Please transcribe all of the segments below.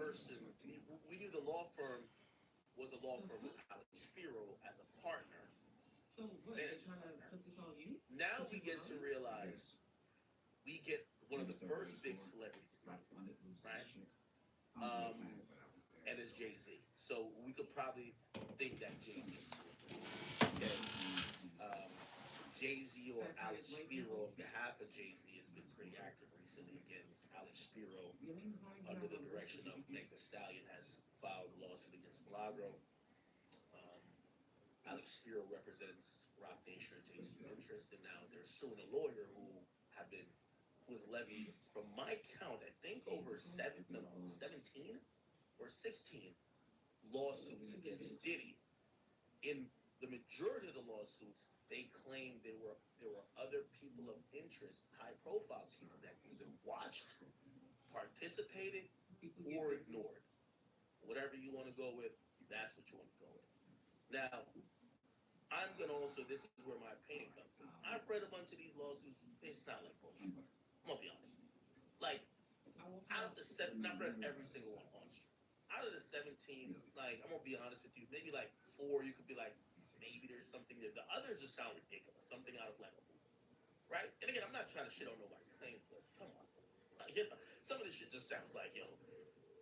person, we knew the law firm was a law firm with Alex Spiro as a partner. So what? They're trying to put this on you? Now we get to realize we get one of the first big celebrities, right? And it's Jay-Z. So we could probably think that Jay-Z slips. Okay. Jay-Z or Alex Spiro on behalf of Jay-Z has been pretty active recently. Again, Alex Spiro, under the direction of Meg Thee Stallion, has filed a lawsuit against Milagro. Alex Spiro represents Roc Nation or Jay-Z's interest, and now they're suing a lawyer who was levied, from my count, I think over 17 or 16 lawsuits against Diddy. In the majority of the lawsuits, they claim there were other people of interest, high-profile people that either watched, participated, or ignored. Whatever you want to go with, that's what you want to go with. Now, I'm going to also, this is where my opinion comes in. I've read a bunch of these lawsuits. They sound like bullshit. I'm going to be honest. Like, out of the seven, I've read every single one on street. Out of the 17, like, I'm going to be honest with you, maybe like 4, you could be like, maybe there's something there. The others just sound ridiculous. Something out of like a movie. Right? And again, I'm not trying to shit on nobody's claims, but come on. Like, you know, some of this shit just sounds like, yo,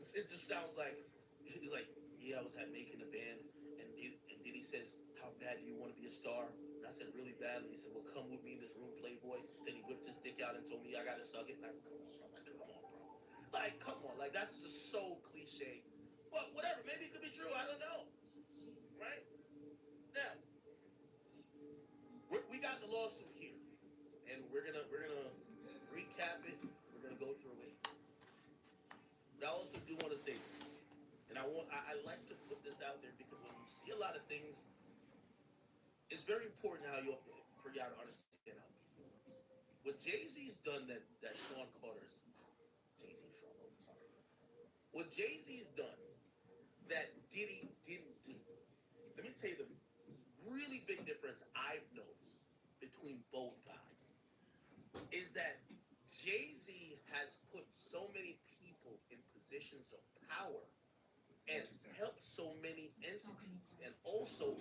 it just sounds like, he's like, yeah, I was making a band, and Diddy says, how bad do you want to be a star? And I said, really badly. He said, well, come with me in this room, Playboy. Then he whipped his dick out and told me I got to suck it. And I'm like, come on, bro. Like, come on. Like, that's just so cliche. Well, whatever. Maybe it could be true. I don't know. Right? Now, we got the lawsuit here. And we're gonna recap it. We're going to go through it. But I also do want to say this. And I like to put this out there because when you see a lot of things, it's very important for y'all to understand how media works. What Jay-Z's done that Sean Carter's, sorry. What Jay-Z's done that Diddy didn't do. Let me tell you the really big difference I've noticed between both guys is that Jay-Z has put so many people in positions of power and helped so many entities, and also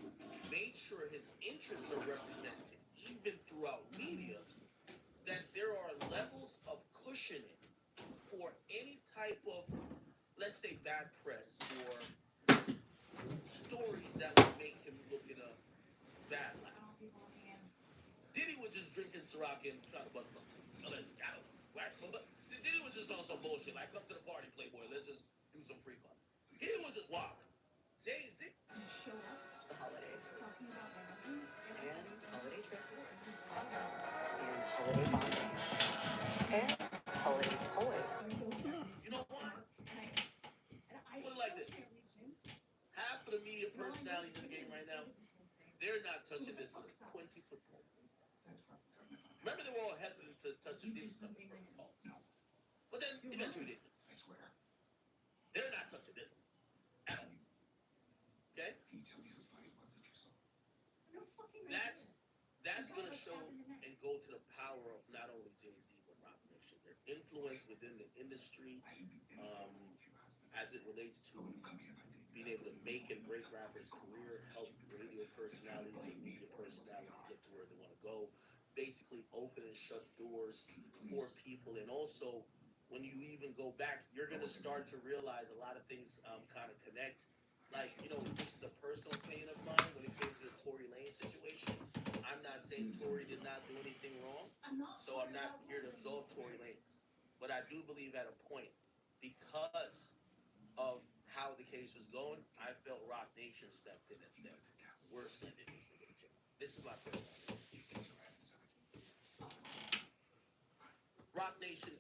made sure his interests are represented even throughout media, that there are levels of cushioning for any type of, let's say, bad press or stories that would make him look in a bad light. Diddy was just drinking Ciroc and trying to butt fuck things. Allegedly, I don't know, right? But Diddy was just on some bullshit, like, come to the party, Playboy, let's just do some free bus. He was just wild. Jay-Z. Show up the holidays. Talking about my husband and holiday trips and holiday bonding and holiday toys. You know why? Put it like this. Half of the media personalities in the game right now, they're not touching this with a 20-foot pole. Remember, they were all hesitant to touch the Diddy stuff at first calls. But then eventually they did. I swear. They're not touching this one. At all. Okay? Can you tell me whose body was it you saw? That's going to show and go to the power of not only Jay-Z but Roc Nation. Their influence within the industry, as it relates to being able to make and break rappers' career, help radio personalities and media personalities get to where they want to go, basically open and shut doors for people. And also, when you even go back, you're going to start to realize a lot of things kind of connect. Like, you know, this is a personal opinion of mine when it came to the Tory Lanez situation. I'm not saying Tory did not do anything wrong, so I'm not here to absolve Tory Lanez. But I do believe at a point, because of how the case was going, I felt Roc Nation stepped in and said, we're sending this nigga to jail. This is my personal opinion. Roc Nation,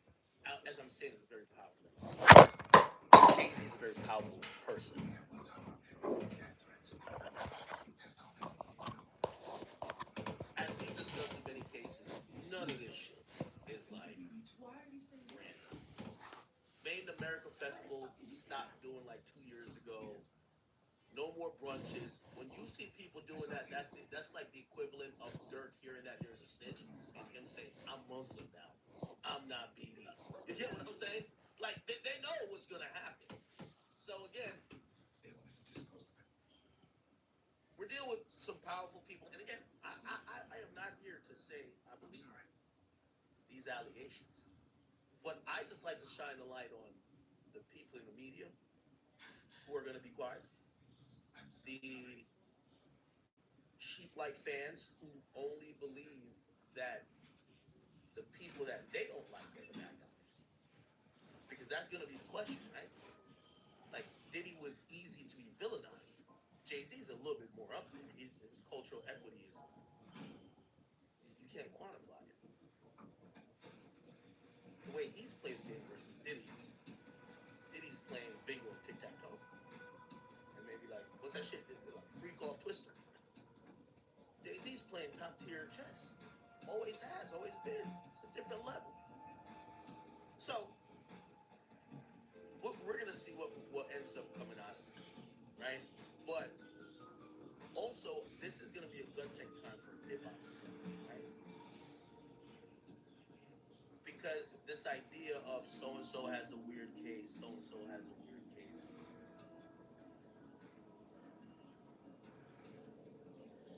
as I'm saying, is a very powerful entity. Jay-Z is a very powerful person. As we've discussed in many cases, none of this shit is like random. Made in America Festival stopped doing like 2 years ago. No more brunches. When you see people doing that, that's like the equivalent of Dirk hearing that there's a snitch and him saying, I'm Muslim now. I'm not BD. You get what I'm saying? Like, they know what's going to happen. deal with some powerful people. And again, I am not here to say I believe these allegations, but I just like to shine the light on the people in the media who are going to be quiet, the sheep-like fans who only believe that the people that they don't like are the bad guys, because that's going to be the question, right? Like, Diddy was easy to be villainized. Jay-Z's a little bit more up there. His cultural equity is, you can't quantify it. The way he's played the game versus Diddy's playing bingo and tic-tac-toe. And maybe like, what's that shit? Like freak off Twister. Jay-Z's playing top tier chess. Always has, always been. It's a different level. So, we're going to see what ends up coming out of this, right? But also, this is going to be a gut check time for hip-hop, right? Because this idea of so-and-so has a weird case, so-and-so has a weird case.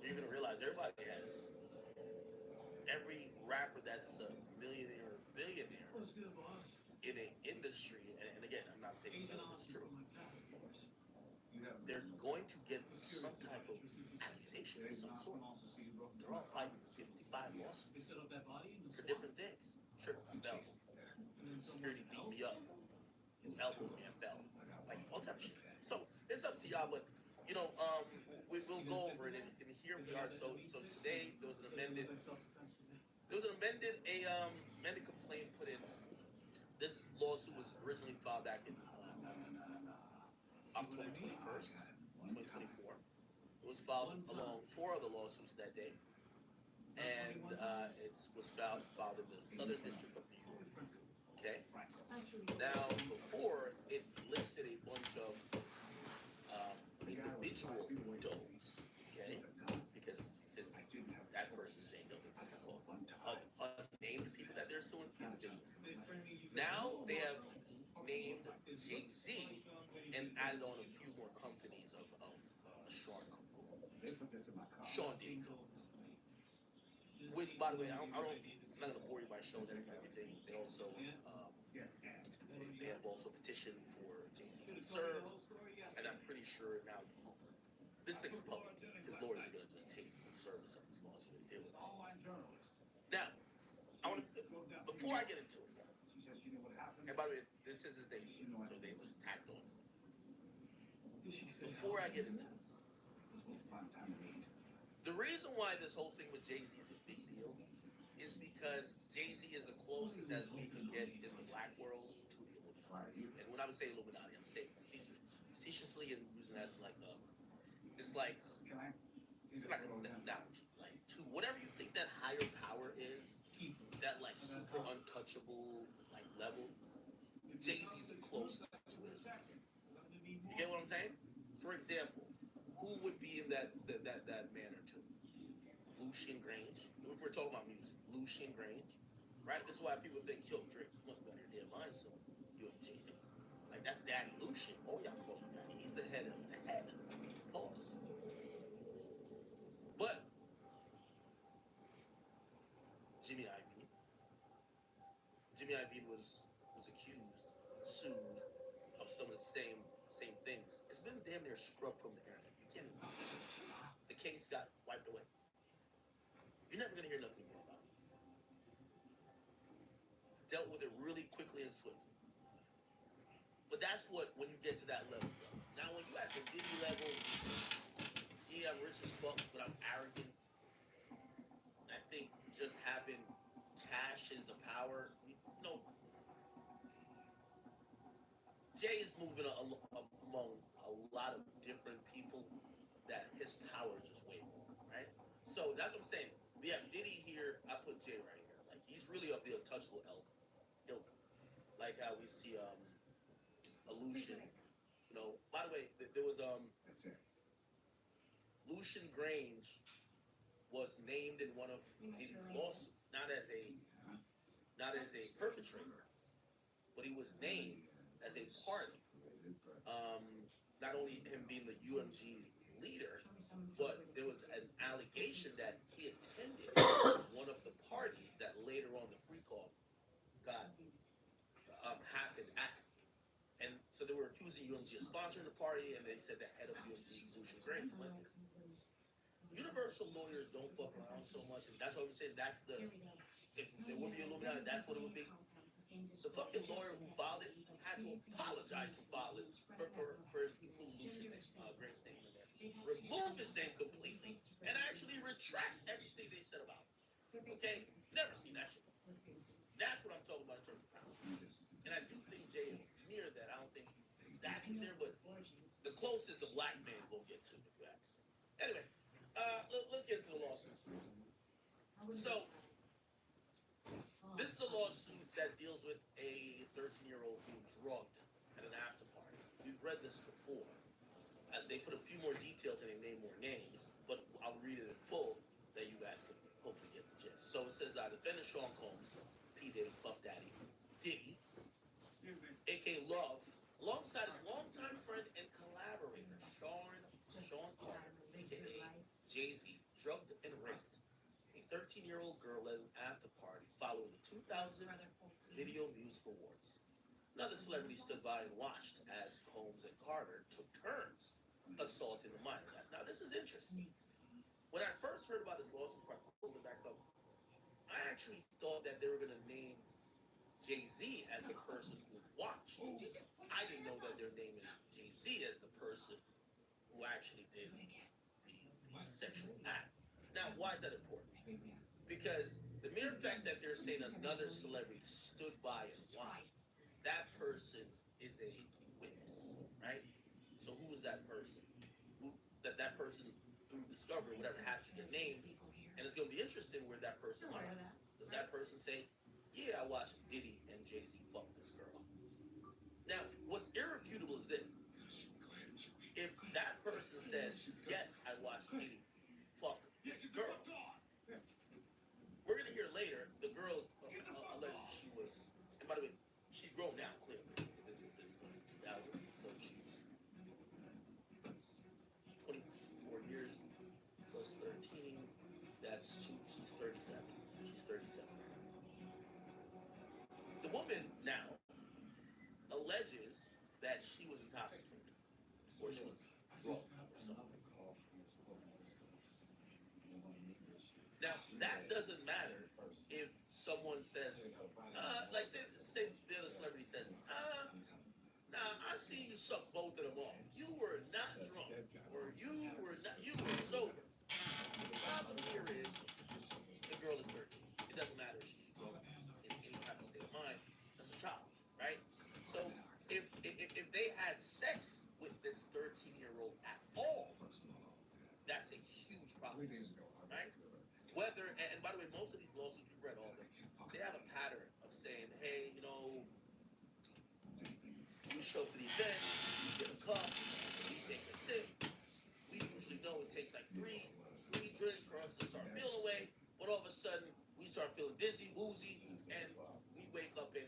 You're going to realize everybody has, every rapper that's a millionaire or billionaire in an industry, and again, I'm not saying none of this is true, they're going to get some type of accusation of some sort. They're all fighting 55 lawsuits for different things. Sure, I fell. Security beat me up. You elbowed me, I fell. Like, all type of shit. So, it's up to y'all, but, you know, we'll go over it, and here we are. So today, there was an amended complaint put in. This lawsuit was originally filed back in October 21st, 2024. It was filed along 4 other lawsuits that day, and it was filed in the Southern District of New York. Okay. Now, before it listed a bunch of individual does, okay, because since that person's name doesn't call unnamed people that they're suing, individuals. Now they have named Jay-Z and added on a few more companies of Sean Diddy companies. Which, by the way, I'm not going to bore you by showing everything. They also they have also petitioned for Jay-Z to be served, and I'm pretty sure now this thing is public. His lawyers are going to just take the service of this lawsuit and deal with it. Now, I want to, before I get into it, and by the way, this is his debut, so they just tacked on something. Before I get into this, the reason why this whole thing with Jay-Z is a big deal is because Jay-Z is the closest as we could get in the black world to the Illuminati. And when I would say Illuminati, I'm saying facetiously and using it as like a, it's like an analogy. Like, to whatever you think that higher power is, that like super untouchable like level, Jay-Z's the closest to it as we can get. You get what I'm saying? For example, who would be in that man or two? Lucian Grange. If we're talking about music, Lucian Grange, right? This is why people think, yo, Drake must be out here damn mind soon. UMG. Like, that's Daddy Lucian. Oh, y'all call him Daddy. He's the head of the head. Pause. But Jimmy Iovine was accused and sued of some of the same things. It's been damn near scrubbed from the internet. You can't even find it. The case got wiped away. You're never gonna hear nothing more about it. Dealt with it really quickly and swiftly. But that's what, when you get to that level. Now, when you at the Diddy level, yeah, I'm rich as fuck, but I'm arrogant. I think just having cash is the power. No. Jay is moving among a lot of different people that his power is just way more, right? So that's what I'm saying. We have Diddy here. I put Jay right here. Like, he's really of the untouchable ilk. Like how we see Lucian. You know, by the way, there was Lucian Grange was named in one of Diddy's lawsuits, not as a perpetrator, but he was named as a party. Not only him being the UMG leader, but there was an allegation that he attended one of the parties that later on the freak off got happened at. And so they were accusing UMG of sponsoring the party, and they said the head of UMG, Lucian Graves, went there. Universal lawyers don't fuck around so much, and that's what I'm saying. That's the, if there would be Illuminati, that's what it would be. The fucking lawyer who filed it had to apologize for filing for including Lucian Graves' name in there, remove his name completely, and actually retract everything they said about him. Okay, never seen that shit. That's what I'm talking about in terms of power. And I do think Jay is near that. I don't think he's exactly there, but the closest a black man will get to, if you ask me. Anyway, let's get into the lawsuit. So, this is a lawsuit that deals with a 13-year-old being drugged at an after party. We've read this before. They put a few more details and they name more names, but I'll read it in full that you guys can hopefully get the gist. So it says, defendant Sean Combs, P. Diddy, Puff Daddy, Didddy, a.k.a. Love, alongside his longtime friend and collaborator, Sean Carter, a.k.a. Jay-Z, drugged and raped a 13-year-old girl at an after party following the 2000 Video Music Awards. Another celebrity stood by and watched as Combs and Carter took turns assaulting the minor. Now, this is interesting. When I first heard about this lawsuit, before I pulled it back up, I actually thought that they were going to name Jay-Z as the person who watched. I didn't know that they're naming Jay-Z as the person who actually did the sexual act. Now, why is that important? Because the mere fact that they're saying another celebrity stood by and watched, that person is a witness, right? So who is that person? That person, through discovery, whatever, has to get named. And it's going to be interesting where that person lies. Does that person say, yeah, I watched Diddy and Jay-Z fuck this girl? Now, what's irrefutable is this. If that person says, yes, I watched Diddy fuck this girl, we're going to hear later, the girl alleged she was, and by the way, she's grown now, clearly. This is in 2000, so she's 24 years plus 13. She's 37. She's 37. The woman now alleges that she was intoxicated, or she was drunk, or something. Now, that doesn't matter if someone says, like say the other celebrity says, nah, I see you suck both of them off. You were not drunk, or you were sober. The problem here is the girl is 13. It doesn't matter if she's drunk in any type of state of mind. That's a child, right? So if they had sex with this 13-year-old at all, that's a huge problem, right? Whether, and by the way, most of these lawsuits, we've read all of them, they have a pattern of saying, hey, you show up to the event, you get a cup, we take a sip. We usually know it takes like three drinks for us to start feeling away, but all of a sudden, we start feeling dizzy, woozy, and we wake up in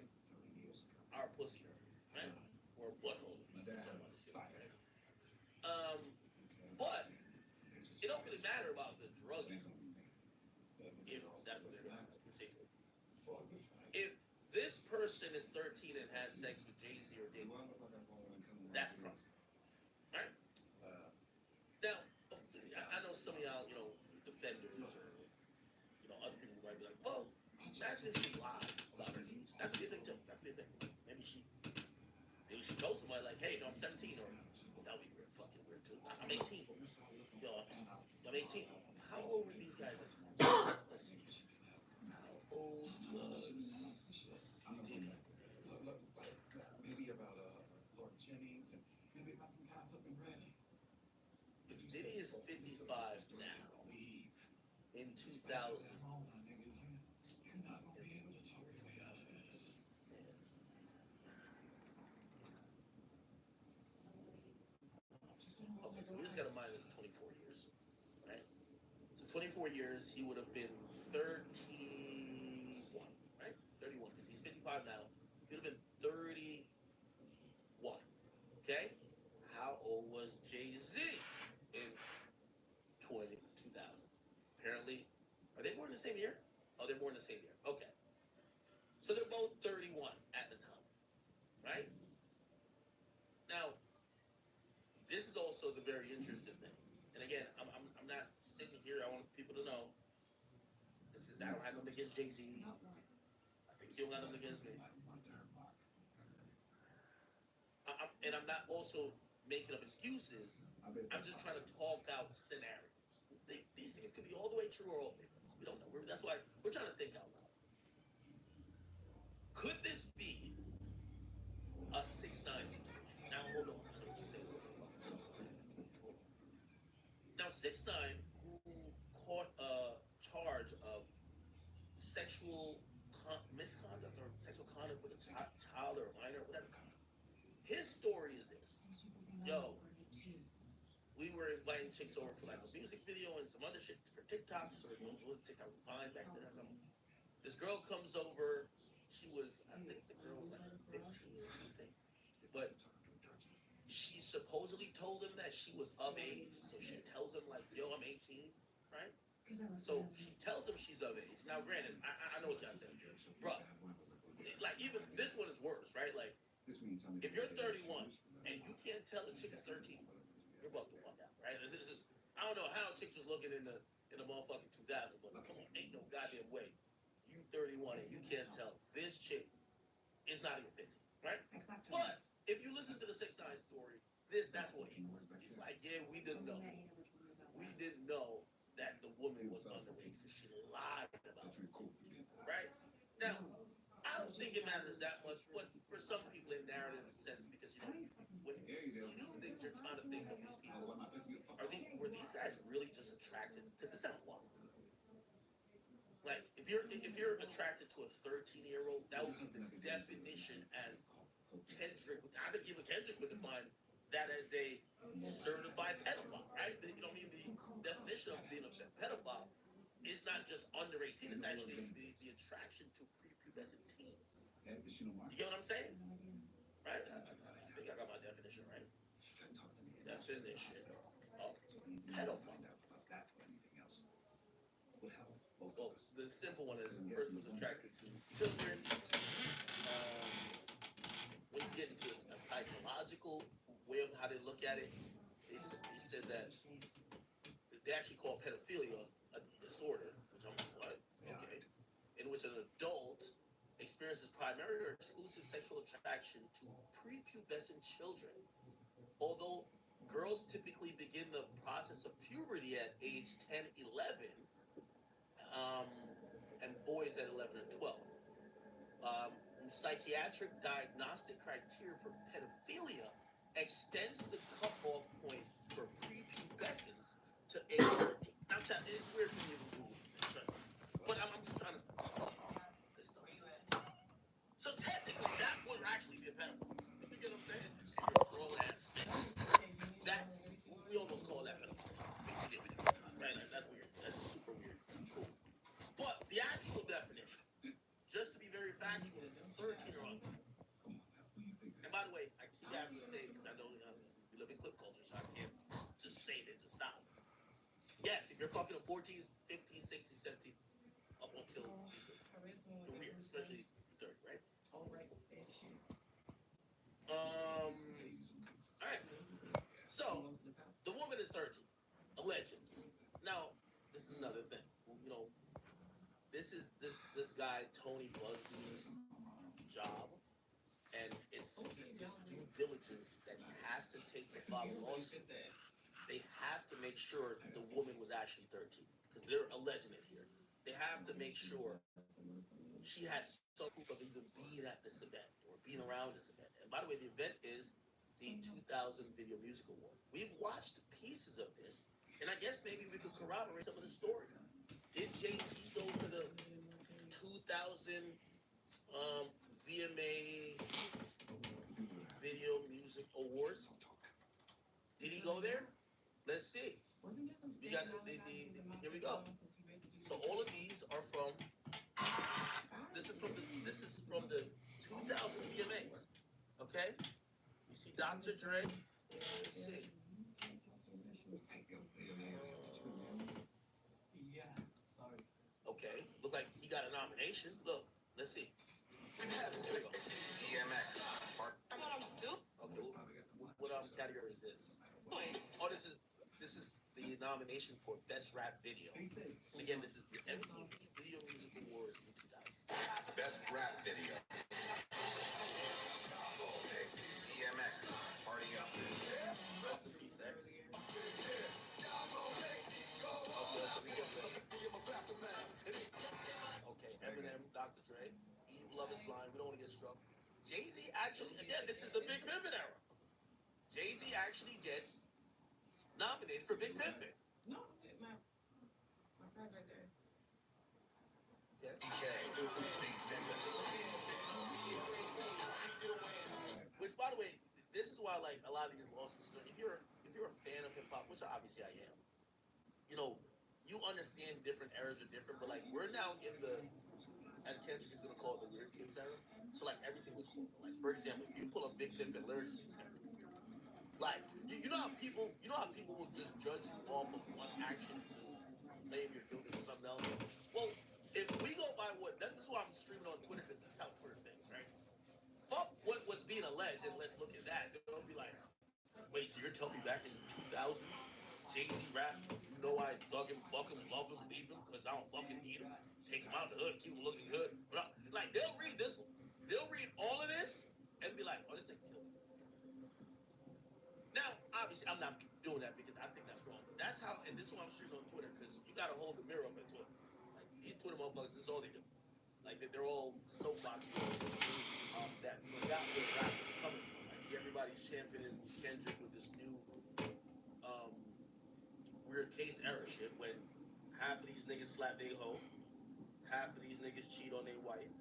our pussy hurt, right? Or butthole. But it don't really matter about the drugging if that's what they're doing. If this person is 13 and has sex with Jay-Z or Didddy, that's a problem, right? Now, I know some of y'all, defenders or, other people might be like, well, imagine if she lied about her news. That could be a thing too. That could be a thing. Maybe she told somebody like, hey, no, I'm 17, or that would be weird, fucking weird too. I'm 18. I'm 18. How old were these guys at the time? Let's see. How old was Didddy? Maybe about Lord Jennings, and maybe about the guys up in Reading. If Didddy is 55 now, in 2000. You're not gonna be able to talk the way I was. Okay, so we just got to minus 24 years, right? So 24 years, he would have been 31, right? 31, because he's 55 now. He would have been 31, okay? How old was Jay-Z in they're born the same year. Okay. So they're both 31 at the time, right? Now, this is also the very interesting thing. And again, I'm not sitting here. I want people to know this is, I don't have nothing against Jay-Z. I think he don't have nothing against me. And I'm not also making up excuses. I'm just trying to talk out scenarios. These things could be all the way true or all the way false. We don't know. That's why we're trying to think out loud. Could this be a 6ix9ine situation? Now hold on. I know what you're saying. What the fuck are you talking about? Now 6ix9ine, who caught a charge of sexual misconduct or sexual conduct with a child or a minor, or whatever. His story is this: yo, we were inviting chicks over for like a music video and some other shit for TikTok. So it wasn't TikTok, it was Vine back then or something. This girl comes over. She was, I think the girl was like 15 or something. But she supposedly told him that she was of age. So she tells him like, yo, I'm 18, right? So she tells him she's of age. Now, granted, I know what y'all said, bruh. Like, even this one is worse, right? Like, if you're 31 and you can't tell a chick is 13, you're bugged the fuck out, right? This is, I don't know how chicks was looking in the motherfucking 2000s, but come on, ain't no goddamn way. You 31 and you can't tell this chick is not even 15, right? Exactly. But if you listen to the 6ix9ine story, that's what he was. He's like, yeah, we didn't know. We didn't know that the woman was underage because she lied about it, right? Now, I don't think it matters that much, but for some people it narrative in a sense because, you know, when you see these things, you're trying to think of these people. Were these guys really just attracted? Because it sounds wild. Like, if you're attracted to a 13-year-old, that would be the definition as Kendrick. I think even Kendrick would define that as a certified pedophile, right? You know what I mean? The definition of being a pedophile is not just under 18. It's actually the attraction to prepubescent teens. You get what I'm saying? Right? I think I got my definition right. Definition of pedophile. Well, the simple one is a person who's attracted to children. When you get into a psychological way of how they look at it, they said that they actually call pedophilia a disorder, which I'm like, what? Okay. In which an adult experiences primary or exclusive sexual attraction to prepubescent children. Although girls typically begin the process of puberty at age 10, 11, and boys at 11 or 12. Psychiatric diagnostic criteria for pedophilia extends the cutoff point for prepubescence to age 13. Now, it's weird for me to do these things, trust me. But I'm just trying to talk about this stuff. So technically, that would actually be a pedophile. You get what I'm saying? If you're a grown ass, that's, we almost call that pedophile. Right? That's weird. That's super weird. Cool. But the actual definition, just to be very factual, is 13 or under. And by the way, I keep having to say it because I know we live in clip culture, so I can't just say it and just stop. Yes, if you're fucking a 14, 15, 16, 17, up until you're weird, especially 30, right? All right. Alright. So, the woman is 13, allegedly. Now, this is another thing. You know, this is this guy Tony Busby's job, and it's his due diligence that he has to take to file a lawsuit. They have to make sure the woman was actually 13 because they're alleging it here. They have to make sure she had some proof of even being at this event or being around this event. And by the way, the event is the 2000 Video Music Award. We've watched pieces of this, and I guess maybe we could corroborate some of the story. Did Jay-Z go to the 2000 VMA Video Music Awards? Did he go there? Let's see. We got here we go. So all of these are from. This is from the 2000 VMAs. Okay. You see Dr. Dre. Let's see. Okay. Look like he got nomination. Look, let's see. Here we go. DMX. Okay, what category is this? Oh, this is the nomination for Best Rap Video. Again, this is the MTV Video Music Awards in 2000. Best rap video. DMX. Party up. Rest in peace, X. Okay, Eminem, Dr. Dre, Eve, Love is Blind. We don't want to get struck. Jay-Z actually, again, this is the Big Pimpin' era. Jay-Z actually gets nominated for Big Pimpin'. No, my prize right there. Okay. Which, by the way, this is why like a lot of these lawsuits. If you're a fan of hip hop, which obviously I am, you know, you understand different eras are different. But like we're now in the, as Kendrick is gonna call it, the weird kids era. So like everything was cool. Like for example, if you pull up Big Pimpin' lyrics, like you know how people will just judge you off of one action, and just claim you're guilty for something else. Well, if we go by this is why I'm streaming on Twitter because this is how Twitter thinks, right? Fuck what was being alleged and let's look at that. They'll be like, wait, so you're telling me back in 2000, Jay-Z rap, you know I thug him, fuck him, love him, leave him because I don't fucking need him. Take him out the hood, keep him looking good. But like they'll read this, they'll read all of this and be like, oh, this thing's killed. Now, obviously, I'm not doing that because I think that's wrong. But that's how, and this is why I'm streaming on Twitter because you got to hold the mirror up at Twitter. Like these Twitter motherfuckers, this is all they do. Like they're all soapbox that forgot where rap was coming from. I see everybody's championing Kendrick with this new weird case era shit when half of these niggas slap they hoe, half of these niggas cheat on their wife,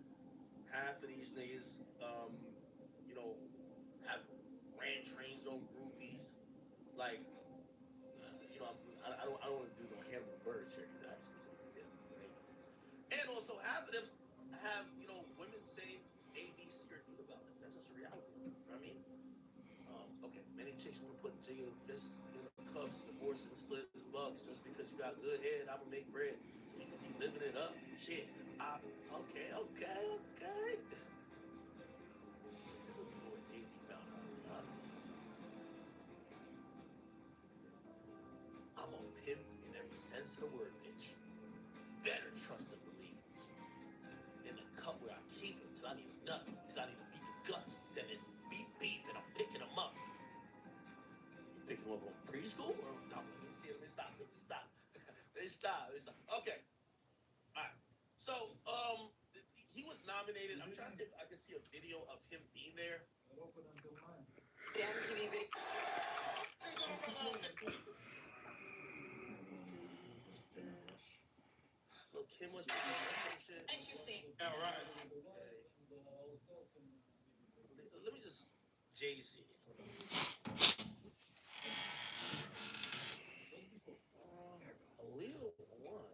half of these niggas have ran trains on groupies. Like I don't want to do no Hannibal Buress here because I have specific examples. And also half of them have women saying A, B, C, or D about them. That's just a reality. You know what I mean? Okay, many chicks want to put Jigga Fist in the cuffs, divorce and split his bucks just because you got good head. I'ma make bread so you can be living it up. Shit. Okay. This was what Jay-Z found out. Honestly. I'm a pimp in every sense of the word, bitch. Better trust and believe me. In the cup where I keep him till I need a nut, till I need to beat the guts. Then it's beep and I'm picking them up. You picking them up on preschool or no? Let me see. Let me stop. Okay. Alright. So, he was nominated. I'm trying to see if I can see a video of him being there. The MTV video. Look, Kim was some shit. Interesting. All right. Let me just Jay-Z. Aaliyah won.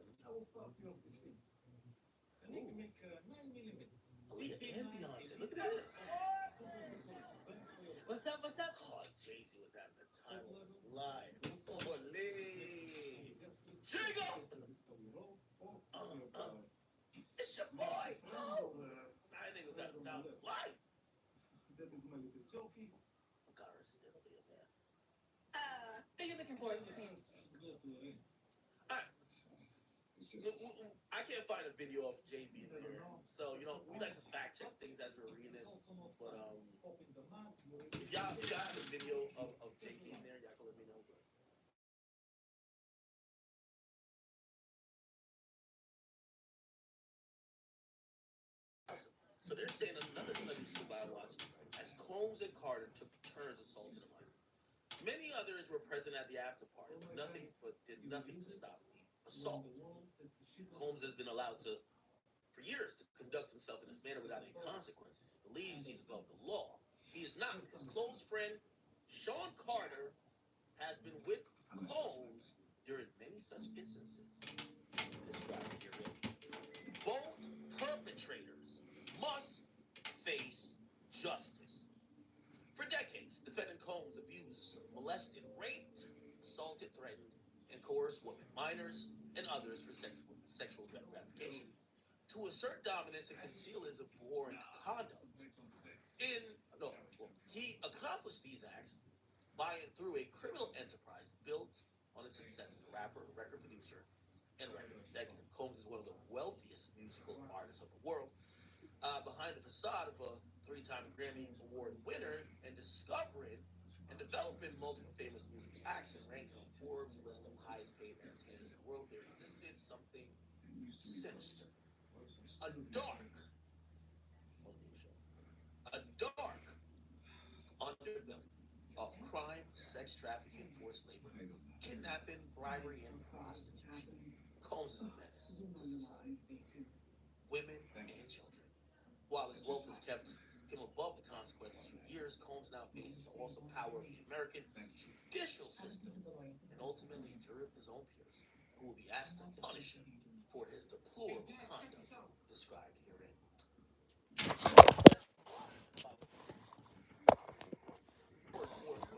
Aaliyah and Beyonce. Look at this. What's up? Oh, Jay-Z was having the time of his life. Jigga! It's your boy. I think it was having the time of his life. God rest his Aaliyah, man. Who you looking for? Seems. I can't find a video of Jay being there. So, we like to fact check things as we're reading it. But if y'all have a video of Jay being there, y'all can let me know. Awesome. So they're saying another celebrity still by watching as Combs and Carter took turns assaulting a minor. Many others were present at the after party, but did nothing to stop the assault. Combs has been allowed for years to conduct himself in this manner without any consequences. He believes he's above the law. He is not. His close friend, Sean Carter, has been with Combs during many such instances. This guy here, both perpetrators must face justice. For decades, defendant Combs abused, molested, raped, assaulted, threatened, and coerced women, minors, and others for sexual gratification. to assert dominance and conceal his abhorrent conduct. He accomplished these acts by and through a criminal enterprise built on his success as a rapper, record producer, and record executive. Combs is one of the wealthiest musical artists of the world, behind the facade of a three-time Grammy Award winner and discovering and developing multiple famous music acts and ranking on Forbes' list of highest-paid entertainers in the world. There existed something sinister, a dark underbelly of crime, sex trafficking, forced labor, kidnapping, bribery, and prostitution. Combs is a menace to society, women, and children. While his wealth has kept him above the consequences for years, Combs now faces the awesome power of the American judicial system and ultimately a jury of his own peers, who will be asked to punish him for his deplorable conduct described herein.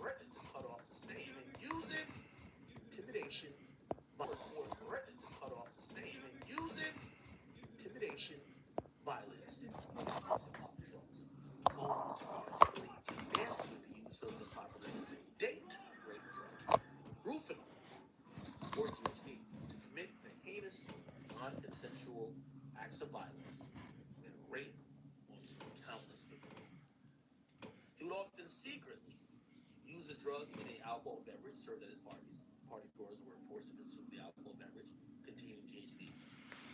Threatened to cut off the same and using intimidation, violence, and drugs. Combs particularly fancy the use of the popular date rape drug, Rufinol, or GHB, to commit the heinous, non-consensual acts of violence and rape onto countless victims. He would often secretly use the drug in an alcohol beverage served at his parties. Party goers were forced to consume the alcohol beverage containing GHB,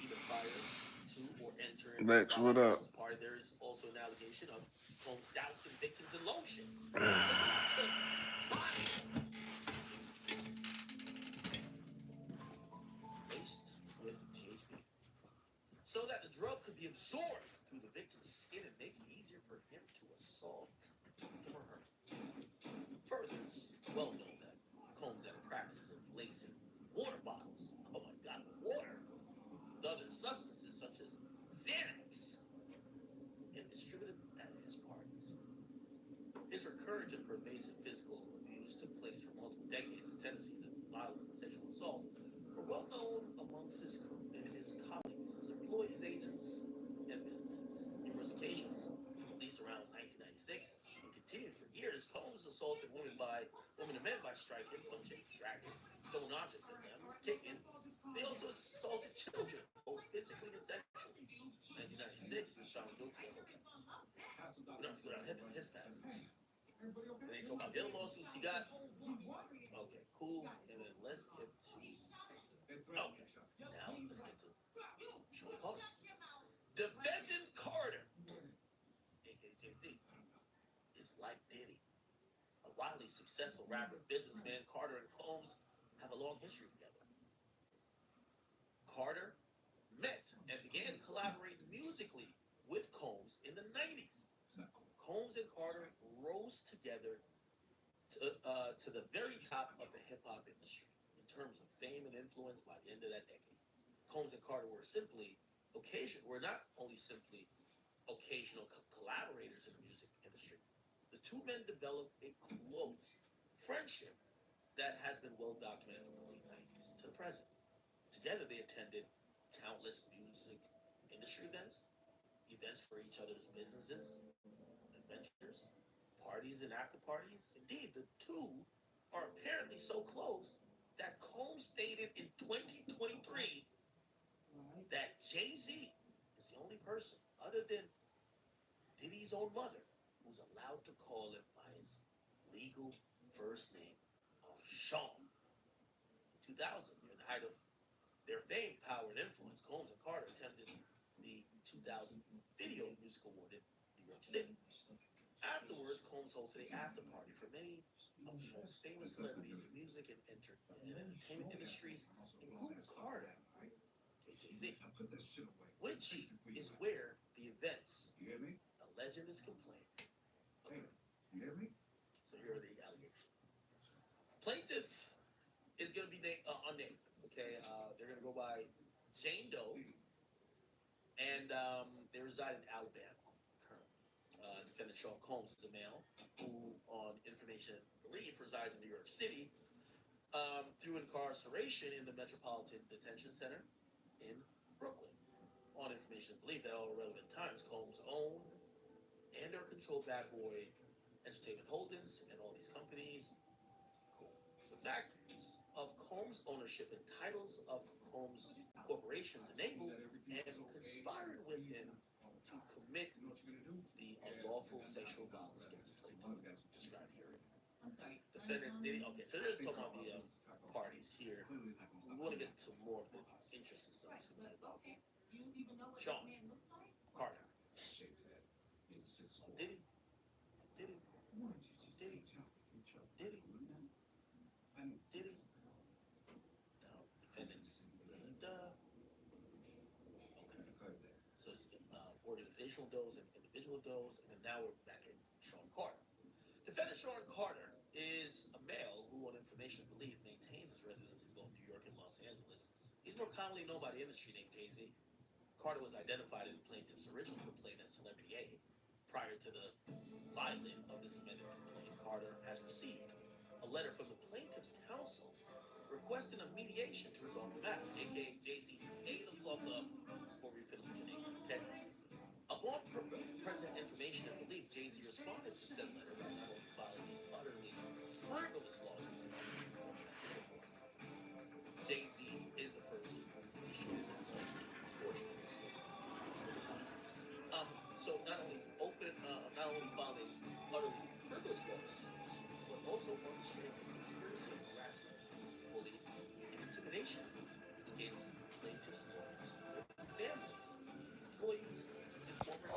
either prior to or entering Lex, what up? party. There is also an allegation of Combs dousing victims in lotion, laced with GHB, so that the drug could be absorbed through the victim's skin and make it easier for him to assault him or her. Further, it's well known that Combs had a practice of lacing water bottles, water, with other substances such as Xanax, and distributed at his parties. His recurrent and pervasive physical abuse took place for multiple decades. His tendencies of violence and sexual assault were well known amongst his colleagues, his employees, agents, and businesses. Numerous occasions, from at least around 1996, and continued for years, Combs assaulted women and men by striking, punching, dragging, throwing objects at them, kicking. They also assaulted children, both physically and sexually. In 1996, he was found guilty of we don't have to go down his past. And they talk about the other lawsuits he got. Okay, cool. And then let's get to. Now let's get to Sean Carter. Defendant Carter, aka Jay-Z, is like Diddy. A wildly successful rapper and businessman, Carter and Combs have a long history together. Carter met and began collaborating musically with Combs in the 90s. Combs and Carter rose together to the very top of the hip-hop industry in terms of fame and influence by the end of that decade. Combs and Carter were not only simply occasional collaborators in the music industry. The two men developed a close friendship that has been well documented from the late 90s to the present. Together they attended countless music industry events for each other's businesses, adventures, parties and after parties. Indeed, the two are apparently so close that Combs stated in 2023 that Jay-Z is the only person other than Diddy's own mother who's allowed to call him by his legal first name of Sean. In 2000, near the height of their fame, power, and influence, Combs and Carter attended the 2000 Video Music Award in New York City. Afterwards, Combs hosted an after party for many of the most famous celebrities in music and entertainment industries, including Carter, Jay-Z, which is where the events the legend is complaining occurred. So here are the allegations. Plaintiff is going to be unnamed. Okay, they're going to go by Jane Doe, and they reside in Alabama currently. Defendant Sean Combs is a male who, on information belief, resides in New York City through incarceration in the Metropolitan Detention Center in Brooklyn. on information to believe that all relevant times Combs owned and or controlled Bad Boy Entertainment Holdings and all these companies. Cool. The facts of Combs' ownership and titles of Combs' corporations enabled and conspired with him to commit the unlawful sexual violence against the plaintiff described here. I'm sorry. Defendant Didddy. Okay, so there's talking about the parties here. We want to get to more of the interesting stuff. Right, but okay. You even know what Sean. this man looks like? Carter. Shakes head. It's 6'4". Diddy. Diddy. Diddy. Diddy. Diddy. Now, defendants. Okay. So it's organizational dose and individual dose, and then now we're back in Sean Carter. Defendant Sean Carter is a male who, on information believed, maintains his residence in both New York and Los Angeles. He's more commonly known by the industry name Jay-Z. Carter was identified in the plaintiff's original complaint as Celebrity A. Prior to the filing of this amended complaint, Carter has received a letter from the plaintiff's counsel requesting a mediation to resolve the matter, aka Jay-Z, A the fuck up, or refill your name. Okay? Upon present information and belief, Jay-Z responded to said letter by not only filing the utterly frivolous lawsuits about Jay-Z is the person who initiated that lawsuit. So not only filing utterly frivolous lawsuits, but also orchestrating conspiracy and harassment, bullying, and intimidation against plaintiffs' lawyers, families, employees, and former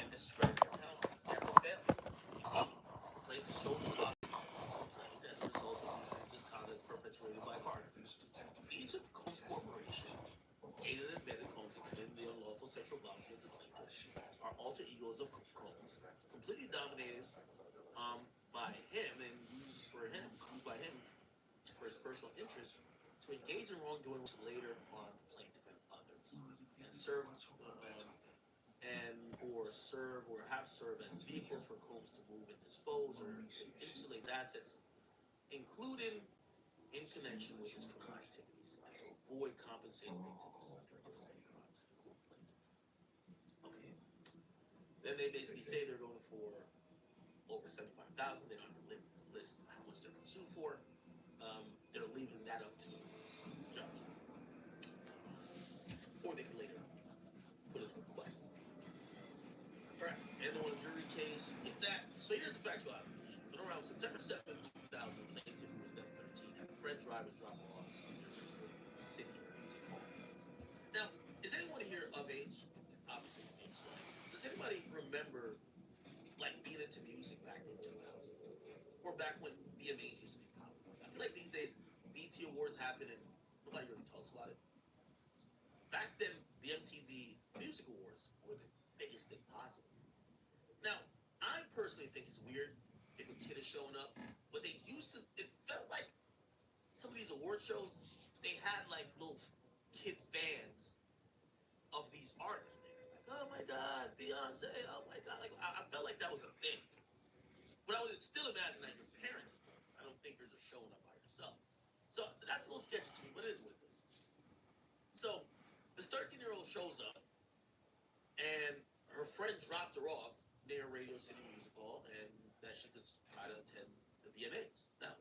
and the spread of accounts never failed. The plaintiff chose to file a complaint as a result of the egregious conduct perpetrated by Carter. Each of Combs Corporation aided and abetted Combs in committing the unlawful sexual violence against the plaintiff are alter egos of Combs, completely dominated by him and used by him for his personal interests to engage in wrongdoing, which later on the plaintiff and others, and serve or have served as vehicles for Combs to move and dispose or insulate assets, including in connection with his criminal activities, and to avoid compensating victims of his many crimes, including plaintiff. Okay. Then they basically say they're going for over $75,000. They don't have to list how much they're going to sue for. They're leaving that up to the judge, or they can later put in a request. All right, and on a jury case, get that. So here's the factual allegations. So around September 7th, 2000, plaintiff, who was then 13, had a friend drive and drop her off at the City Music Hall. Now, is anyone here of age? Obviously, age, right? Does anybody remember, like, being into music back in 2000? Or back when VMAs used to be popular? I feel like these days, BET Awards happen and nobody really talks about it. Back then, the MTV Music Awards were the biggest thing possible. Now, I personally think it's weird if a kid is showing up, but they used to, it felt like some of these award shows, they had like little kid fans of these artists there. Like, oh my God, Beyonce, oh my God. Like, I felt like that was a thing. But I would still imagine that your parents, I don't think you're just showing up by yourself. So that's a little sketchy to me, but it is what it is. So this 13-year-old shows up, and her friend dropped her off near Radio City Music Hall, and that she could try to attend the VMAs. Now,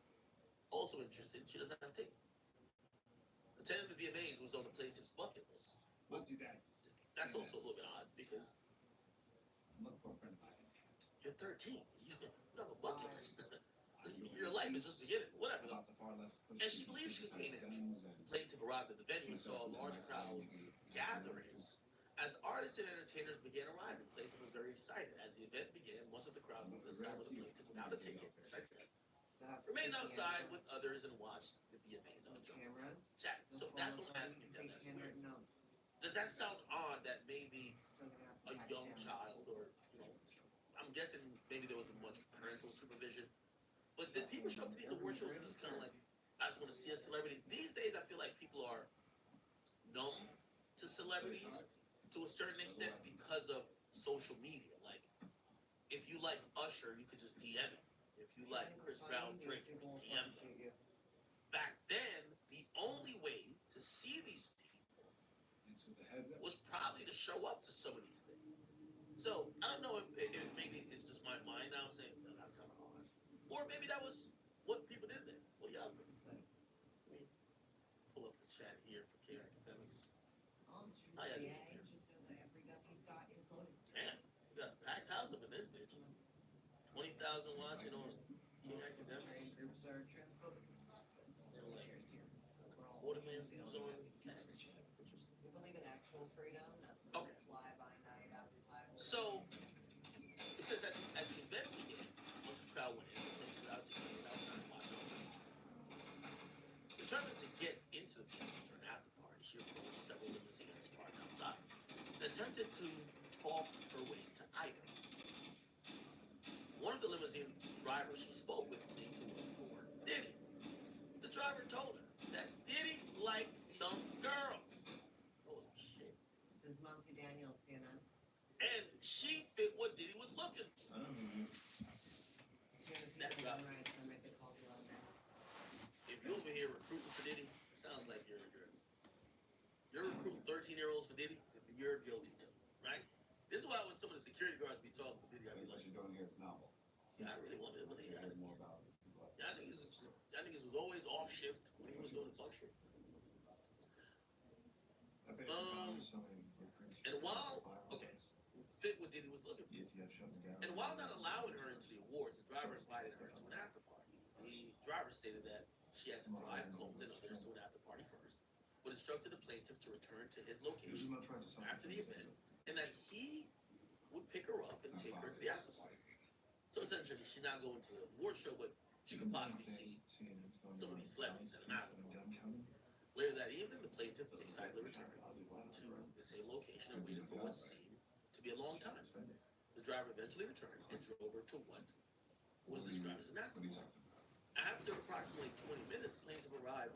also interesting, she doesn't have a ticket. Attending the VMAs was on the plaintiff's bucket list. What's your dad? That's also a little bit odd because Look for a friend of mine. you're 13. You don't have a bucket list. Your life is just beginning. Whatever. And she believes she was paying attention. Plaintiff arrived at the venue and saw large crowds gathering. As artists and entertainers began arriving, plaintiff was very excited. As the event began, much of the crowd moved aside with the plaintiff without a ticket, as I said. Remained outside with others and watched the VMAs on the jungle. Chat. So that's what I'm asking you. That's weird. Does that sound odd that maybe a young child, or I'm guessing maybe there wasn't much parental supervision, but did people show up to these award shows and just kind of like, I just want to see a celebrity? These days, I feel like people are numb to celebrities to a certain extent because of social media. Like, if you like Usher, you could just DM him. if you like Chris Brown, Drake, you can DM them. Back then, the only way to see these people was probably to show up to some of these things. So I don't know if maybe it's just my mind now saying that's kind of odd, or maybe that was what people did then. What do y'all think? Let me pull up the chat here for K Academics. How y'all doing here? Just know that every gun he's got is loaded. Damn, we got a packed house up in this bitch. 20,000 watching on K Academics. Groups are transphobic as fuck, but They're like cares here. We're all 40 million views on X. Interesting. We believe in actual freedom, not Okay. fly by night after fly. So it says that as the event began, once the crowd went in, the players were out to get outside watching all the determined to get into the building for an after party, she approached several limousines parked outside and attempted to talk her way to either. One of the limousine drivers she spoke with claimed to work for Diddy. The driver told her that Diddy liked young girls. Holy shit. This is Monty Daniels, CNN. And she fit what Diddy was looking for. That's right. I make the call to London. If you're over here recruiting for Diddy, sounds like you're recruiting 13-year-olds for Diddy, you're guilty too, right? This is why when some of the security guards be talking to Diddy, I be like, you're doing here is novel. yeah, I really wanted to believe that. More about it. Y'all niggas was always off shift when he was doing the fuck shift. And while, okay, fit what Diddy was looking for. And while not allowing her into the awards, the driver invited her to an after party. The driver stated that she had to drive Combs and others to an after party first, but instructed the plaintiff to return to his location after the event, and that he would pick her up and take her to the after party. So essentially, she's not going to the award show, but she could possibly see some of these celebrities at an after party. Later that evening, the plaintiff excitedly returned to the same location and waited for what seemed to be a long time. The driver eventually returned and drove her to what was described as an after party. After approximately 20 minutes, the plaintiff arrived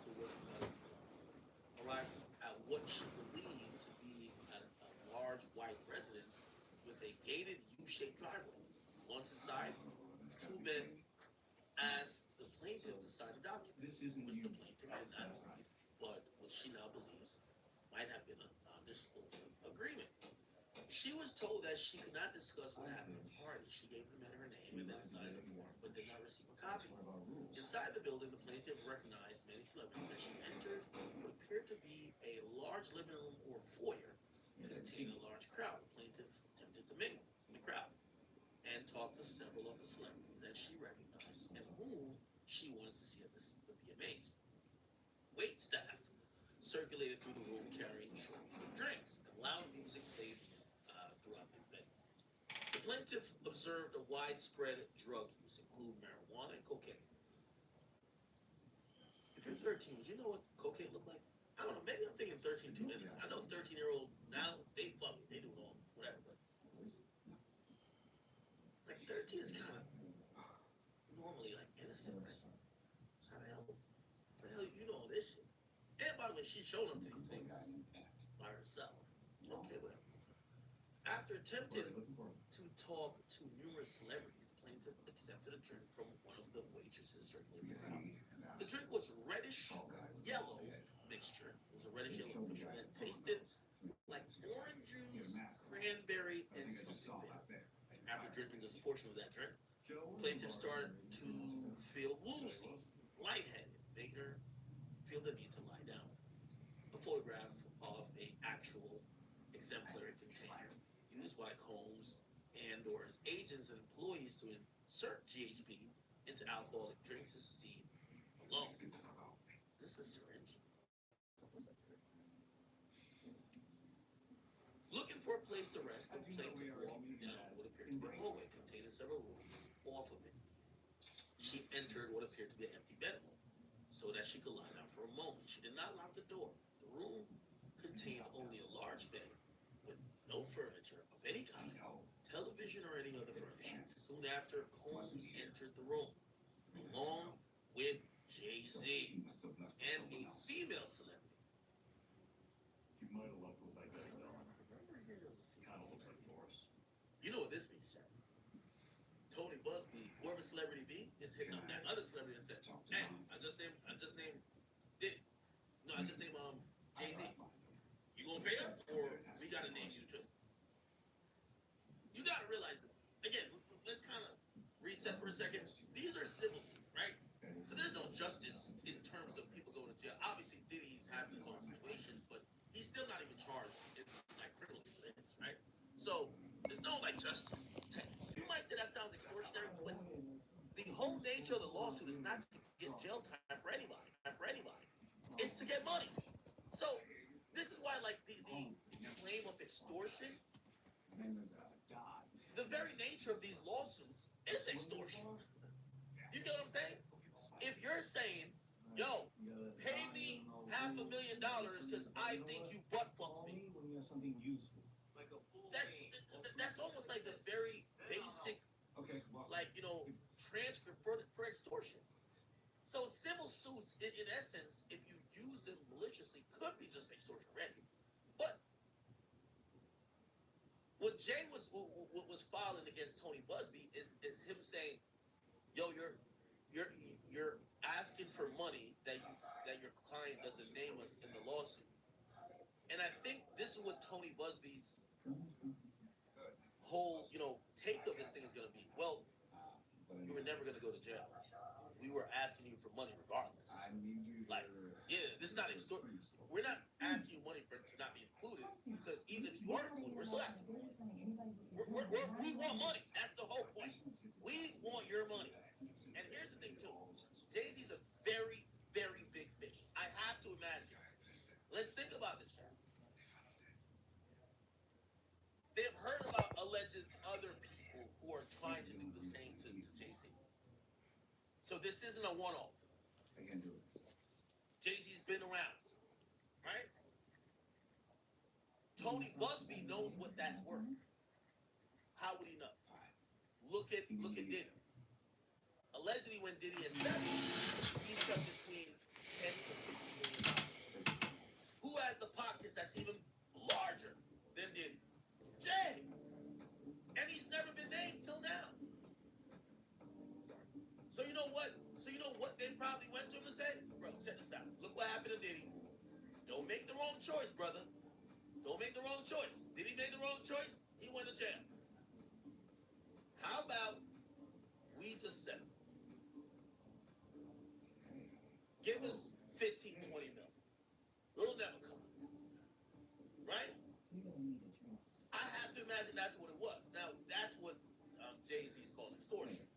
at what she believed to be a large white residence with a gated U-shaped driveway. Once inside, two men asked the plaintiff to sign a document, which the plaintiff did not read, but which she now believes might have been a non-disclosure agreement. She was told that she could not discuss what happened at the party. She gave the men her name and then signed the form, but did not receive a copy. Inside the building, the plaintiff recognized many celebrities as she entered what appeared to be a large living room or foyer containing a large crowd. The plaintiff attempted to mingle in the crowd and talk to several of the celebrities that she recognized and whom she wanted to see at the VMAs. Wait staff circulated through the room carrying trays of drinks, and loud music played throughout the event. The plaintiff observed a widespread drug use, including marijuana and cocaine. If you're 13, would you know what cocaine looked like? I don't know, maybe I'm thinking 13 too innocent. I know 13-year-old now, they fuck it, they do it all, whatever, but like 13 is kind of normally like innocent, right? How the hell you know all this shit? And by the way, she's showing up to these things by herself. Okay, whatever. After attempting to talk to numerous celebrities, the plaintiff accepted a drink from one of the waitresses circulating the crowd. The drink was reddish yellow mixture. It was a reddish yellow mixture that tasted like orange juice, cranberry, and something bitter. After drinking just a portion of that drink, plaintiff started to feel woozy, lightheaded, making her feel the need to lie down. A photograph of an actual exemplary container used by Combs and or his agents and employees to insert GHB into alcoholic drinks is seen alone. Is this a syringe? What's that here? Looking for a place to rest, the plaintiff walked down what appeared to be a hallway containing several rooms off of it. She entered what appeared to be an empty bedroom so that she could lie down for a moment. She did not lock the door. The room contained only a large bed with no furniture of any kind, television or any other furnishings. Soon after, Combs entered the room, along with Jay-Z and a female celebrity. You might have left with that guy. You know what this means, Jack? Tony Busby, whoever celebrity be is hitting up that other celebrity and said, "Hey, I just named Diddy. No, I just named Jay-Z. You gonna pay us, or we gotta name you too?" You gotta realize that again. Let's kind of reset for a second. These are civil suits, right? So there's no justice in terms of people going to jail. Obviously, Diddy's having his own situations, but he's still not even charged in like criminal offense, right? So there's no like justice. You might say that sounds extortionary, but the whole nature of the lawsuit is not to get jail time for anybody. It's to get money. So this is why, like the claim of extortion, the very nature of these lawsuits is extortion. You get what I'm saying? If you're saying, "Yo, pay me $500,000 because I think you butt fucked me," that's almost like the very basic, like transcript for extortion. So civil suits, in essence, if you use them maliciously, could be just extortion already. But what Jay was filing against Tony Busby is him saying, "Yo, you're asking for money that your client doesn't name us in the lawsuit." And I think this is what Tony Busby's whole take of this thing is going to be. Well, you were never going to go to jail. We were asking you for money regardless. Like, yeah, this is not extortion. We're not asking you money to not be included, because even if you are included, we're still asking for money. We want money. That's the whole point. We want your money. And here's the thing too. Jay-Z's a very, very big fish. I have to imagine. Let's think about this, Jack. They've heard about alleged other people who are trying to do the same to Jay-Z. So this isn't a one-off. Jay-Z's been around, right? Tony Busby knows what that's worth. How would he know? Look at Diddy. Allegedly, when Diddy had said he's stuck between $10 to $50 million. Who has the pockets that's even larger than Diddy? Jay. And he's never been named till now. So you know what? They probably went to him and said, "Bro, check this out. Look what happened to Diddy. Don't make the wrong choice, brother. Don't make the wrong choice. Diddy made the wrong choice. He went to jail. How about we just settle? Give us 15, 20 mil. It'll never come. Right? I have to imagine that's what it was. Now, that's what Jay-Z's calling extortion.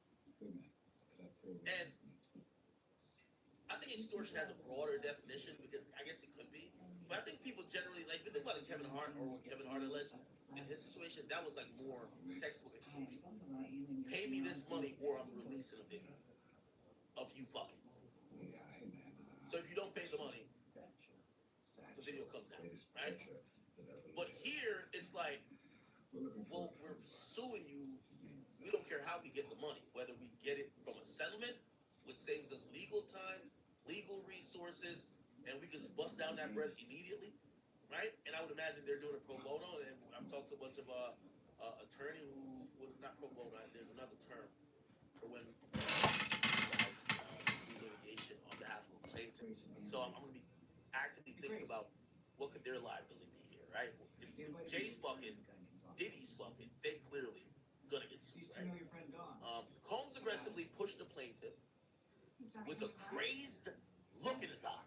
And I think extortion has a broader definition, because I guess it could be. But I think people generally, like, if you think about Kevin Hart, or what Kevin Hart alleged, in his situation, that was like more textbook extortion. Pay me this money or I'm releasing a video of you fucking. So if you don't pay the money, the video comes out, right? But here, it's like, well, we're suing you. We don't care how we get the money, whether we get it from a settlement, which saves us legal time, legal resources, and we can just bust down that bread immediately, right? And I would imagine they're doing it pro bono. And I've talked to a bunch of attorney who, well, not pro bono, there's another term for when guys do litigation on behalf of a plaintiff. So I'm going to be actively thinking about what could their liability be here, right? If Jay's fucking, Diddy's fucking, they clearly gonna get sued, right? Combs aggressively pushed the plaintiff with a crazed look in his eye.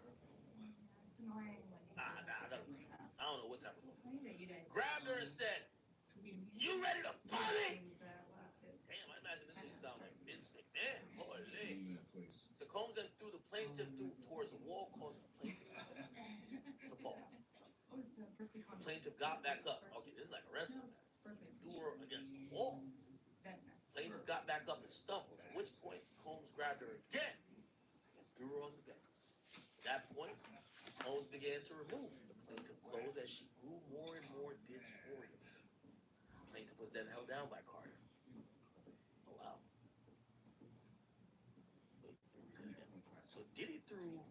I don't know what type of look. Grabbed her and said, "You ready to party?" Damn, I imagine this thing sound like Vince McMahon. Holy. So Combs then threw the plaintiff towards a wall, causing the plaintiff to fall. The plaintiff got back up. Okay, this is like a wrestling match. Threw her against the wall. Plaintiff got back up and stumbled, at which point Combs grabbed her again and threw her on the bed. At that point, Combs began to remove the plaintiff's clothes as she grew more and more disoriented. The plaintiff was then held down by Carter. Oh, wow. Wait, read it again. So Diddy threw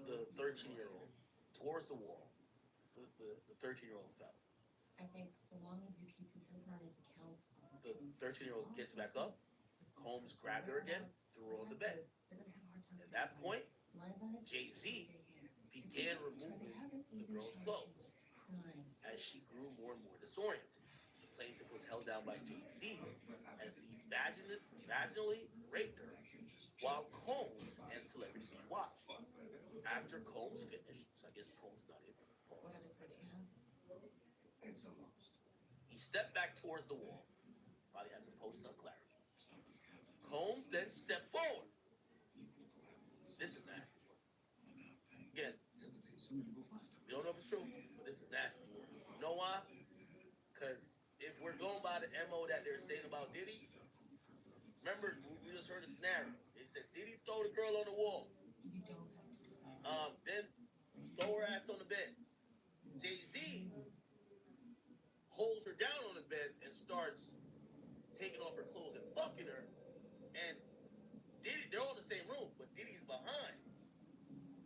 the 13-year-old towards the wall. The 13-year-old fell. I think so long as you keep contemporaneous accounts. The 13-year-old gets back up. Combs grabbed her again, threw her on the bed. At that point, Jay-Z began removing the girl's clothes. As she grew more and more disoriented, the plaintiff was held down by Jay-Z as he vaginally raped her while Combs and Celebrity B watched. After Combs finished, so I guess Combs got it. Pause, I guess. He stepped back towards the wall. Probably had some post-nut clarity. Combs then stepped forward. This is nasty. Again, we don't know if it's true, but this is nasty. You know why? Because if we're going by the MO that they're saying about Diddy, remember, we just heard a scenario. They said Diddy throw the girl on the wall. Then throw her ass on the bed. Jay-Z holds her down on the bed and starts taking off her clothes and fucking her. And Diddy, they're all in the same room, but Diddy's behind.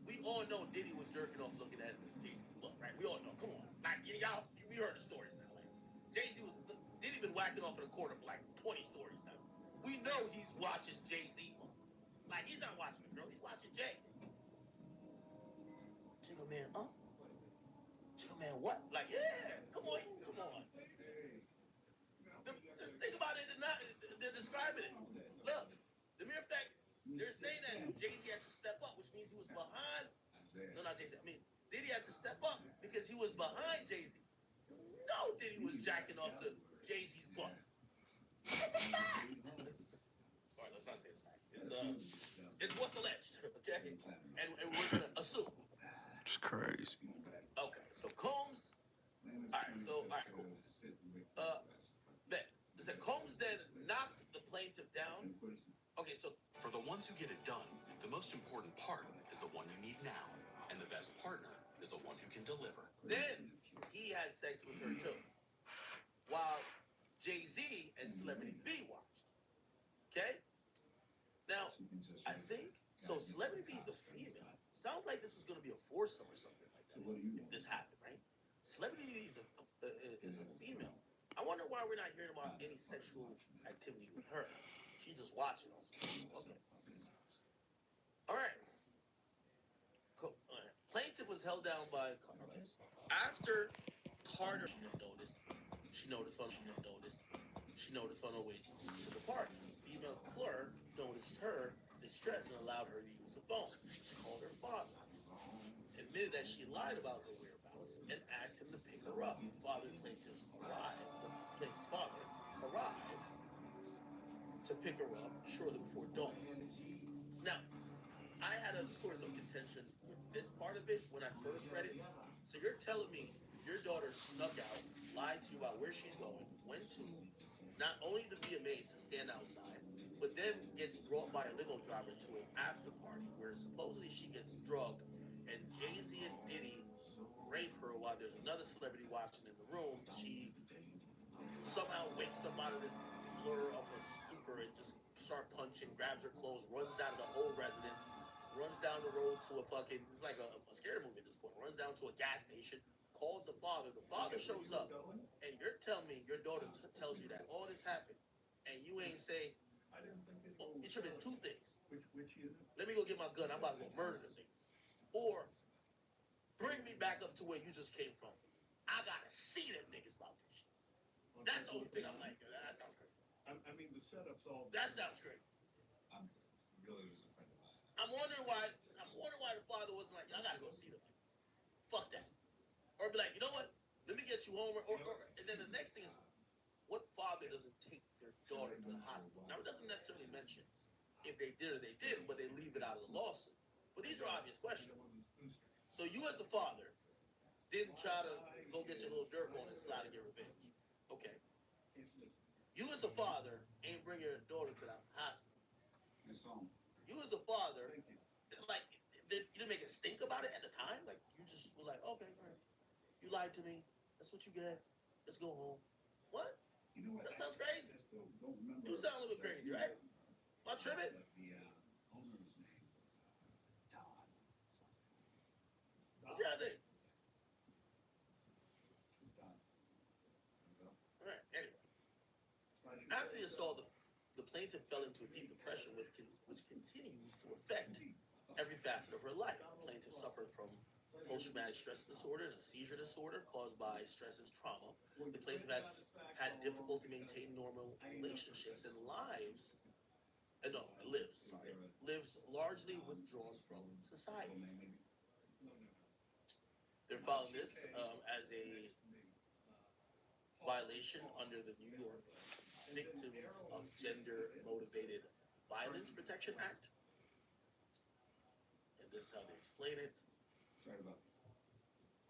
We all know Diddy was jerking off looking at Jay-Z's butt, right? We all know. Come on. Like, y'all, we heard the stories now. Like, Diddy been whacking off in the corner for like 20 stories now. We know he's watching Jay-Z. Like, he's not watching the girl, he's watching Jay. Jigga man, Jigga man, what? Like, yeah, come on. Just think about it, they're describing it. Look, the mere fact, they're saying that Jay-Z had to step up, which means he was behind. No, not Jay-Z. I mean, Diddy had to step up because he was behind Jay-Z. No, Diddy was jacking off to Jay-Z's butt. That's a fact. All right, let's not say it's a fact. It's what's alleged, okay? And we're gonna assume. It's crazy. Okay, so Combs. All right, cool. Bet. Listen, Combs then knocked the plaintiff down. Okay, so for the ones who get it done, the most important partner is the one you need now, and the best partner is the one who can deliver. then he had sex with her too, while Jay-Z and Celebrity B watched. Okay? Now, I think so. Celebrity B is a female. Sounds like this was going to be a foursome or something like that. If this happened, right? Celebrity B is a female. I wonder why we're not hearing about any sexual activity with her. She's just watching us. Okay. All right. Cool. All right. Plaintiff was held down by. Okay. After Carter noticed on her way to the party. Female clerk noticed her distress and allowed her to use the phone. She called her father, admitted that she lied about her whereabouts, and asked him to pick her up. The plaintiff's father arrived to pick her up shortly before dawn. Now, I had a source of contention with this part of it when I first read it. So you're telling me your daughter snuck out, lied to you about where she's going, went to not only the VMAs to stand outside, but then gets brought by a limo driver to an after party where supposedly she gets drugged and Jay-Z and Diddy rape her while there's another celebrity watching in the room. She somehow wakes up out of this blur of a stupor and just start punching, grabs her clothes, runs out of the whole residence, runs down the road to a fucking, it's like a scary movie at this point, runs down to a gas station, calls the father shows up, and you're telling me your daughter tells you that all this happened, and you ain't say, oh, it should have been two things. Let me go get my gun, I'm about to go murder the niggas. Or, bring me back up to where you just came from. I gotta see them niggas about this shit. That's the only thing I'm like, that sounds crazy. I mean, the setup's all. That sounds crazy. I'm really disappointed by that. I'm wondering why the father wasn't like, I gotta go see them. Fuck that. Or be like, you know what? Let me get you home. And then the next thing is, what father doesn't take their daughter to the hospital? Now, it doesn't necessarily mention if they did or they didn't, but they leave it out of the lawsuit. But these are obvious questions. So you as a father didn't try to go get your little dirt on and slide and get revenge. Okay. You as a father ain't bring your daughter to the hospital. You as a father, like, you didn't make a stink about it at the time? Like, you just were like, okay, all right. You lied to me. That's what you get. Let's go home. What? You know what? That sounds crazy. I still don't remember. You sound a little bit crazy, right? Am I tripping? The owner's name was Don something. What y'all think? Don something. All right, anyway. After the assault, the plaintiff fell into a deep depression which continues to affect every facet of her life. The plaintiff suffered from post-traumatic stress disorder and a seizure disorder caused by stress and trauma. The plaintiff has had difficulty maintaining normal relationships and lives largely withdrawn from society. They're filing this as a violation under the New York Victims of Gender Motivated Violence Protection Act. And this is how they explain it. Sorry about that.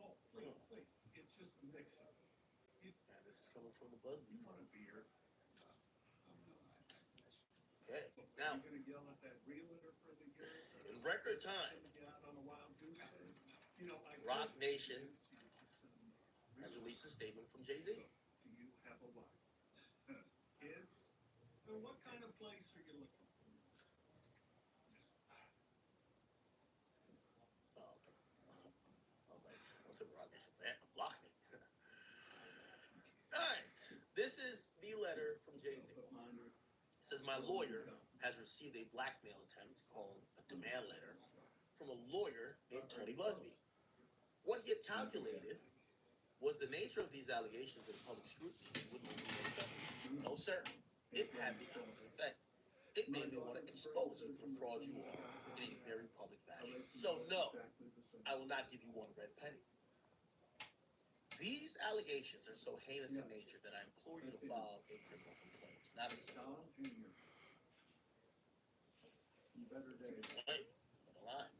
Oh, please, please. It's just a mix-up. And this is coming from the Busby You want Fund. a beer? Okay, now, You're gonna yell at that realtor for the year? in record time, Sending you out on a wild goose chase? You know, I Rock said- Nation has released a statement from Jay-Z. Do you have a wife? Kids? Well, what kind of place are you looking for? Oh, okay. I was like, what's a Rock Nation? Man, block me. All right, this is the letter from Jay-Z. It says, my lawyer has received a blackmail attempt called a demand letter from a lawyer named Tony Busby. What he had calculated was the nature of these allegations in public scrutiny would not be accepted. No, sir. It had the opposite effect. It made me want to expose you for the fraud you are in a very public fashion. So, no, I will not give you one red penny. These allegations are so heinous in nature that I implore you to file a criminal complaint, not a civil one. Don Jr. You better days. Right? I'm lying.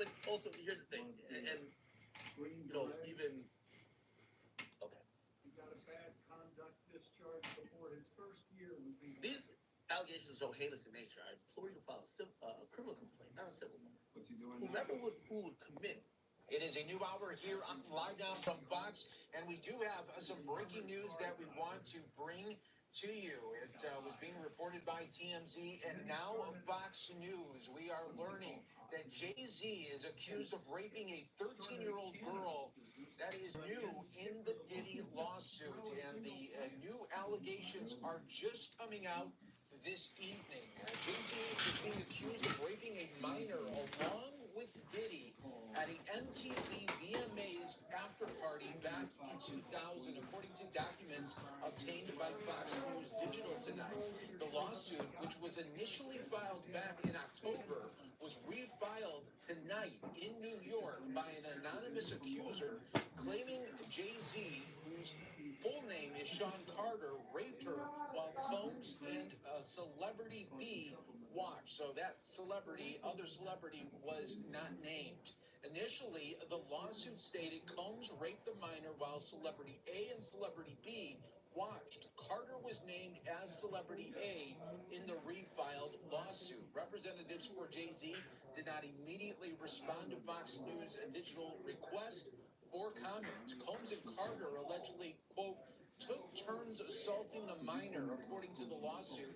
But also, here's the thing, and Green you know, Beret. even okay, He got a bad conduct discharge before his first year was even. these allegations are so heinous in nature. I implore you to file a criminal complaint, not a civil one. What's he doing? Who would commit. It is a new hour here on live now from Fox, and we do have some breaking news that we want to bring to you. It was being reported by TMZ, and now Fox News. We are learning that Jay-Z is accused of raping a 13-year-old girl. That is new in the Diddy lawsuit, and the new allegations are just coming out this evening. Jay-Z is being accused of raping a minor along with Diddy at a MTV VMAs after party back in 2000, according to documents obtained by Fox News Digital tonight. The lawsuit, which was initially filed back in October, was refiled tonight in New York by an anonymous accuser claiming Jay-Z, whose full name is Sean Carter, raped her while Combs and Celebrity B watched. So that other celebrity was not named. Initially, the lawsuit stated Combs raped the minor while Celebrity A and Celebrity B watched. Carter was named as Celebrity A in the refiled lawsuit. Representatives for Jay-Z did not immediately respond to Fox News Digital request for comment. Combs and Carter allegedly, quote, took turns assaulting the minor, according to the lawsuit.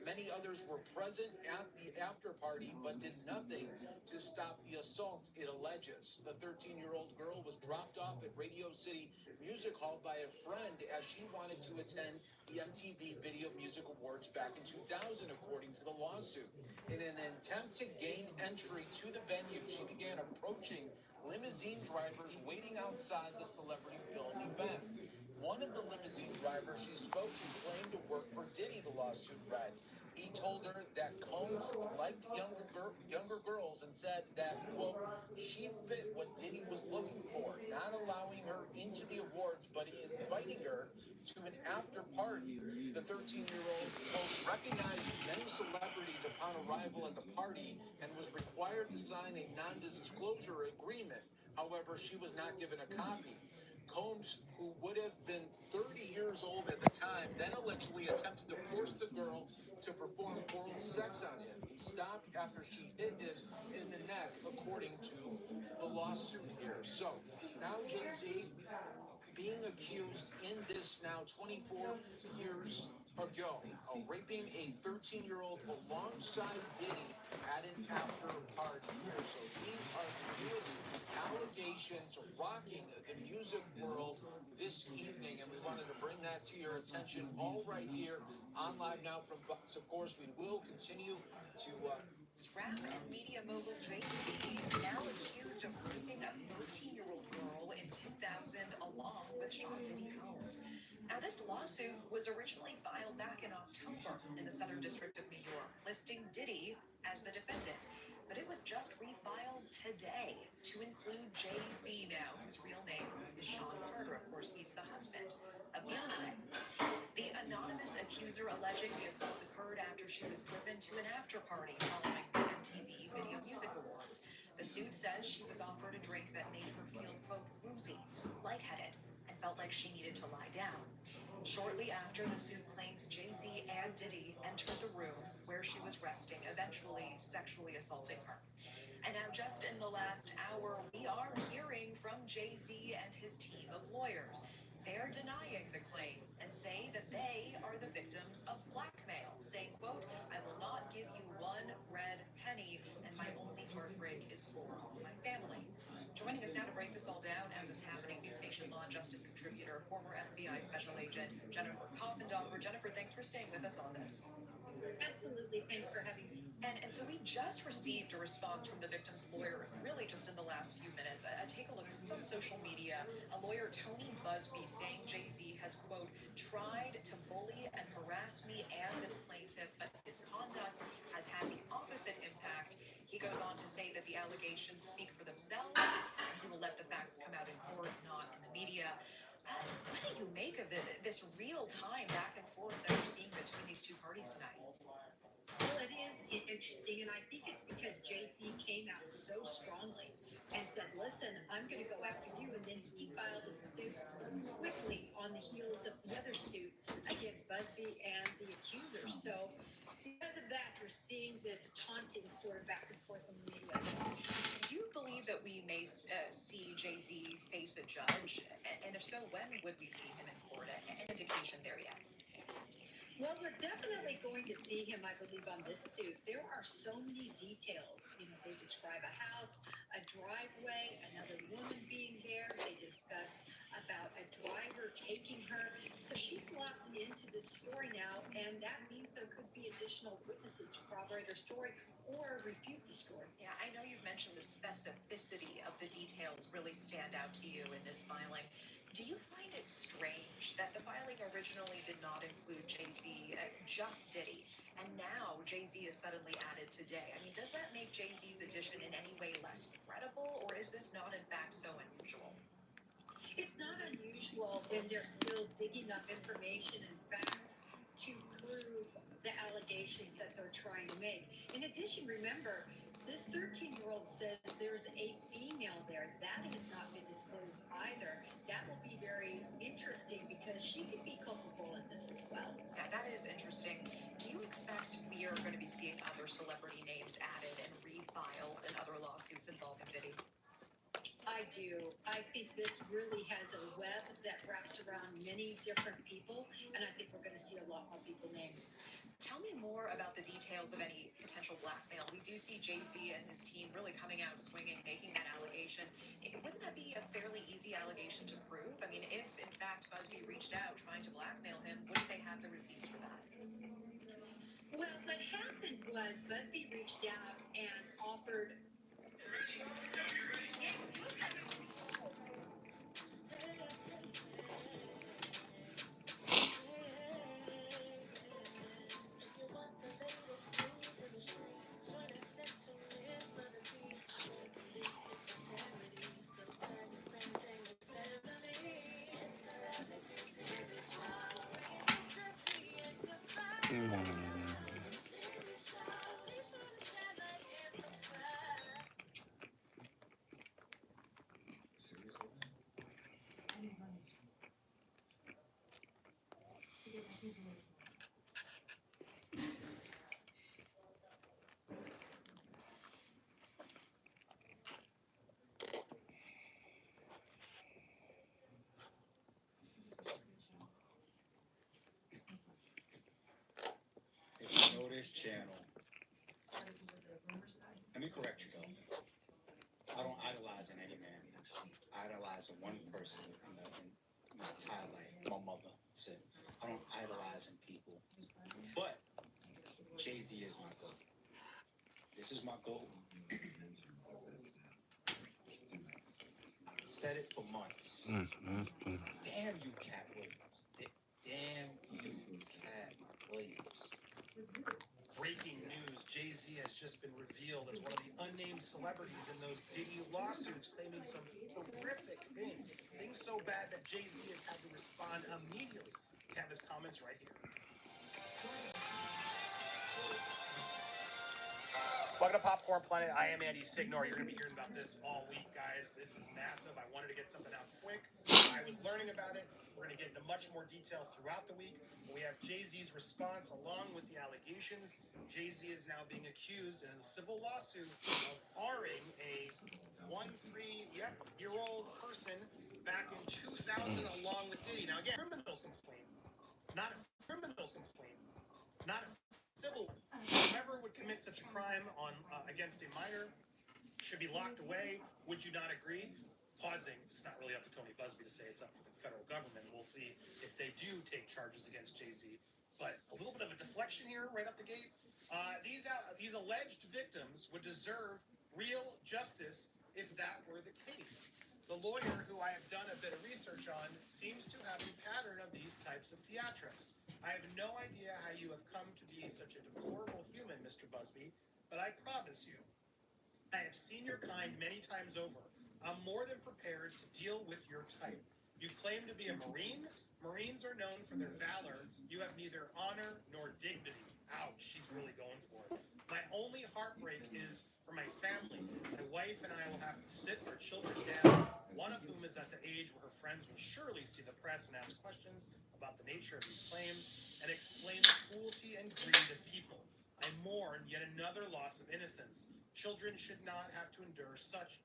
Many others were present at the after party but did nothing to stop the assault, it alleges. The 13-year-old girl was dropped off at Radio City Music Hall by a friend as she wanted to attend the MTV Video Music Awards back in 2000, according to the lawsuit. In an attempt to gain entry to the venue, she began approaching limousine drivers waiting outside the celebrity-filled event. One of the limousine drivers she spoke to claimed to work for Diddy, the lawsuit read. He told her that Combs liked younger girls and said that, quote, she fit what Diddy was looking for, not allowing her into the awards, but inviting her to an after party. The 13-year-old, quote, recognized many celebrities upon arrival at the party and was required to sign a non-disclosure agreement. However, she was not given a copy. Combs, who would have been 30 years old at the time, then allegedly attempted to force the girl to perform oral sex on him. He stopped after she hit him in the neck, according to the lawsuit here. So, now Jay-Z being accused in this now 24 years ago of raping a 13-year-old alongside Diddy at an after party here. So these are the newest allegations rocking the music world this this evening, and we wanted to bring that to your attention all right here on Live Now from Fox. Of course, we will continue to Rap and media mogul Jay-Z now accused of raping a 13-year-old girl in 2000 along with Diddy Combs. Now, this lawsuit was originally filed back in October in the Southern District of New York, listing Diddy as the defendant. But it was just refiled today to include Jay-Z now, whose real name is Sean Carter. Of course, he's the husband of Beyonce. The anonymous accuser alleging the assault occurred after she was driven to an after-party following the MTV Video Music Awards. The suit says she was offered a drink that made her feel, quote, woozy, lightheaded, and felt like she needed to lie down. Shortly after, the suit claims Jay-Z and Diddy entered the room where she was resting, eventually sexually assaulting her. And now, just in the last hour, we are hearing from Jay-Z and his team of lawyers. They're denying the claim and say that they are the victims of blackmail, saying, quote, I will not give you one red penny, and my only heartbreak is for my family. Joining us now to break this all down as it's happening, News Nation law and justice contributor, former FBI special agent, Jennifer Coffindogger. Jennifer, thanks for staying with us on this. Absolutely. Thanks for having me. And so we just received a response from the victim's lawyer, really just in the last few minutes. Take a look. This is on social media. A lawyer, Tony Busby, saying Jay-Z has, quote, tried to bully and harass me and this plaintiff, but his conduct has had the opposite impact. He goes on to say that the allegations speak for themselves, and he will let the facts come out in court, not in the media. What do you make of this real-time back and forth that we're seeing between these two parties tonight? Well, it is interesting, and I think it's because Jay-Z came out so strongly and said, listen, I'm going to go after you, and then he filed a suit quickly on the heels of the other suit against Busby and the accusers. So because of that, you're seeing this taunting sort of back and forth in the media. Do you believe that we may see Jay-Z face a judge? And if so, when would we see him in court? An indication there yet? Well, we're definitely going to see him, I believe, on this suit. There are so many details. You know, they describe a house, a driveway, another woman being there. They discuss about a driver taking her. So she's locked into this story now, and that means there could be additional witnesses to corroborate her story or refute the story. Yeah, I know you've mentioned the specificity of the details really stand out to you in this filing. Do you find it strange that the filing originally did not include Jay-Z, just Diddy, and now Jay-Z is suddenly added today? I mean, does that make Jay-Z's addition in any way less credible, or is this not in fact so unusual? It's not unusual when they're still digging up information and facts to prove the allegations that they're trying to make. In addition, remember, this 13-year-old says there's a female there. That has not been disclosed either. That will be very interesting because she could be culpable in this as well. Yeah, that is interesting. Do you expect we are going to be seeing other celebrity names added and refiled in other lawsuits involving Diddy? I do. I think this really has a web that wraps around many different people, and I think we're going to see a lot more people named. Tell me more about the details of any potential blackmail. We do see Jay-Z and his team really coming out swinging, making that allegation. Wouldn't that be a fairly easy allegation to prove? I mean, if in fact Busby reached out trying to blackmail him, wouldn't they have the receipts for that? Well, what happened was Busby reached out and offered. If you know this channel, let me correct you though. I don't idolize any man. I idolize one person, and tie like my mother said. I don't idolize in people, but Jay-Z is my goal. This is my goal. Said it for months. Damn you, Cat Williams. Damn you, Cat Williams. Breaking news, Jay-Z has just been revealed as one of the unnamed celebrities in those Diddy lawsuits, claiming some horrific things. Things so bad that Jay-Z has had to respond immediately. We have his comments right here. Welcome to Popcorn Planet. I am Andy Signor. You're going to be hearing about this all week, guys. This is massive. I wanted to get something out quick. I was learning about it. We're going to get into much more detail throughout the week. We have Jay-Z's response along with the allegations. Jay-Z is now being accused in a civil lawsuit of harming a 13-year-old person back in 2000 along with Diddy. Now, again, criminal complaint, not a criminal complaint, not a civil. Whoever would commit such a crime on against a minor should be locked away. Would you not agree? Pausing. It's not really up to Tony Busby to say. It's up for the federal government. We'll see if they do take charges against Jay-Z. But a little bit of a deflection here right up the gate. These alleged victims would deserve real justice if that were the case. The lawyer who I have done a bit of research on seems to have a pattern of these types of theatrics. I have no idea how you have come to be such a deplorable human, Mr. Busby, but I promise you, I have seen your kind many times over. I'm more than prepared to deal with your type. You claim to be a Marine. Marines are known for their valor. You have neither honor nor dignity. Ouch, she's really going for it. My only heartbreak is for my family. My wife and I will have to sit our children down, one of whom is at the age where her friends will surely see the press and ask questions about the nature of these claims and explain the cruelty and greed of people. I mourn yet another loss of innocence. Children should not have to endure such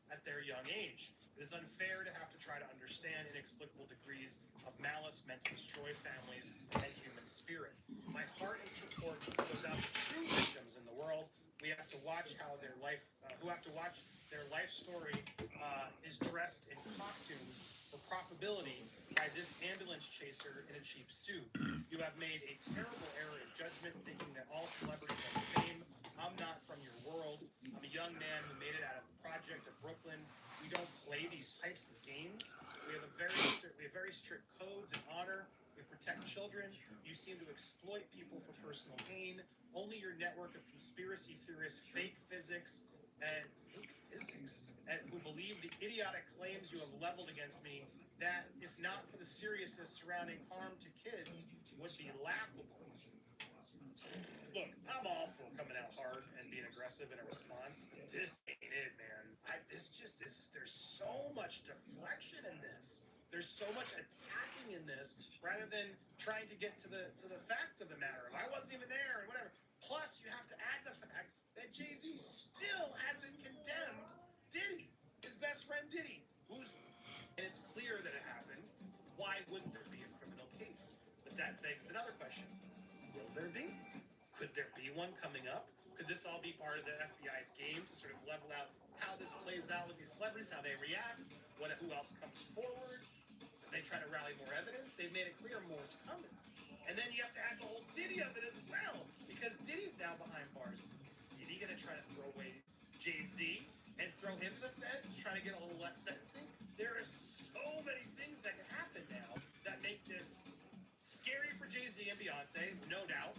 at their young age. It is unfair to have to try to understand inexplicable degrees of malice meant to destroy families and human spirit. My heart and support goes out to true victims in the world. We have to watch how their life, their life story is dressed in costumes for profitability by this ambulance chaser in a cheap suit. You have made a terrible error in judgment, thinking that all celebrities are the same. I'm not from your world. I'm a young man who made it out of the project of Brooklyn. We don't play these types of games. We have very strict codes and honor. We protect children. You seem to exploit people for personal gain. Only your network of conspiracy theorists, fake physics, and who believe the idiotic claims you have leveled against me, that if not for the seriousness surrounding harm to kids, would be laughable. Look, I'm all for coming out hard and being aggressive in a response. This ain't it, man. There's so much deflection in this. There's so much attacking in this rather than trying to get to the fact of the matter. If I wasn't even there and whatever. Plus, you have to add the fact that Jay-Z still hasn't condemned Diddy, his best friend Diddy, and it's clear that it happened. Why wouldn't there be a criminal case? But that begs another question. Will there be? Could there be one coming up? Could this all be part of the FBI's game to sort of level out how this plays out with these celebrities, how they react, who else comes forward? They try to rally more evidence. They've made it clear more's coming. And then you have to add the whole Diddy of it as well, because Diddy's now behind bars. Is Diddy going to try to throw away Jay-Z and throw him to the feds, trying to get a little less sentencing? There are so many things that can happen now that make this scary for Jay-Z and Beyonce, no doubt.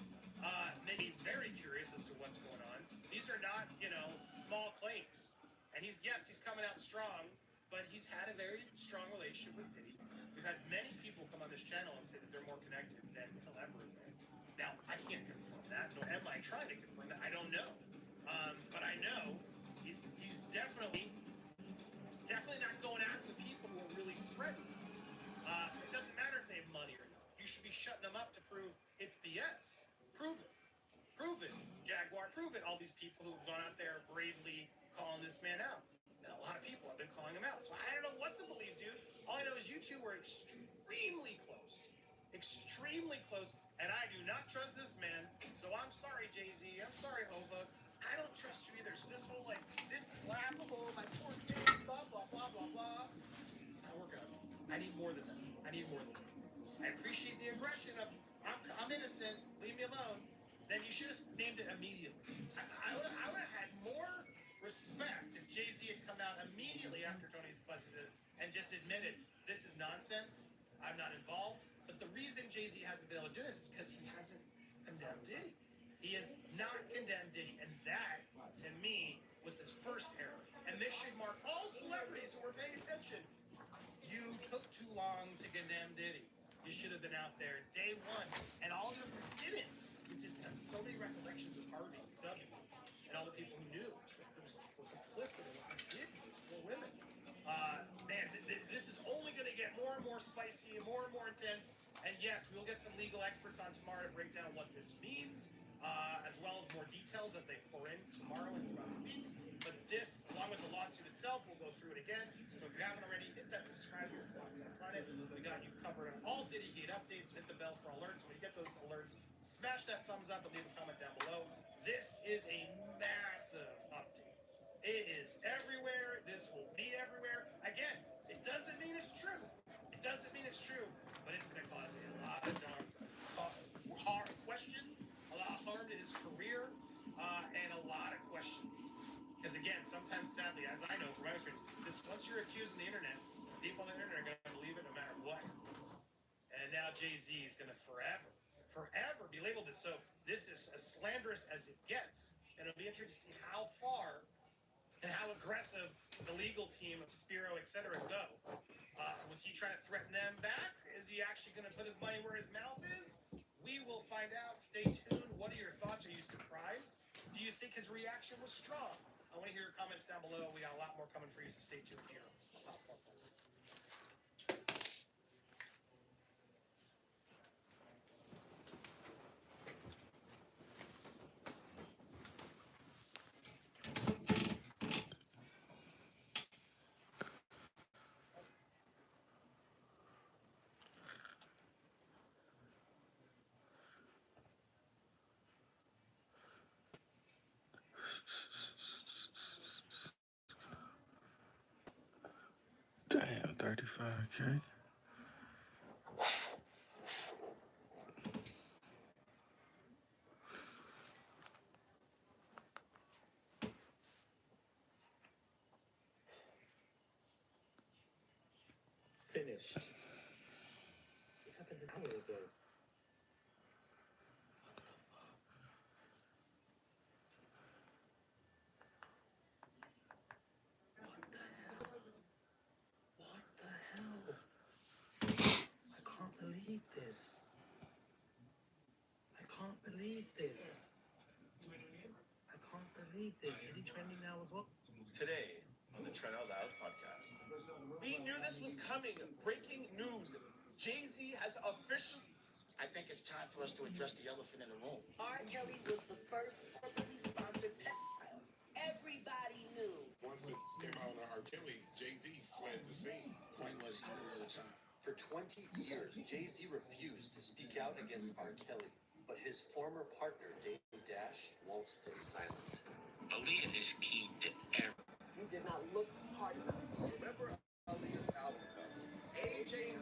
Made me very curious as to what's going on. These are not, small claims. And he's coming out strong, but he's had a very strong relationship with Diddy. We've had many people come on this channel and say that they're more connected than he'll ever admit. Now, I can't confirm that, nor am I trying to confirm that. I don't know. But I know he's definitely not going after the people who are really spreading. It doesn't matter if they have money or not. You should be shutting them up to prove it's BS. Prove it. Prove it, Jaguar. Prove it. All these people who've gone out there bravely calling this man out. And a lot of people have been calling him out. So I don't know what to believe, dude. All I know is you two were extremely close. Extremely close. And I do not trust this man. So I'm sorry, Jay-Z. I'm sorry, Hova. I don't trust you either. So this whole, this is laughable. My poor kids, blah, blah, blah, blah, blah. It's not working out. I need more than that. I need more than that. I appreciate the aggression of I'm innocent, leave me alone. Then you should have named it immediately. I would have had more respect if Jay-Z had come out immediately after Tony's pleasure and just admitted this is nonsense. I'm not involved. But the reason Jay-Z hasn't been able to do this is because he hasn't condemned Diddy. He has not condemned Diddy, and that, to me, was his first error. And this should mark all celebrities who were paying attention. You took too long to condemn Diddy. You should have been out there day one, and all of them didn't. We just have so many recollections of Harvey, W, and all the people who knew who were complicit in what he did to these poor women. Man, this is only going to get more and more spicy and more intense. And yes, we'll get some legal experts on tomorrow to break down what this means, as well as more details as they pour in tomorrow and throughout the week. But this, along with the lawsuit itself, we'll go through it again. So if you haven't already, hit that subscribe button on it. We got you covered on all Diddygate updates. Hit the bell for alerts. When you get those alerts, smash that thumbs up and leave a comment down below. This is a massive update. It is everywhere. This will be everywhere. Again, it doesn't mean it's true. It doesn't mean it's true, but it's going to cause a lot of hard questions, a lot of harm to his career, and a lot of questions. Because again, sometimes sadly, as I know from my experience, once you're accused on the internet, people on the internet are going to believe it no matter what happens. And now Jay-Z is going to forever be labeled this. So this is as slanderous as it gets. And it'll be interesting to see how far and how aggressive the legal team of Spiro, et cetera, go. Was he trying to threaten them back? Is he actually going to put his money where his mouth is? We will find out. Stay tuned. What are your thoughts? Are you surprised? Do you think his reaction was strong? I want to hear your comments down below. We got a lot more coming for you, so stay tuned here. Damn, 35K. Finished. What happened an hour ago? What the hell? I can't believe this. I can't believe this. I can't believe this. Is he trending now as well? Today on the Trend Out Loud podcast. We knew this was coming. Breaking news. Jay-Z has officially... I think it's time for us to address the elephant in the room. R. Kelly was the first corporately sponsored pedophile. Everybody knew. Once it came out on R. Kelly, Jay-Z fled the scene. Point was, he knew all the time. For 20 years, Jay-Z refused to speak out against R. Kelly, but his former partner, Dame Dash, won't stay silent. Aaliyah is key to everything. You did not look hard enough. Remember Aaliyah's album? AJ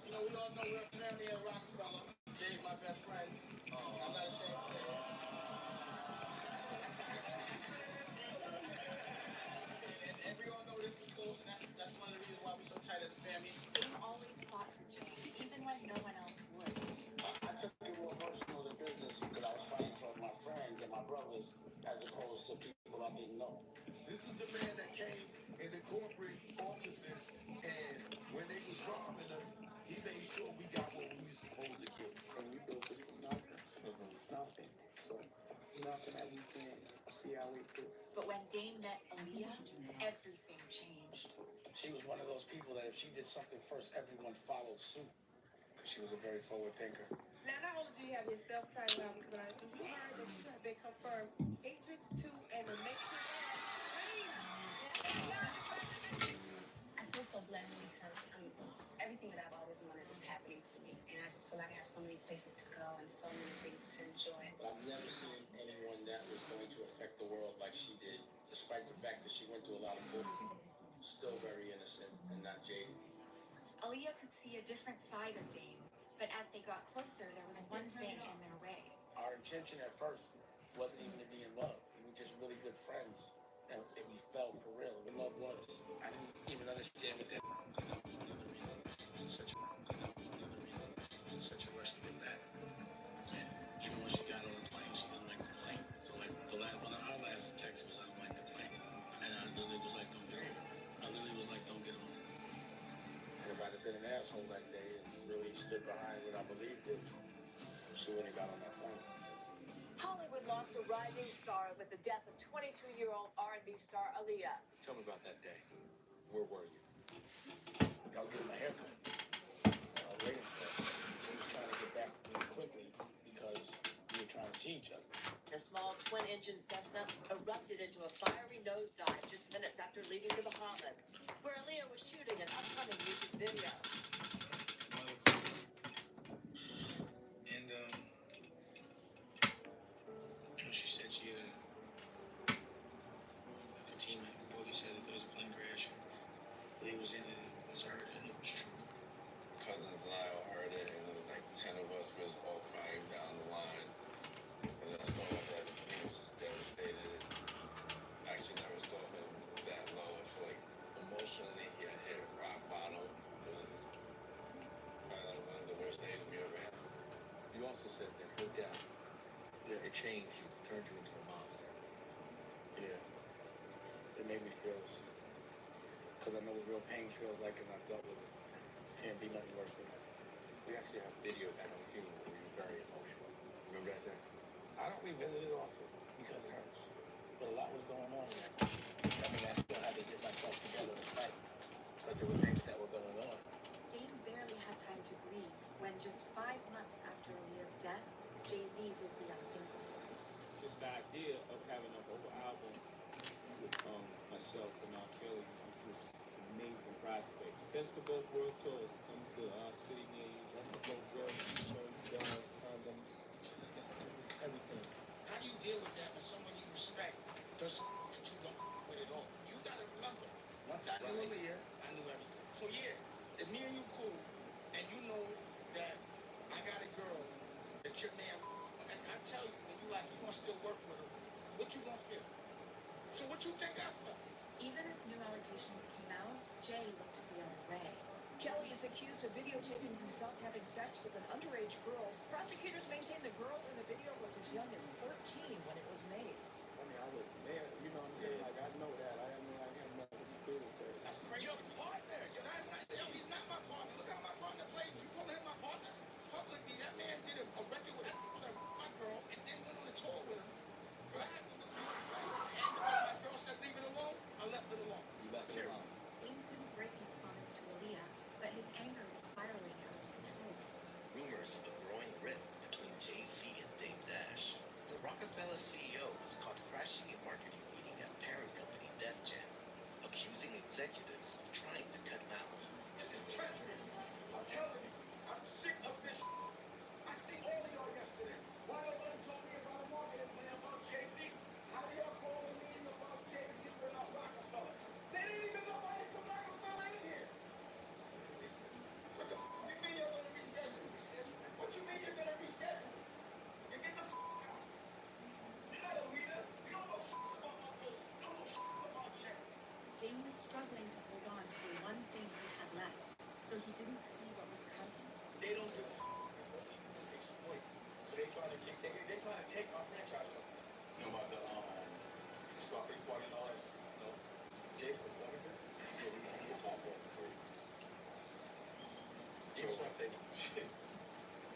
You know, we all know we're family at Rockefeller. Jay's my best friend. I'm not ashamed to say it. And we all know this is close, and that's one of the reasons why we're so tight as a family. Dame always fought for Jay, even when no one else would. I took it more personal than business because I was fighting for my friends and my brothers as opposed to people I didn't know. This is the man that came in the corporate offices, and when they was robbing us, he made sure we got what we were supposed to get. And we built this from nothing. Nothing. So nothing that we can see our way through. But when Dame met Aaliyah, everything changed. She was one of those people that if she did something first, everyone followed suit. She was a very forward thinker. Now, not only do you have your self-titled album coming out, you heard that you have been confirmed Matrix 2 and the Matrix 3. I feel so blessed because everything that I've always wanted is happening to me. And I just feel like I have so many places to go and so many things to enjoy. But I've never seen anyone that was going to affect the world like she did, despite the fact that she went through a lot of bullshit. Still very innocent and not jaded. Aaliyah could see a different side of Dame, but as they got closer, there was one thing in their way. Our intention at first wasn't even to be in love. We were just really good friends, and we fell for real. What love was. I didn't even understand what that. That was the other reason she was in such a. That was the other reason she was in such a rush to get back. And even when she got on the plane, she didn't like the plane. So like one of her last texts was, "I don't like the plane," and I literally was like, "Don't get on it." I literally was like, "Don't get on it." And if I'd have been an asshole that day and really stood behind what I believed in, she wouldn't have got on that plane. Hollywood lost a rising star with the death of 22-year-old R&B star Aaliyah. Tell me about that day. Where were you? I was getting my hair cut. I was waiting for her. She was trying to get back to me quickly because we were trying to see each other. A small twin-engine Cessna erupted into a fiery nosedive just minutes after leaving the Bahamas, where Aaliyah was shooting an upcoming music video. And, she said she had a teammate. Bobby said that there was a plane crash. Lee was in it, and it was heard, and it was true. Cousins and I all heard it, and it was like 10 of us was all crying down the line. And then I saw my dad, he was just devastated. I actually never saw him that low. I feel like emotionally he had hit rock bottom. It was one of the worst days we ever had. You also said that her death, it changed you, turned you into a monster. Yeah. It made me feel, because I know what real pain feels like and I've dealt with it. Can't be nothing worse than that. We actually have video at her funeral where we were very emotional. Remember that day? I don't revisit it often because it hurts. But a lot was going on in that. I mean, I still had to get myself together to fight because there were things that were going on. Dame barely had time to grieve when just 5 months after Aaliyah's death, Jay-Z did the unthinkable. Just the idea of having a whole album with myself and R. Kelly was an amazing prospect. Best of both world tours come to our city near you. Best of both worlds, shows, guns, condoms, everything. How do you deal with that when someone you respect does something that you don't with at all? You gotta remember, once I knew Aaliyah, I knew everything. So yeah, if me and you cool, and you know that I got a girl that your man, and I tell you, when you like, you gonna still work with her, what you gonna feel? So what you think I felt? Even as new allegations came out, Jay looked the other way. Kelly is accused of videotaping himself having sex with an underage girl. Prosecutors maintain the girl in the video was as young as 13 when it was made. I mean, I was there, you know what I'm saying? Like, I know that. I have nothing to do with that. That's crazy. Yo, partner. Yo, that's not. Yo, he's not my partner. Look how my partner played. You call him my partner? Publicly, that man did a record with my girl and then went on a tour with her. But I had to look right. And when my girl said leave it alone, I left it alone. You left it alone. Dame couldn't break his promise to Aaliyah, but his anger was spiraling out of control. Rumors of a growing rift between Jay-Z and Dame Dash. The Rockefeller CEO was caught crashing a marketing meeting at parent company Def Jam, accusing executives of trying to cut him out. This is treachery. I'm telling you, I'm sick of this. I see all of y'all yesterday. Why nobody told me about a marketing plan about Jay-Z? How do y'all call a meeting about Jay-Z without Rockefeller? They didn't even know why they put Rockefeller in here. What the f*** you mean you're gonna reschedule? What you mean you're gonna reschedule? You get the f*** out. You're not a leader. You don't know shit about my culture. You don't know shit about Jay. Dame was struggling to hold on to the one thing he had left, so he didn't see what was coming. They don't give a f*** what people exploit. So they trying to take our franchise from us. You know about the Scarface party and all that? No. Jay's performing there? Yeah, it's not for free. He's trying to take shit.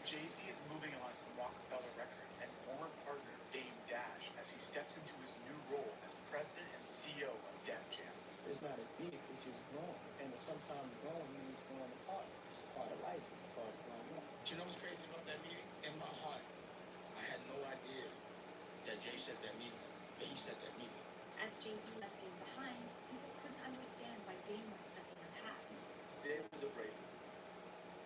Jay-Z is moving on from Rockefeller Records and former partner Dame Dash as he steps into his new role as president and CEO of Def Jam. It's not a beef, it's just growing. And sometimes growing means growing apart. It's part of life, it's part of growing up. But you know what's crazy about that meeting? In my heart, I had no idea that Jay set that meeting up. That he set that meeting up. As Jay-Z left Dame behind, people couldn't understand why Dame was stuck in the past. Dame was abrasive.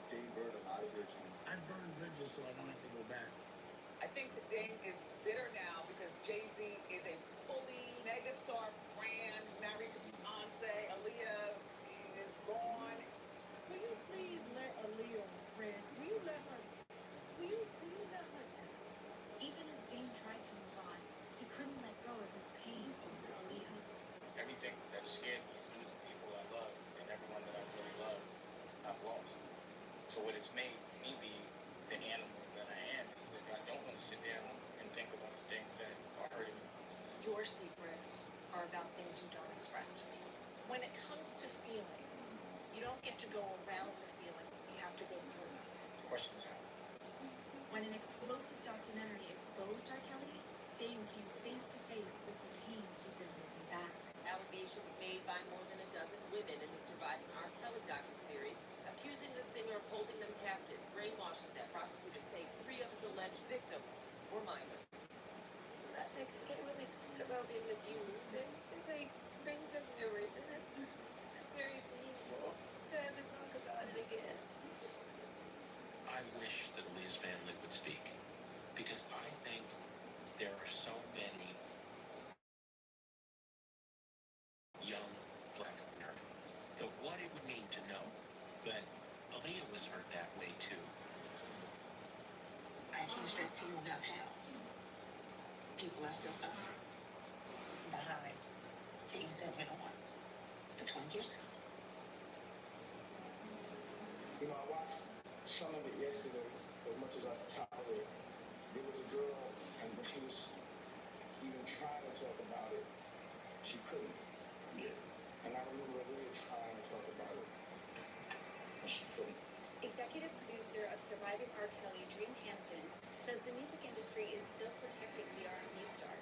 Dame burned a lot of bridges. I burned bridges so I don't have to go back. I think that Dame is bitter now because Jay-Z is a fully megastar brand, married to Beyonce. Aaliyah is gone. Will you it's made me be the animal that I am. Is that I don't want to sit down and think about the things that are hurting me. Your secrets are about things you don't express to me. When it comes to feelings, you don't get to go around the feelings, you have to go through them. The question's how. When an explosive documentary exposed R. Kelly, Dame came face to face with the pain he'd been holding back. Allegations made by more than a dozen women in the surviving R. Kelly docuseries, accusing the singer of holding them captive, brainwashing them. Prosecutors say 3 of his alleged victims were minors. I think I can't really talk about being abused. This like brings back memories, and that's very painful to have to talk about it again. I wish that Aaliyah's family would speak, because I think there are so many young black men that what it would mean to know that Aaliyah was hurt that way too. I can't stress to you enough how people are still suffering behind things that went on 20 years ago. You know, I watched some of it yesterday, as much as I could tolerate. There was a girl, and when she was even trying to talk about it, she couldn't. Yeah. And I remember really trying to talk about it, and she couldn't. Executive producer of Surviving R. Kelly, Dream Hampton, says the music industry is still protecting the R&B star.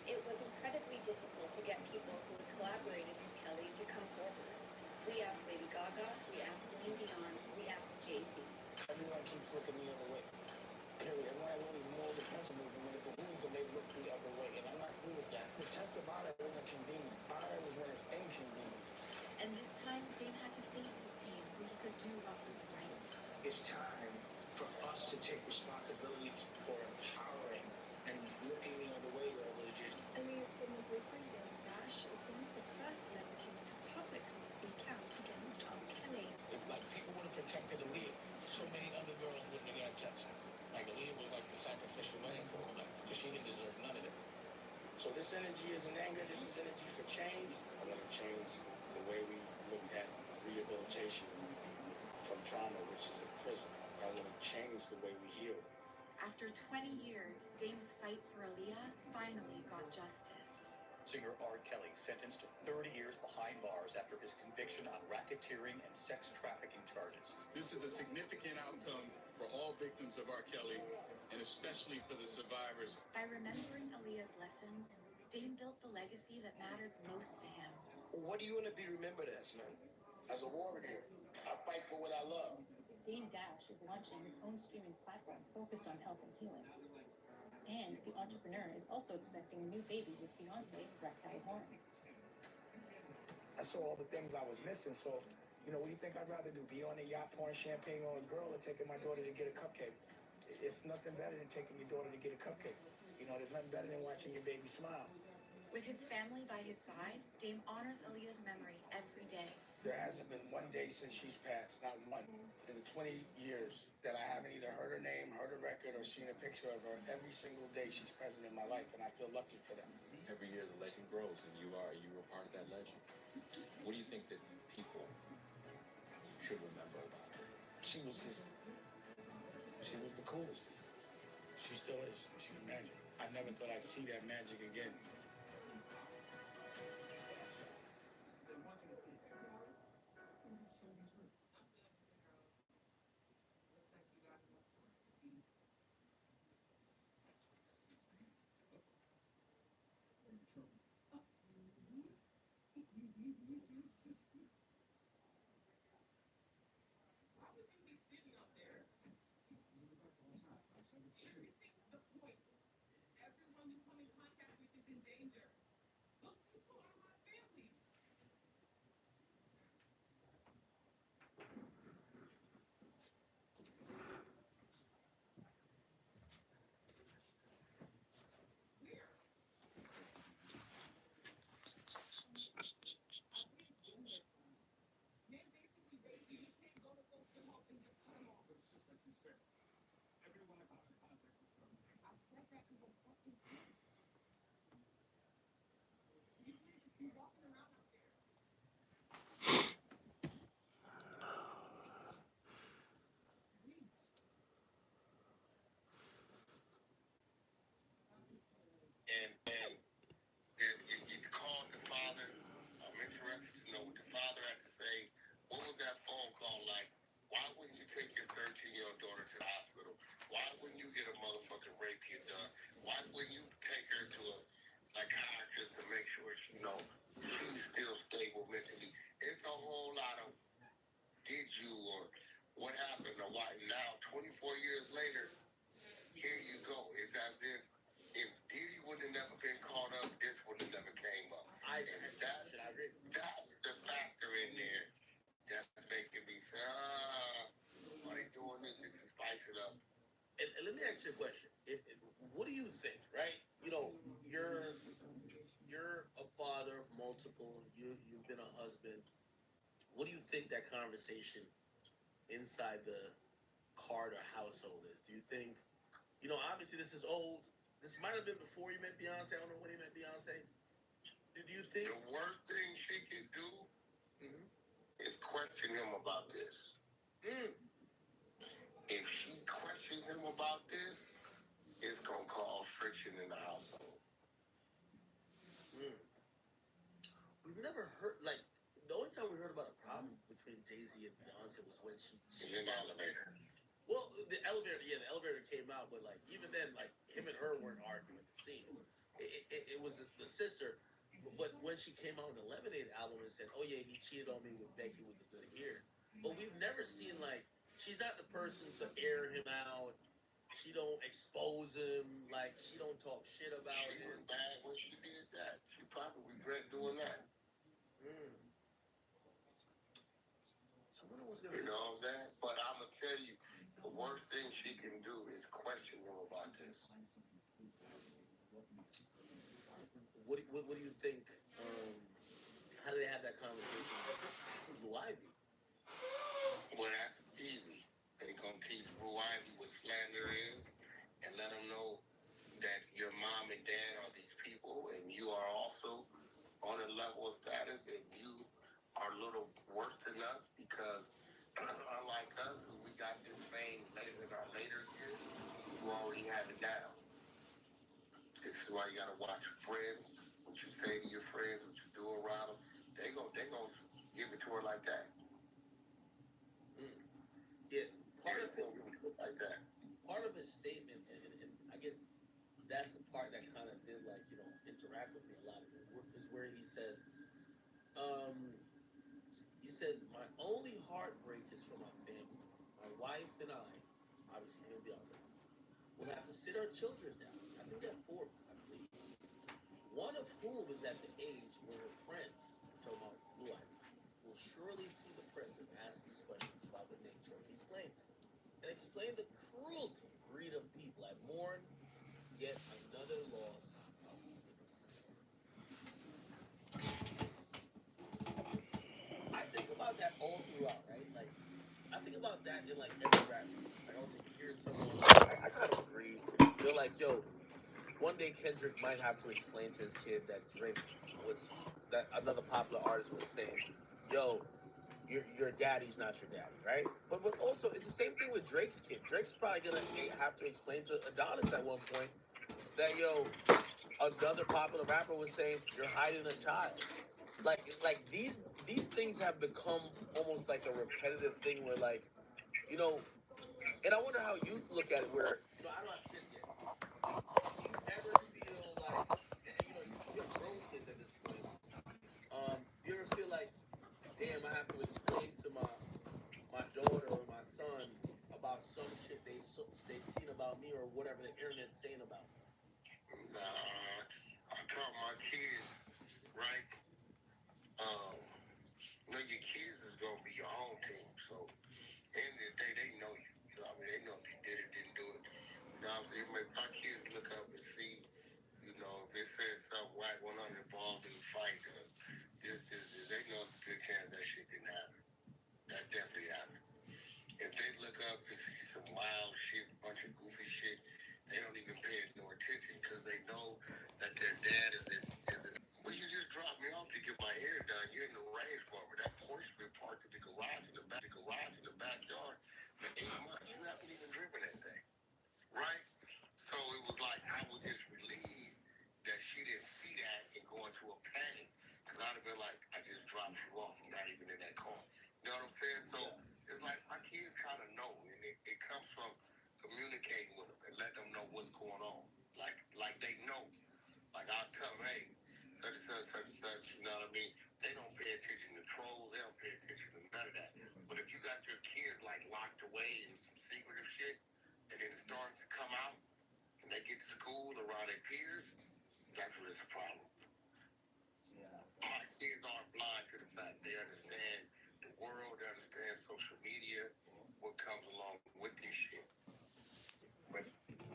It was incredibly difficult to get people who had collaborated with Kelly to come forward. We asked Lady Gaga, we asked Celine Dion, we asked Jay-Z. Everyone keeps looking the other way. Period. Everyone has all these moral defensive movement. When it behooves them, they look the other way. And I'm not cool with that. The test about it wasn't convenient. About it was when it's inconvenient. And this time, Dame had to face his pain so he could do what was right. It's time for us to take responsibility for empowering and looking the other way over the just. Aaliyah's former boyfriend, Dame Dash, is one of the first celebrities to publicly speak out against R. Kelly. If like people would have protected Aaliyah, so many other girls wouldn't have got touched. Like Aaliyah was like the sacrificial lamb for all that, because she didn't deserve none of it. So this energy isn't anger, this is energy for change. I want to change the way we look at rehabilitation from trauma, which is a prison. I want to change the way we heal. After 20 years, Dame's fight for Aaliyah finally got justice. Singer R. Kelly sentenced to 30 years behind bars after his conviction on racketeering and sex trafficking charges. This is a significant outcome for all victims of R. Kelly, and especially for the survivors. By remembering Aaliyah's lessons, Dame built the legacy that mattered most to him. What do you want to be remembered as, man? As a warrior. I fight for what I love. Dame Dash is launching his own streaming platform focused on health and healing. And the entrepreneur is also expecting a new baby with fiancé Raquel Horn. I saw all the things I was missing, so, you know, what do you think I'd rather do? Be on a yacht pouring champagne on a girl or taking my daughter to get a cupcake? It's nothing better than taking your daughter to get a cupcake. You know, there's nothing better than watching your baby smile. With his family by his side, Dame honors Aaliyah's memory every day. There hasn't been one day since she's passed, not one. In the 20 years that I haven't either heard her name, heard a record, or seen a picture of her, every single day she's present in my life, and I feel lucky for that. Every year the legend grows, and you were part of that legend. What do you think that people should remember about her? She was the coolest. She still is. She was magic. I never thought I'd see that magic again. Everyone you come in contact with is in danger. and you called the father. I'm interested to know what the father had to say. What was that phone call like? Why wouldn't you take your 13-year-old daughter to the hospital? Why wouldn't you get a motherfucking rape kit done? Why wouldn't you take her to a psychiatrist to make sure she she's still stable mentally? It's a whole lot of did you or what happened or why now 24 years later, here you go. It's as if Diddy would have never been caught up, this would have never came up. That's the factor in there that's making me say, why they doing this just to spice it up? And let me ask you a question. What do you think, right? You know, you're a father of multiple. You've been a husband. What do you think that conversation inside the Carter household is? Do you think, obviously this is old. This might have been before you met Beyonce. I don't know when he met Beyonce. Do you think the worst thing she can do is question him about this? If she questions him about this, it's gonna cause friction in the household. We've never heard the only time we heard about a problem between Jay-Z and Beyonce was when she in the elevator. Well, the elevator came out, but even then, him and her weren't arguing the scene. It was the sister, but when she came out on the Lemonade album and said, "Oh yeah, he cheated on me with Becky with the good hair," but we've never seen she's not the person to air him out. She don't expose him. She don't talk shit about him. She was bad when she did that. She probably regret doing that. So when was you know what I'm saying? But I'm gonna tell you, the worst thing she can do is question him about this. What do you think? How do they have that conversation with Blue Ivy? Well, that's easy. They gonna teach Blue Ivy what slander is, and let them know that your mom and dad are these people, and you are also on a level of status, and you are a little worse than us because unlike us, who we got this fame later in our later years, you already have it down. This is why you gotta watch your friends, what you say to your friends, what you do around them. They gonna give it to her like that. Yeah, part of his statement, and I guess that's the part that kind of did interact with me a lot. Is where he says, my only heartbreak is for my family. My wife and I, obviously him and Beyonce, will have to sit our children down. I think they're 4, I believe. One of whom is at the age where her friends, talking about Blue Ivy, will surely see the press and ask these questions about the nature of these claims. And explain the cruelty, greed of people. I mourn yet another loss of innocence. I think about that all throughout, right? I think about that in every rapper. I also hear someone. I kind of agree. They're like, yo, one day Kendrick might have to explain to his kid that Drake was that another popular artist was saying, yo, your daddy's not your daddy, right? But also it's the same thing with Drake's kid. Drake's probably gonna have to explain to Adonis at one point that another popular rapper was saying you're hiding a child. These things have become almost like a repetitive thing where and I wonder how you look at it where I don't have kids yet. Do you ever feel you're grown kids at this point. Do you ever feel damn, I have to explain to my daughter or my son about some shit they've seen about me or whatever the internet's saying about me? Nah, I taught my kids, right? Your kids is gonna be your home team. So, end of the day, they know you. You know what I mean? They know if you did it, didn't do it. You know what I'm saying? If my kids look up and see, if it says something right, one involved in the fight, they know it's a good chance that shit didn't happen. That definitely happened. If they look up and see some wild shit, bunch of goofy shit, they don't even pay it no attention because they know that their dad is in. Well, you just dropped me off to get my hair done. You're in the Range Rover. That Porsche been parked in the garage in the backyard for 8 months. You haven't even driven that thing, right? So it was like I was just relieved panic because I'd have been like, I just dropped you off. I'm not even in that car. You know what I'm saying? So it's like my kids kind of know, and it comes from communicating with them and letting them know what's going on. Like they know. Like I'll tell them, hey, such and such, such and such. You know what I mean? They don't pay attention to trolls. They don't pay attention to none of that. But if you got your kids like locked away in some secretive shit, and then it starts to come out, and they get to school around their peers, that's when it's a problem. Yeah. My kids aren't blind to the fact they understand the world, they understand social media, what comes along with this shit. But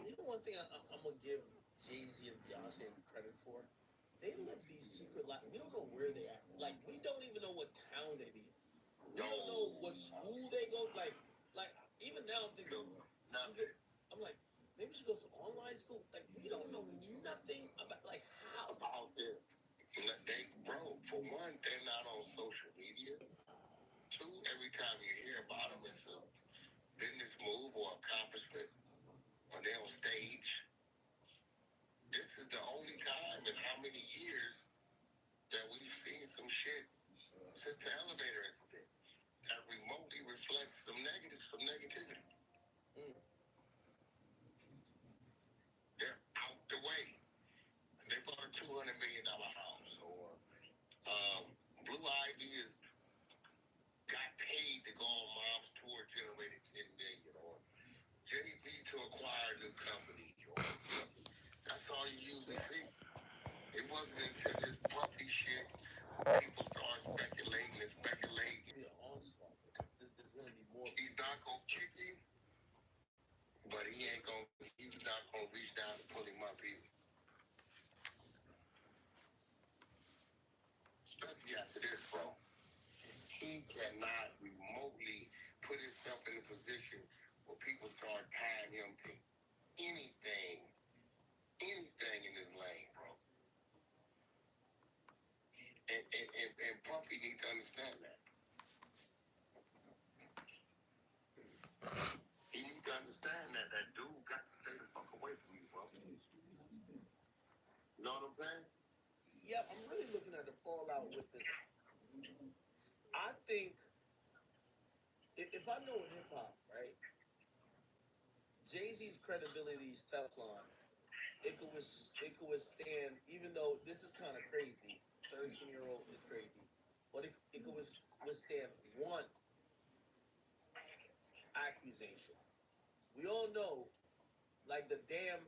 you know one thing I'm gonna give Jay-Z and Beyonce credit for? They live these secret lives. We don't know where they at. Like we don't even know what town they be in. We don't know what school they go. Like even now I'm thinking, I'm like, maybe she goes to online school. Like we don't know nothing about like how. About them. They, bro, for one, they're not on social media. Two, every time you hear about them, it's a business move or accomplishment, or they're on stage. This is the only time in how many years that we've seen some shit since the elevator incident that remotely reflects some negativity. They're out the way. They bought a $200 million house, or Blue Ivy got paid to go on Mom's tour, generated $10 million, or Jay-Z to acquire a new company, or that's all you usually see. It wasn't until this puppy shit where people start speculating. Be an onslaught. There's gonna be more. He's not gonna kick him, but he's not gonna reach down and pull him up either. Especially after this, bro. He cannot remotely put himself in a position where people start tying him to anything in this lane, bro. And Puffy needs to understand that. He needs to understand that dude got to stay the fuck away from you, bro. You know what I'm saying? Yeah, I'm really looking at the fallout with this. I think if I know hip hop, right, Jay-Z's credibility is Teflon. It could withstand, even though this is kind of crazy. 13-year-old is crazy, but it could withstand one accusation. We all know, like the dam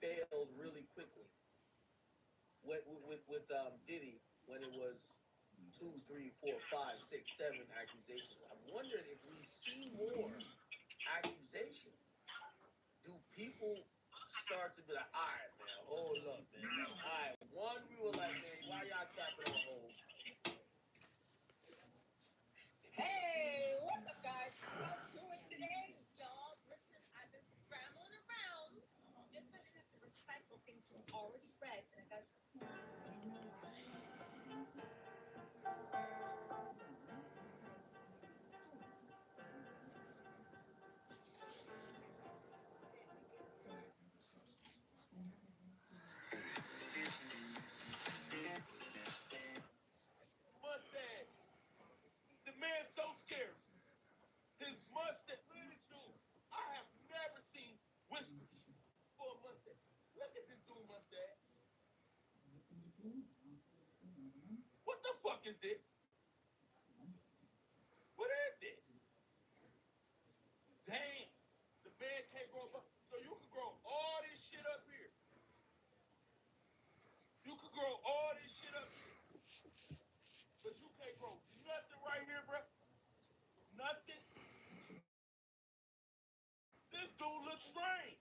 failed really quickly. With Diddy when it was 2, 3, 4, 5, 6, 7 accusations. I'm wondering if we see more accusations. Do people start to be like, all right, man, hold up, man. Like, all right, one, we were like, man, why y'all capping on hold? Hey, what's up, guys? How you doing today, y'all? Listen, I've been scrambling around just so I didn't have to recycle things you already read, and I got. Mustache. The man's so scarce. His mustache. Look at this dude. I have never seen whiskers for a mustache. Look at this dude mustache. What the fuck is this? What is this? Damn. The man can't grow up. So you can grow all this shit up here. You can grow all this shit up here. But you can't grow nothing right here, bro. Nothing. This dude looks strange.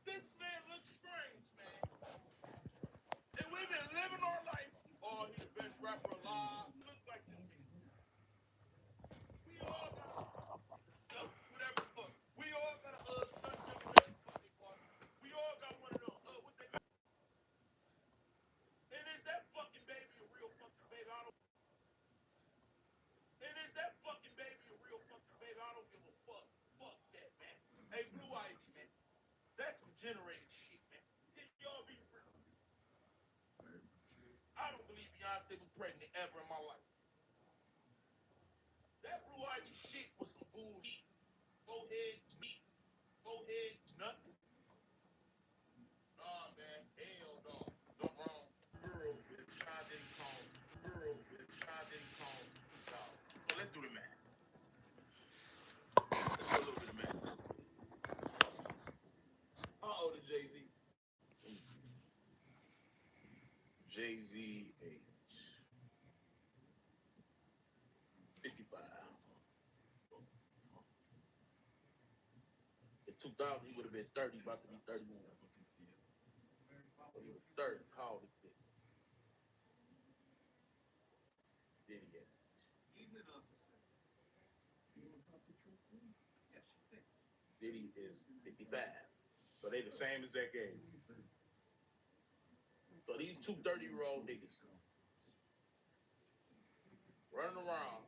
This man looks strange, man. And we've been living our life. Oh, he's the best rapper alive. He looks like this. We all got whatever fuck. We all got a stunt double, whatever fuck they call it. We all got one of those. What they? And is that fucking baby a real fucking baby? And is that fucking baby a real fucking baby? I don't give a they was pregnant ever in my life. That Blue Ivy shit was some bullshit. Forehead, nothing. Nah, man, hell no. No wrong. Girl with Sade Cone. Dog. So let's do the math. Let's do a little bit of math. How old is Jay-Z? Jay-Z age 55. In 2000, he would have been 30, about to be 31. When he was 30, how old is Diddy? Diddy age. Diddy is 55. So they the same exact age. So these two 30-year-old niggas running around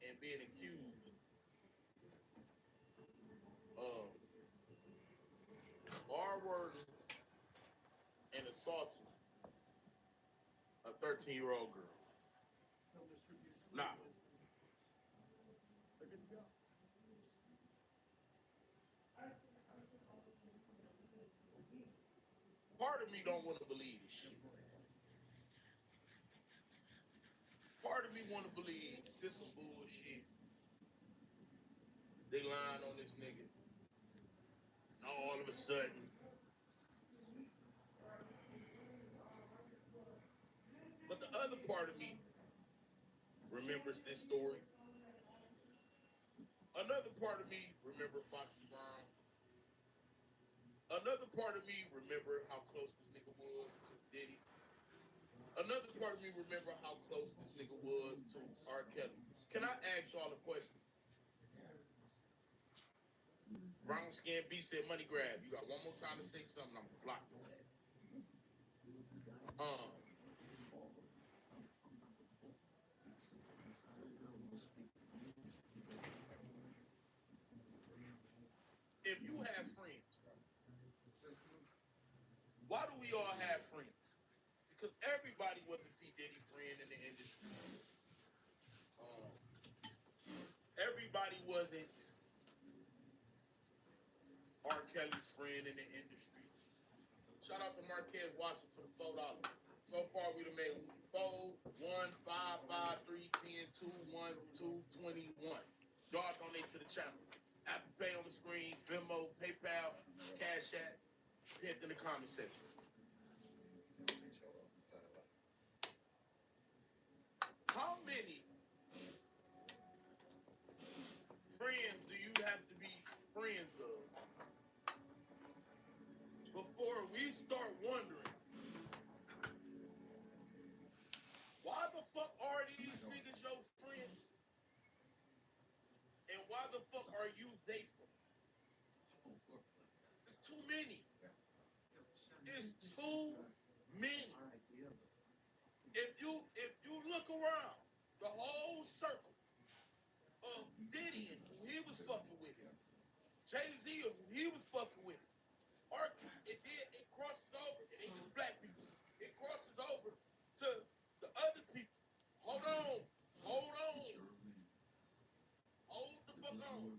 and being accused of R-wording and assaulting a 13-year-old girl. Now, part of me don't want to believe this shit. Part of me want to believe this some bullshit. They lying on this nigga. All of a sudden, but the other part of me remembers this story. Another part of me remember Foxy Brown. Another part of me remember how close this nigga was to Diddy. Another part of me remember how close this nigga was to R. Kelly. Can I ask y'all a question? Brown Skin B said money grab. You got one more time to say something, I'm gonna block your ass. If you have friends, why do we all have friends? Because everybody wasn't P. Diddy friend in the industry. Everybody wasn't R. Kelly's friend in the industry. Shout out to Marquez Watson for the $4. So far, we done made 4, 1, 5, 5, 3, 10, 2, 1, 2, 21. Y'all donate to the channel. Apple Pay on the screen, Venmo, PayPal, Cash App, pinned in the comment section. How many friends do you have to be friends of before we start wondering, why the fuck are these niggas your friends? And why the fuck are you they friends? It's too many. It's too many. If you look around the whole circle of Diddy and who he was fucking with, Jay-Z and who he was fucking with, it crosses over. It ain't just black people. It crosses over to the other people. Hold on. Hold the fuck on.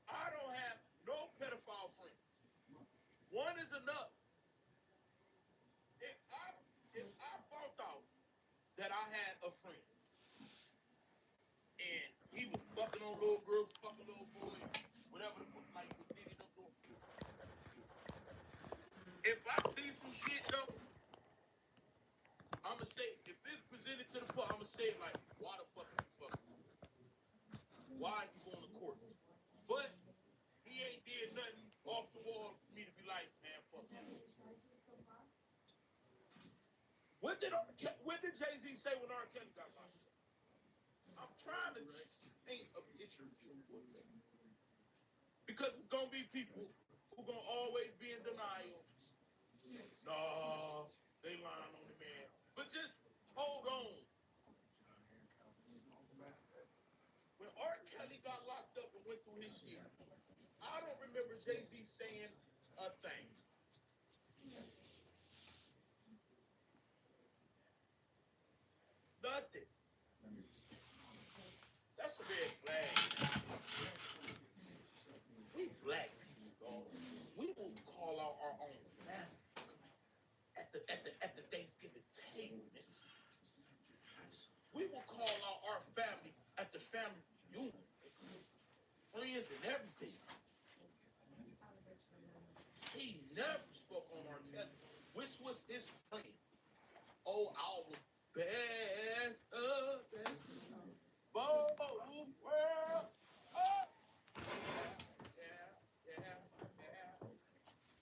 I don't have no pedophile friends. One is enough. If I found out that I had a friend and he was fucking on little girls, fucking little boys, whatever the fuck, like what Diddy don't do. If I see some shit though, I'ma say, if it's presented to the court, I'ma say it like, why the fuck are you fucking with him? Why is he going to court? But he ain't did nothing off the wall for me to be like, man, fuck him. What did Jay-Z say when R. Kelly got locked up? I'm trying to paint a picture for you. Because it's gonna be people who gonna always be in denial. Nah, they lying on the man. But just hold on. When R. Kelly got locked up and went through his shit, I don't remember Jay-Z saying a thing. Nothing. That's a red flag. We black people, dog. We will call out our own family at the Thanksgiving table. We will call out our family at the family reunion, friends and everything. He never spoke on R. Kelly, which was his friend. Oh, album, best of best. Both world. Oh.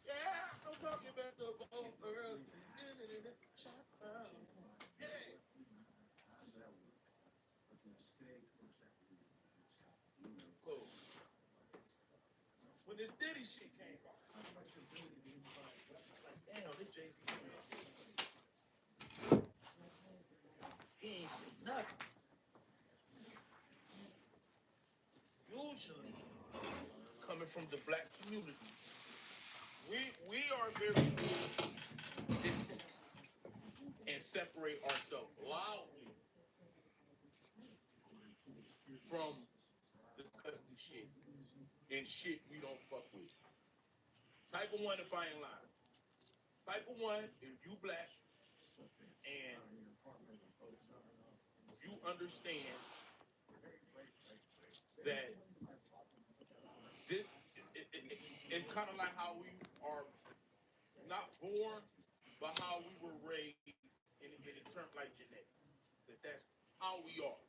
Yeah, I'm talking about the both world. Yeah. Cool. When this Diddy shit came out, like, damn, this Jay-Z. He ain't say nothing. Usually, coming from the black community, we are very distant and separate ourselves loudly from disgusting shit and shit we don't fuck with. Type of one, if I ain't lying. Type of one, if you black and you understand that this, it's kind of like how we are not born, but how we were raised in terms like genetics. That's how we are.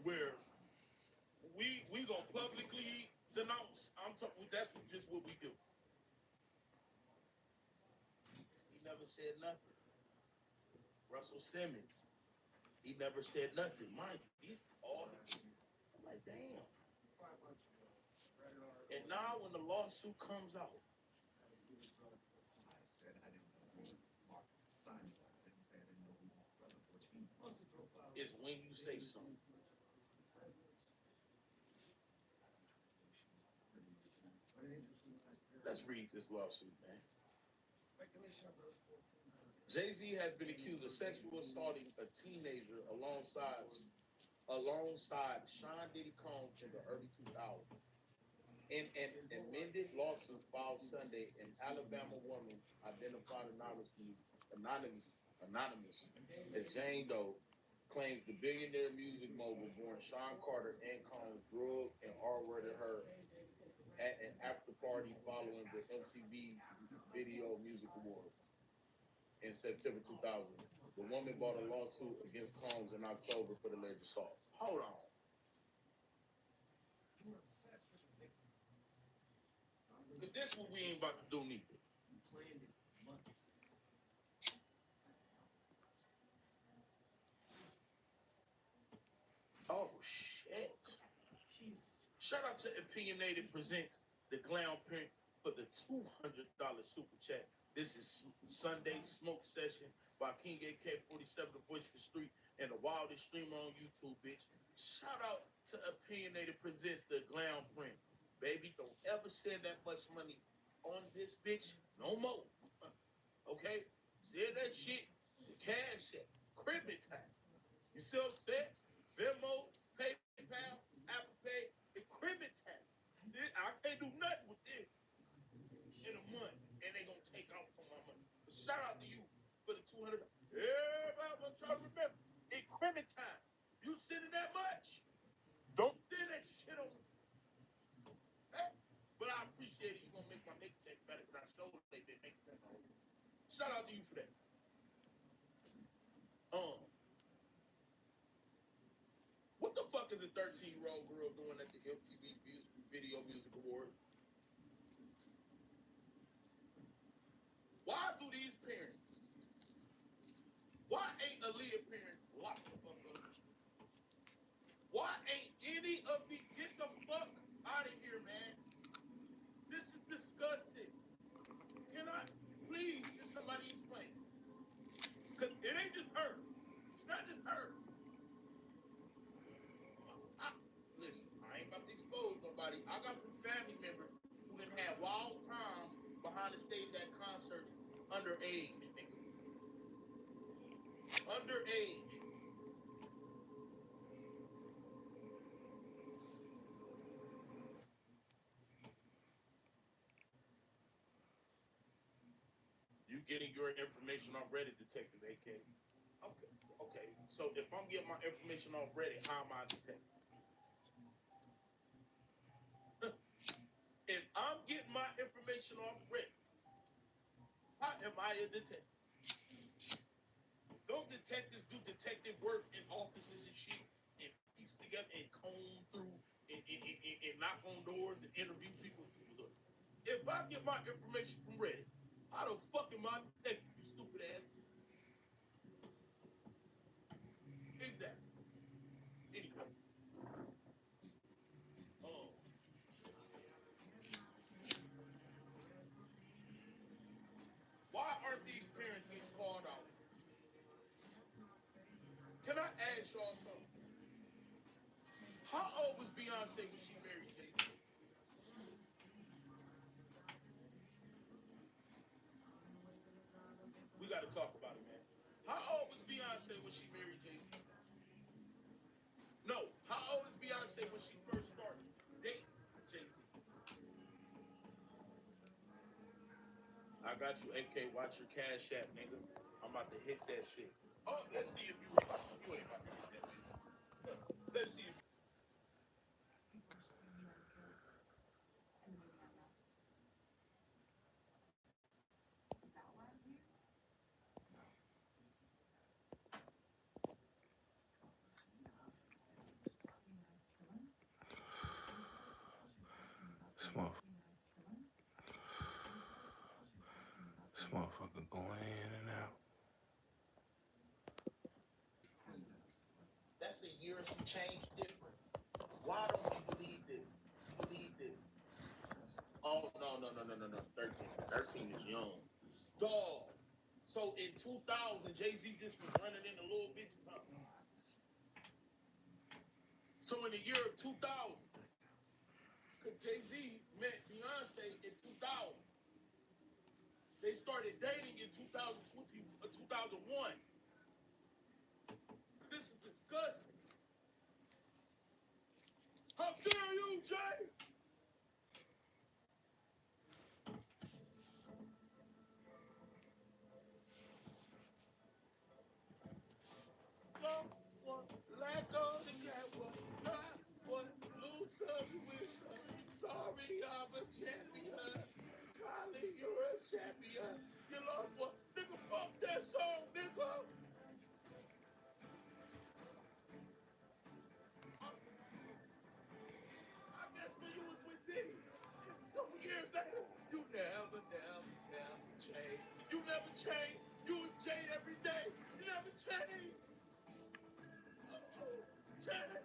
Where we gonna publicly denounce. I'm talking. That's just what we do. He never said nothing. Russell Simmons. He never said nothing. Mind you, he's all like, damn. And now when the lawsuit comes out, is when you say something. Let's read this lawsuit, man. Jay-Z has been accused of sexual assaulting a teenager alongside Sean Diddy Combs in the early 2000s. In an amended lawsuit filed Sunday, an Alabama woman identified anonymous as Jane Doe claims the billionaire music mogul born Sean Carter and Combs drugged and R-worded her at an after party following the MTV Video Music Awards in September 2000. The woman brought a lawsuit against Combs in October for the alleged assault. Hold on. But this what we ain't about to do neither. Oh shit. Shout out to Opinionated Presents the Clown Print for the $200 super chat. This is Sunday Smoke Session by King AK-47, the voice of the street, and the wildest streamer on YouTube, bitch. Shout out to Opinionated Presents the Clown Print. Baby, don't ever send that much money on this bitch no more. Okay? Send that shit to Cash App, Cribbit time. You see what I'm saying? Venmo, PayPal, Apple Pay, and Cribbit time. I can't do nothing with this in a month, and they gonna take off from my money. But shout out to you for the $200. Everybody want y'all to remember, it's Cribbit time. You sending that much? Don't send that shit on me. Hey? But I appreciate it. You gonna make my mixtape better because I showed they've been making that. Shout out to you for that. What the fuck is a 13-year-old girl doing at the MTV Video Music Awards? Why do these parents? Why ain't Aaliyah parents locked the fuck up? Why ain't any of these get the fuck out of here, man? This is disgusting. Can I please can somebody explain? Cause it ain't just her. It's not just her. Listen, I ain't about to expose nobody. I got the behind the stage at concerts underage, nigga. Underage. You getting your information off Reddit, Detective AK? Okay. Okay. So if I'm getting my information off Reddit, how am I a detective? If I'm getting my information off Reddit, how am I a detective? Don't detectives do detective work in offices and shit and piece together and comb through and knock on doors and interview people? If I get my information from Reddit, how the fuck am I a detective, you stupid ass? Exactly. Anyway. Why aren't these parents getting called out? Can I ask y'all something? How old was Beyonce when she married Jay-Z? We got to talk about it, man. How old was Beyonce when she married Jay-Z? No. How old is Beyonce when she first started dating Jay-Z? I got you, AK. Watch your cash app, nigga. I'm about to hit that shit. Oh, let's see if you ain't about to hit that shit. Let's see if This motherfucker going in and out. that's a year and some change different. Why don't we believe this? Believe this. Oh, no. 13 is young. Dog. So in 2000, Jay-Z just was running into little bitches, huh? So in the year of 2000, because Jay-Z met Beyonce in 2000. They started dating in 2001. This is disgusting. How dare you, Jay? Let go the cat one, drop one, lose some, win some. Sorry, I'm a champion. Kylie, you're a champion. You lost one. Nigga, fuck that song, nigga. I guess when you was with Diddy, a couple years later, you never change. You never change. You was Jay every day. You never change. Change.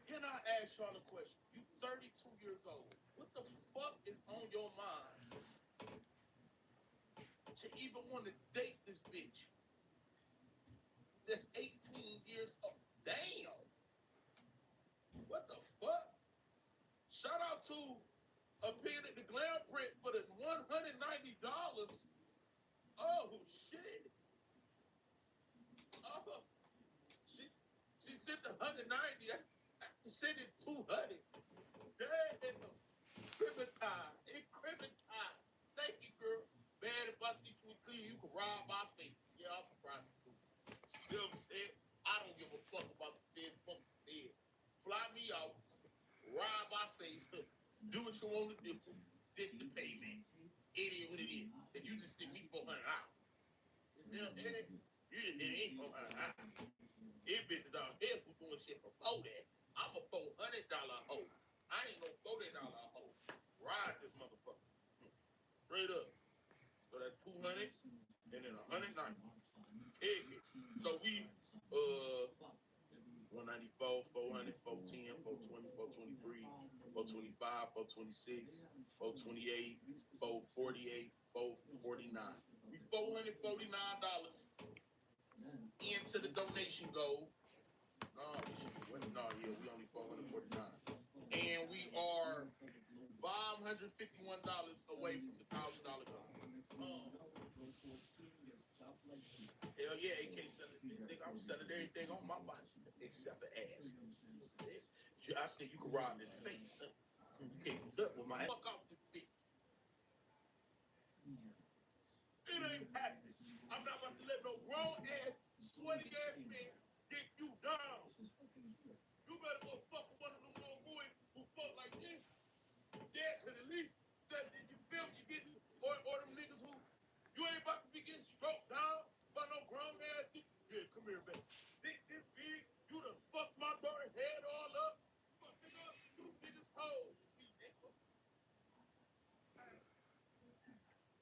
Can I ask y'all a question? You 32 years old. What the fuck is on your mind to even want to date this bitch that's 18 years old? Damn. What the fuck? Shout out to appearing at the Glam Print for the $190. Oh, shit. Oh, she sent the 190. I sent it 200. Damn. Criminalized. Thank you, girl. Man, if I see you clean, you can rob my face. Yeah, I'm a prostitute. See what I'm saying? I don't give a fuck about the dead fucking dead. Fly me out, rob my face, do what you want to do. This the payment. It is what it is. And you just did me $400. You know what I'm saying? You just did me $400. It been down here who doing shit before that. I'm a $400 hoe. I ain't no $40 hoe. Ride this motherfucker. Straight up. So that $200 400, and then 190. So we 194, 400, 410, 420, 423, 425, 426, 428, 448, 449. We $449 into the donation goal. We only $449. And we are $551 away from the $1,000 goal. Hell yeah, AK selling anything. I'm selling everything on my body except the ass. I said you can rob this face. You can't do that with my fuck off this bitch. It ain't happening. I'm not about to let no grown ass, sweaty ass man get you down. You better go fuck with one of them little boys who fuck like this. Yeah, cause at least that you feel you getting or them niggas who you ain't about to be getting stroked down by no grown ass. Yeah, come here, baby. This big, you done fucked my daughter's head all up. Fuck nigga, you niggas hoes.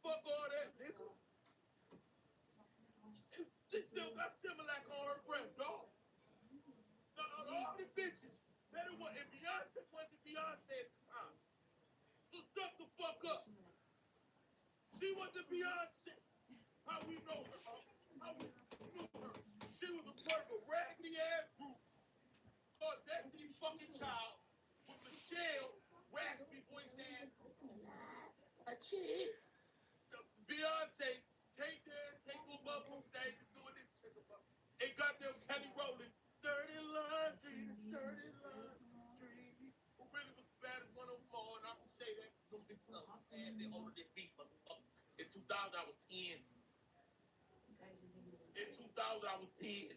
Fuck all that, nigga. She still got Similac on her breath, dog. All the bitches. Better what if Beyonce wasn't Beyonce at the time. So shut the fuck up. She wasn't Beyonce. How we know her? How we knew her? She was a part of a raggedy ass group called Destiny fucking Child with Michelle, raspy voice ass. A chick. Beyonce came there, take them up from stage and doing this chick about. They got them Kelly rolling. Dirty laundry, dirty laundry. Who really was the baddest one of them all, and I can say that them bitches are sad, they older than me, motherfucker. In 2000, I was 10. In 2000, I was 10.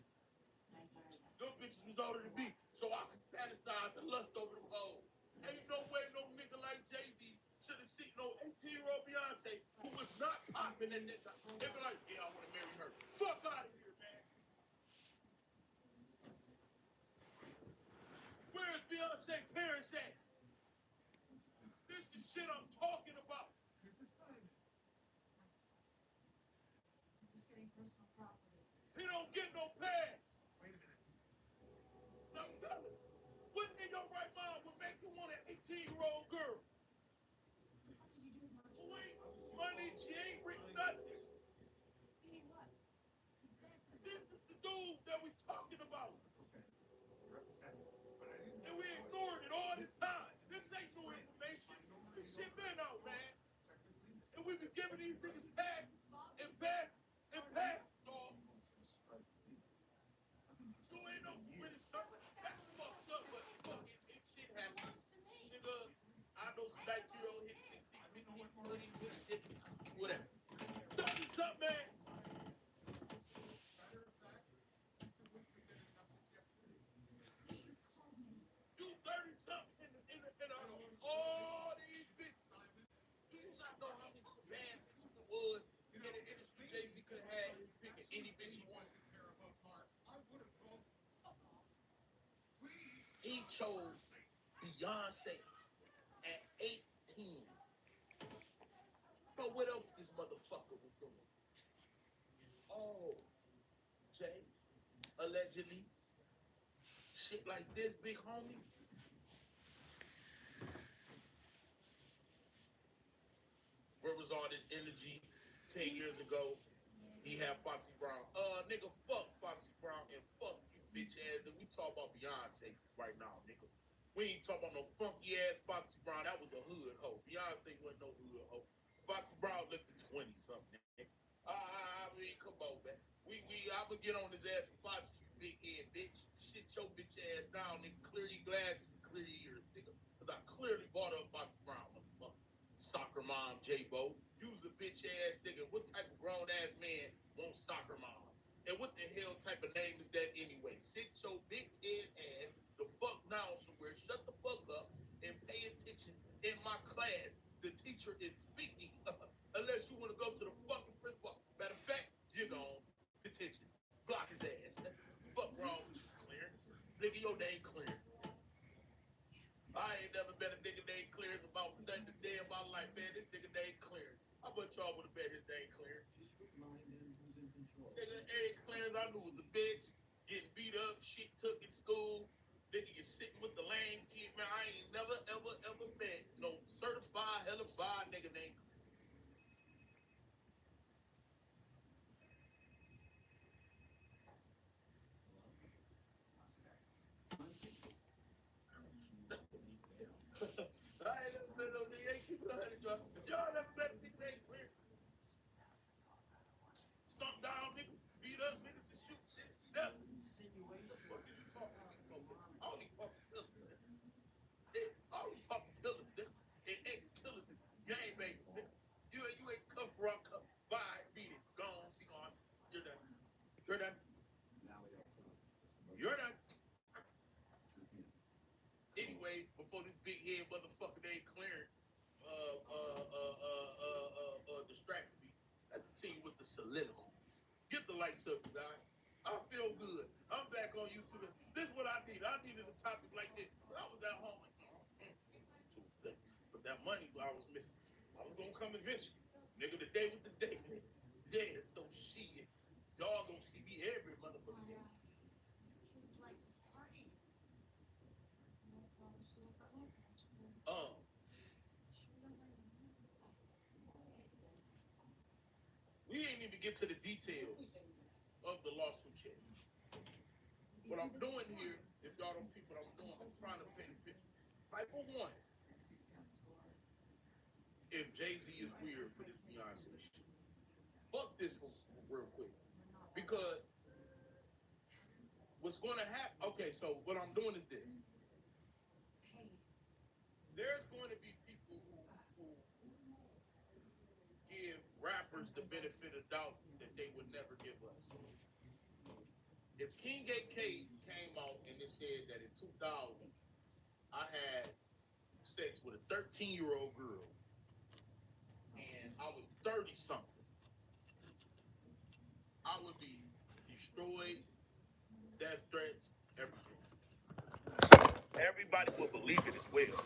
Them bitches was older than me, so I could fantasize and lust over them hoes. Ain't no way no nigga like Jay-Z should have seen no 18-year-old Beyonce who was not popping at that time. They be like, yeah, I want to marry her. Fuck out of here, man. Where's Beyonce's parents at? This the shit I'm talking about. He don't get no pass. Wait a minute. No, what in your right mind would make you want an 18-year-old girl? Who ain't money, she ain't bring nothing. This is the dude that we talking about. And we ignored it all this time. This ain't new information. This shit been out, man. And we've been giving these niggas pass and pass and pass, dog. You ain't no really something. That's fucked up, but fuck it. If shit happens, nigga, I know some 19-year-old hit 60, 50, whatever. 30-something, man. You 30-something in all these bitches. Do you not know how many bad bitches it was in the industry Jay-Z could have had picking any bitch he wanted? He chose Beyonce at 18. But what else this motherfucker was doing? Oh, Jay, allegedly, shit like this, big homie. Where was all this energy 10 years ago? He had Foxy Brown. Nigga, fuck Foxy Brown and fuck you, bitch ass. We talk about Beyonce right now, nigga. We ain't talking about no funky ass Foxy Brown. That was a hood hoe. Beyonce wasn't no hood hoe. Foxy Brown looked at 20 something. I mean, come on, man. I would get on his ass for Foxy, you big head bitch. Shit your bitch ass down, nigga. Clear your glasses and clear your ears, nigga. Cause I clearly bought up Foxy Brown, motherfucker. Soccer mom, J-Bo. You was a bitch ass nigga. What type of grown ass man wants soccer mom? And what the hell type of name is that anyway? Sit your bitch head ass the fuck down somewhere, shut the fuck up, and pay attention in my class. The teacher is speaking. Unless you want to go to the fucking principal. Matter of fact, you're gone. Detention. Block his ass. Fuck wrong with you, Clarence? Nigga, your name Clarence. I ain't never been a nigga named Clarence about nothing a day in my life, man. This nigga named Clarence. How much y'all would have bet his name Clarence? political. Get the lights up, guys. I feel good. I'm back on YouTube. This is what I need. I needed a topic like this. I was at home. But that money I was missing. I was gonna come eventually. Nigga, the day with the day. Yeah, so shit. Y'all gonna see me every motherfucker day. We ain't even get to the details of the lawsuit yet. What I'm doing here, if y'all don't peep what I'm doing, I'm trying to paint a picture. Type of one. If Jay-Z is weird for this Beyonce shit. Fuck this for real quick. Because what's gonna happen, okay, so what I'm doing is this. There's going to be people who give rappers the benefit of doubt that they would never give us. If King AK came out and it said that in 2000, I had sex with a 13-year-old girl and I was 30-something, I would be destroyed, death threats, everything. Everybody would believe it as well.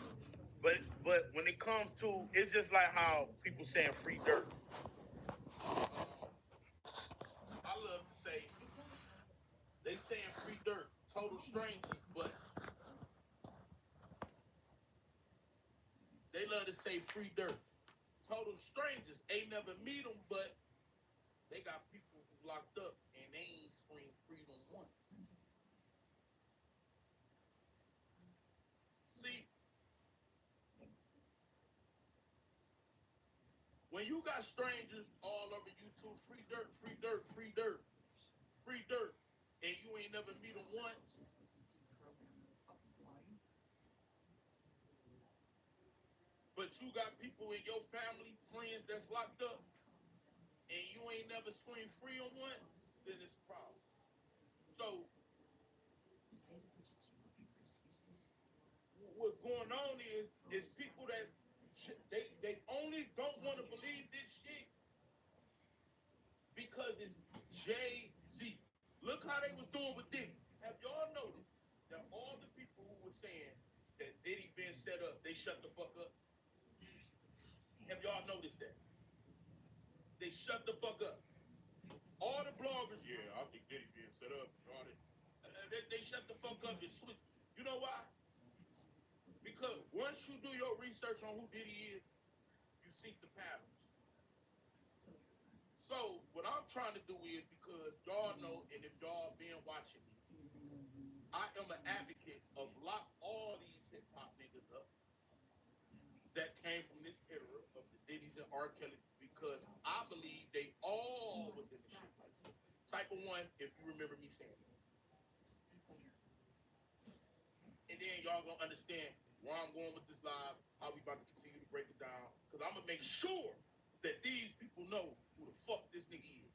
But when it comes to, it's just like how people saying free dirt. I love to say, they saying free dirt, total strangers, but they love to say free dirt. Total strangers, ain't never meet them, but they got people who locked up and they ain't screamed freedom once. See, when you got strangers all over YouTube, free dirt, free dirt, free dirt, free dirt, and you ain't never meet them once, but you got people in your family, friends that's locked up, and you ain't never screamed free on once, then it's a problem. So, what's going on is people that they only don't want to believe this shit because it's Jay-Z. Look how they was doing with Diddy. Have y'all noticed that all the people who were saying that Diddy been set up, they shut the fuck up? Have y'all noticed that? They shut the fuck up. All the bloggers, yeah, I think Diddy being set up. They shut the fuck up. They switch. You know why? Because once you do your research on who Diddy is, you see the patterns. So what I'm trying to do is, because y'all know, and if y'all been watching me, I am an advocate of lock all these hip hop niggas up that came from this era of the Diddys and R. Kelly, because I believe they all was in the shit like that. Type of one, if you remember me saying that. And then y'all gonna understand where I'm going with this live, how we about to continue to break it down, because I'm gonna make sure that these people know who the fuck this nigga is.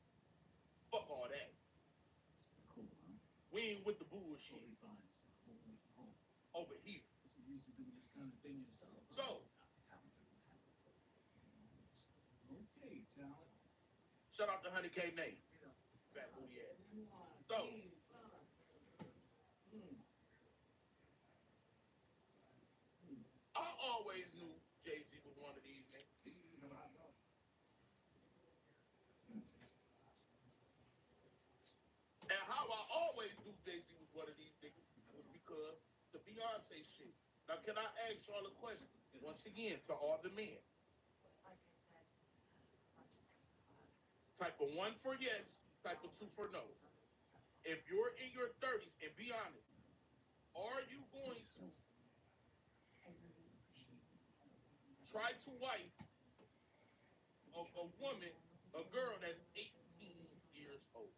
Fuck all that. We ain't with the bullshit over here. So, shout out to 100K Nate. Fat booty ass. So, I always knew Jay-Z was one of these niggas. And how I always knew Jay-Z was one of these niggas was because the Beyonce shit. Now, can I ask y'all a question? Once again, to all the men. Type of 1 for yes, type of 2 for no. If you're in your 30s, and be honest, are you going to try to wife a woman, a girl that's 18 years old?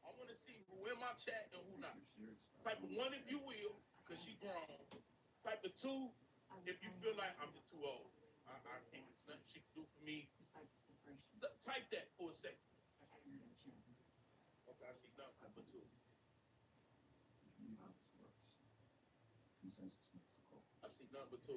I want to see who in my chat and who not. Type of 1 if you will, because she grown. Type of 2 if you feel like I'm just too old. I think there's nothing she can do for me. Type that for a second. Okay, I see nothing but 2. I see nothing but 2.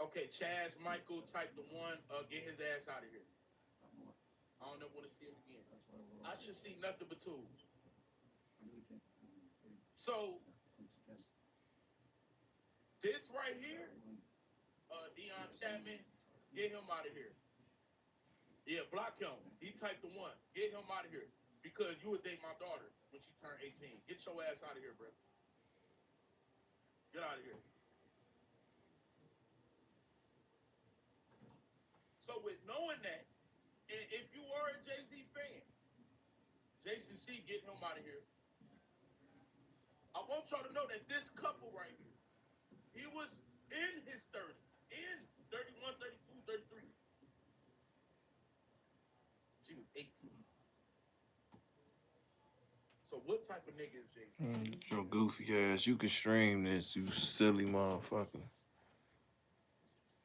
Okay, Chaz Michael, type the one. Get his ass out of here. I don't ever want to see him again. I should see nothing but tools. So this right here, Deion Chapman, get him out of here. Yeah, block him. He typed the one. Get him out of here. Because you would date my daughter when she turned 18. Get your ass out of here, bro. Get out of here. So with knowing that, if you are a Jay-Z fan, Jason C, get him out of here. I want y'all to know that this couple right here, he was in his 30s, in 31, 32, 33. She was 18. So what type of nigga is Jay-Z? Your goofy ass. You can stream this, you silly motherfucker.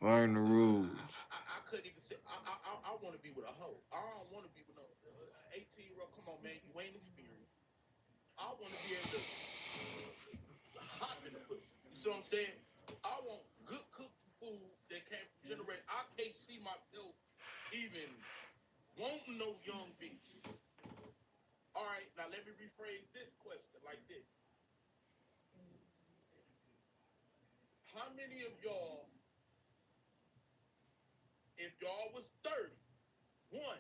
Learn the rules. I couldn't even say, I want to be with a hoe. I don't want to be with no 18-year-old. Come on, man, you ain't experienced. I want to be able to hop in the pussy. You see what I'm saying? I want good cooked food that can generate. I can't see myself even wanting no young bitch. All right, now let me rephrase this question like this. How many of y'all, if y'all was 30, one,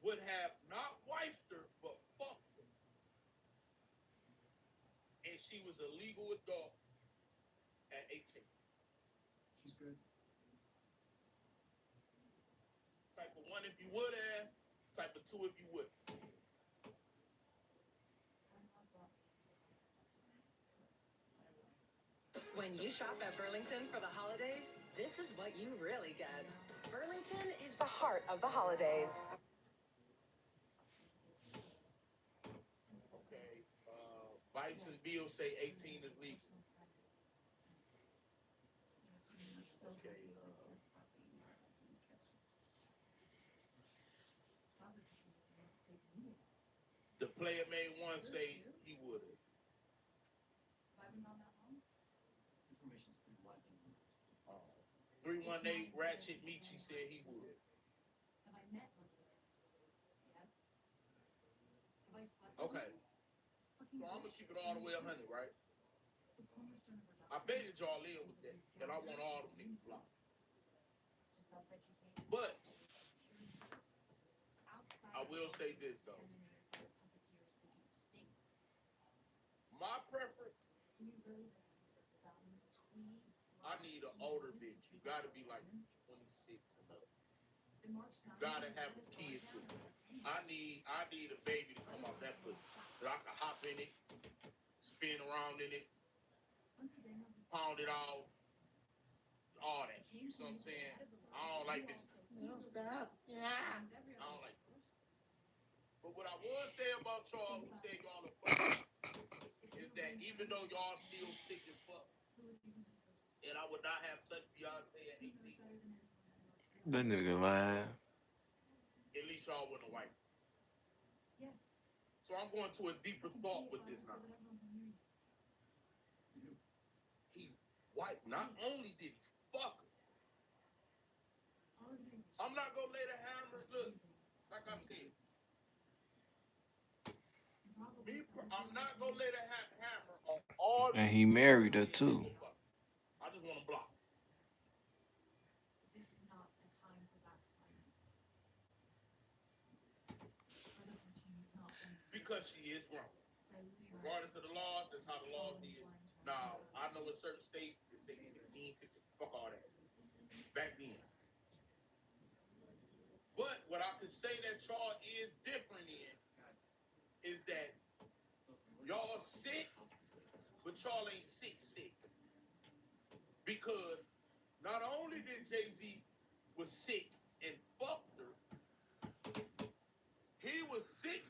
would have not wifed her, but fucked her, and she was a legal adult at 18? She's good. Type of one if you would have, type of two if you would. When you shop at Burlington for the holidays, this is what you really get. Burlington is the heart of the holidays. Okay, Vice and Bill say 18 is legal. Okay, the player made one say he would have. 318 Ratchet Michi said he would. Okay. So I'm gonna keep it all the way 100, right? I baited y'all in with that, and I want all them niggas blocked. But I will say this though. My preference, I need an older bitch. You gotta be like 26 and up. You gotta have a kid too. I need a baby to come off that pussy. So I can hop in it, spin around in it, pound it out, all that. You see what I'm saying? I don't like this. No, stop. Yeah. I don't like this. But what I would say about y'all who say y'all are fucking is that even though y'all still sick as fuck, and I would not have touched Beyonce at 18, That nigga lying. at least y'all wouldn't have wiped. So I'm going to a deeper thought with this now. He wiped. Not only did he fuck her, I'm not gonna lay the hammer. Look, like I said, I'm not gonna lay the hammer on all. And he married her too. I just want to block. This is not a time for backsliding. Because she is wrong. Regardless of the law, that's how the law is. Now, I know in certain states, it's 16, 15, fuck all that. Back then. But what I can say that y'all is different in is that y'all sick, but y'all ain't sick. Because not only did Jay-Z was sick and fucked her, he was sick,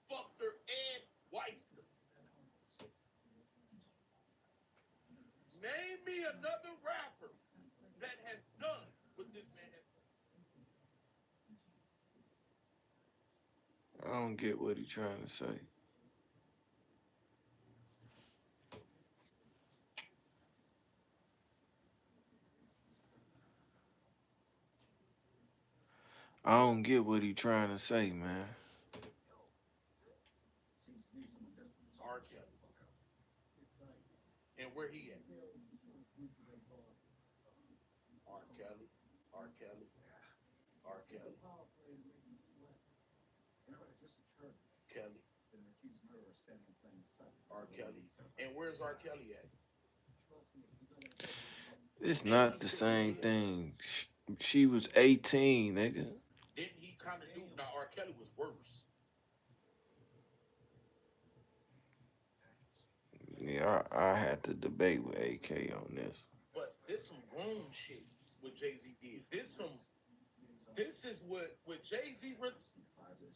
fucked her, and wifed her. Name me another rapper that has done what this man has done. I don't get what he trying to say. I don't get what he trying to say, man. R. Kelly. And where he at? R. Kelly. R. Kelly. R. Kelly. Kelly. R. Kelly. And where's R. Kelly at? It's not the same thing. She was 18, nigga. Didn't he kind of do? Now R. Kelly was worse. Yeah, I had to debate with AK on this. But this some grown shit what Jay-Z did. This is what Jay-Z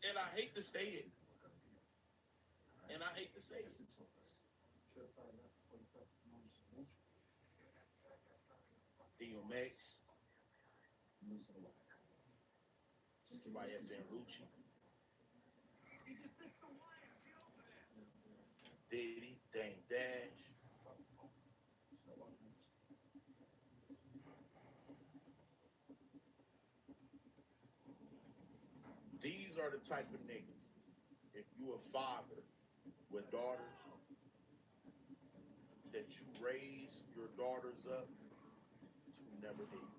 and I hate to say it. And I hate to say it. DMX. Somebody at Lucci. Didddy, Dame Dash. These are the type of niggas. If you a father with daughters, that you raise your daughters up to never date.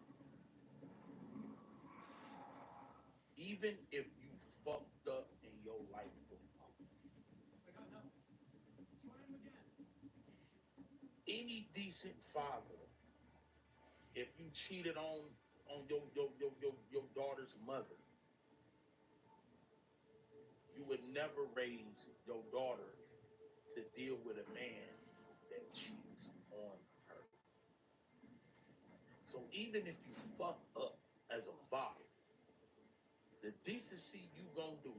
Even if you fucked up in your life before. Any decent father, if you cheated on your daughter's mother, you would never raise your daughter to deal with a man that cheats on her. So even if you fuck up as a father, the decency you gonna do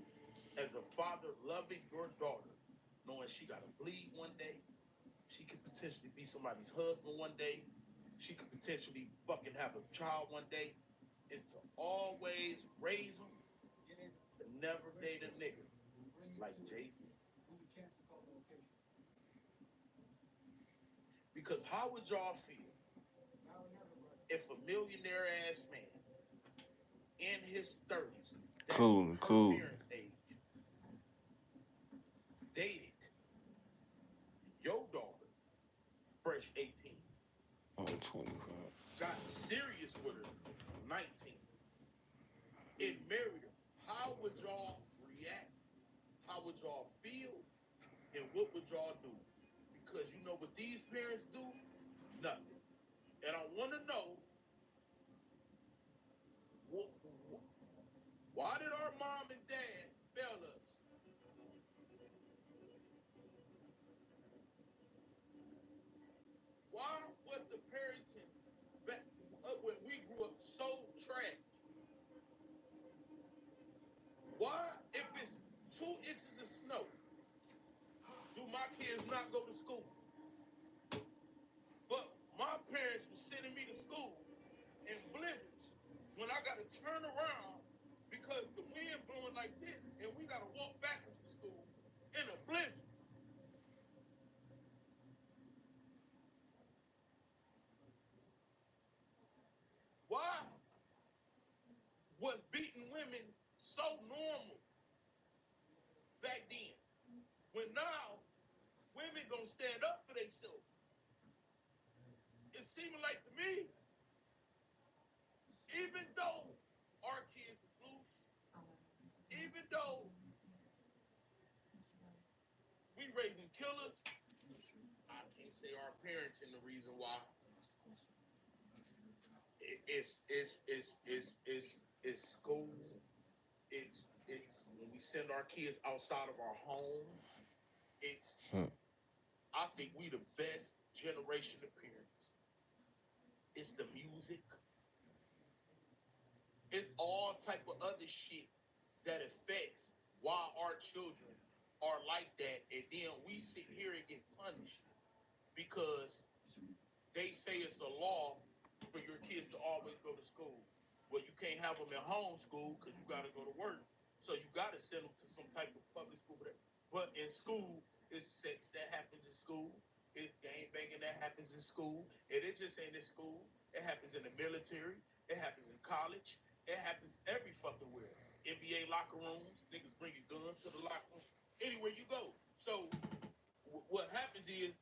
as a father loving your daughter, knowing she gotta bleed one day, she could potentially be somebody's husband one day, she could potentially fucking have a child one day, is to always raise them to never date a nigga like Jay-Z. Because how would y'all feel if a millionaire ass man in his 30s, that's Cool. parents' age, dated your daughter, fresh 18, I'm 25. got serious with her, 19, and married her? How would y'all react? How would y'all feel? And what would y'all do? Because you know what these parents do? Nothing. And I want to know, why did our mom and dad fail us? Why was the parenting back when we grew up so trash? Why, if it's 2 inches of snow, do my kids not go to school? But my parents were sending me to school in blizzards when I got to turn around because the wind blowing like this and we got to walk backwards to school in a blizzard. Why was beating women so normal back then? When now women gonna stand up for themselves. It seemed like to me, even though our kids was loose, even though we raising killers, I can't say our parents and the reason why. It's school. It's when we send our kids outside of our home. I think we the best generation of parents. It's the music. It's all type of other shit that affects why our children are like that, and then we sit here and get punished because they say it's a law for your kids to always go to school. Well, you can't have them in homeschool because you got to go to work. So you got to send them to some type of public school. But in school, it's sex that happens in school. It's gang banging that happens in school. And it just ain't in school. It happens in the military. It happens in college. It happens every fucking where. NBA locker rooms, niggas bringing guns to the locker room. Anywhere you go. So what happens is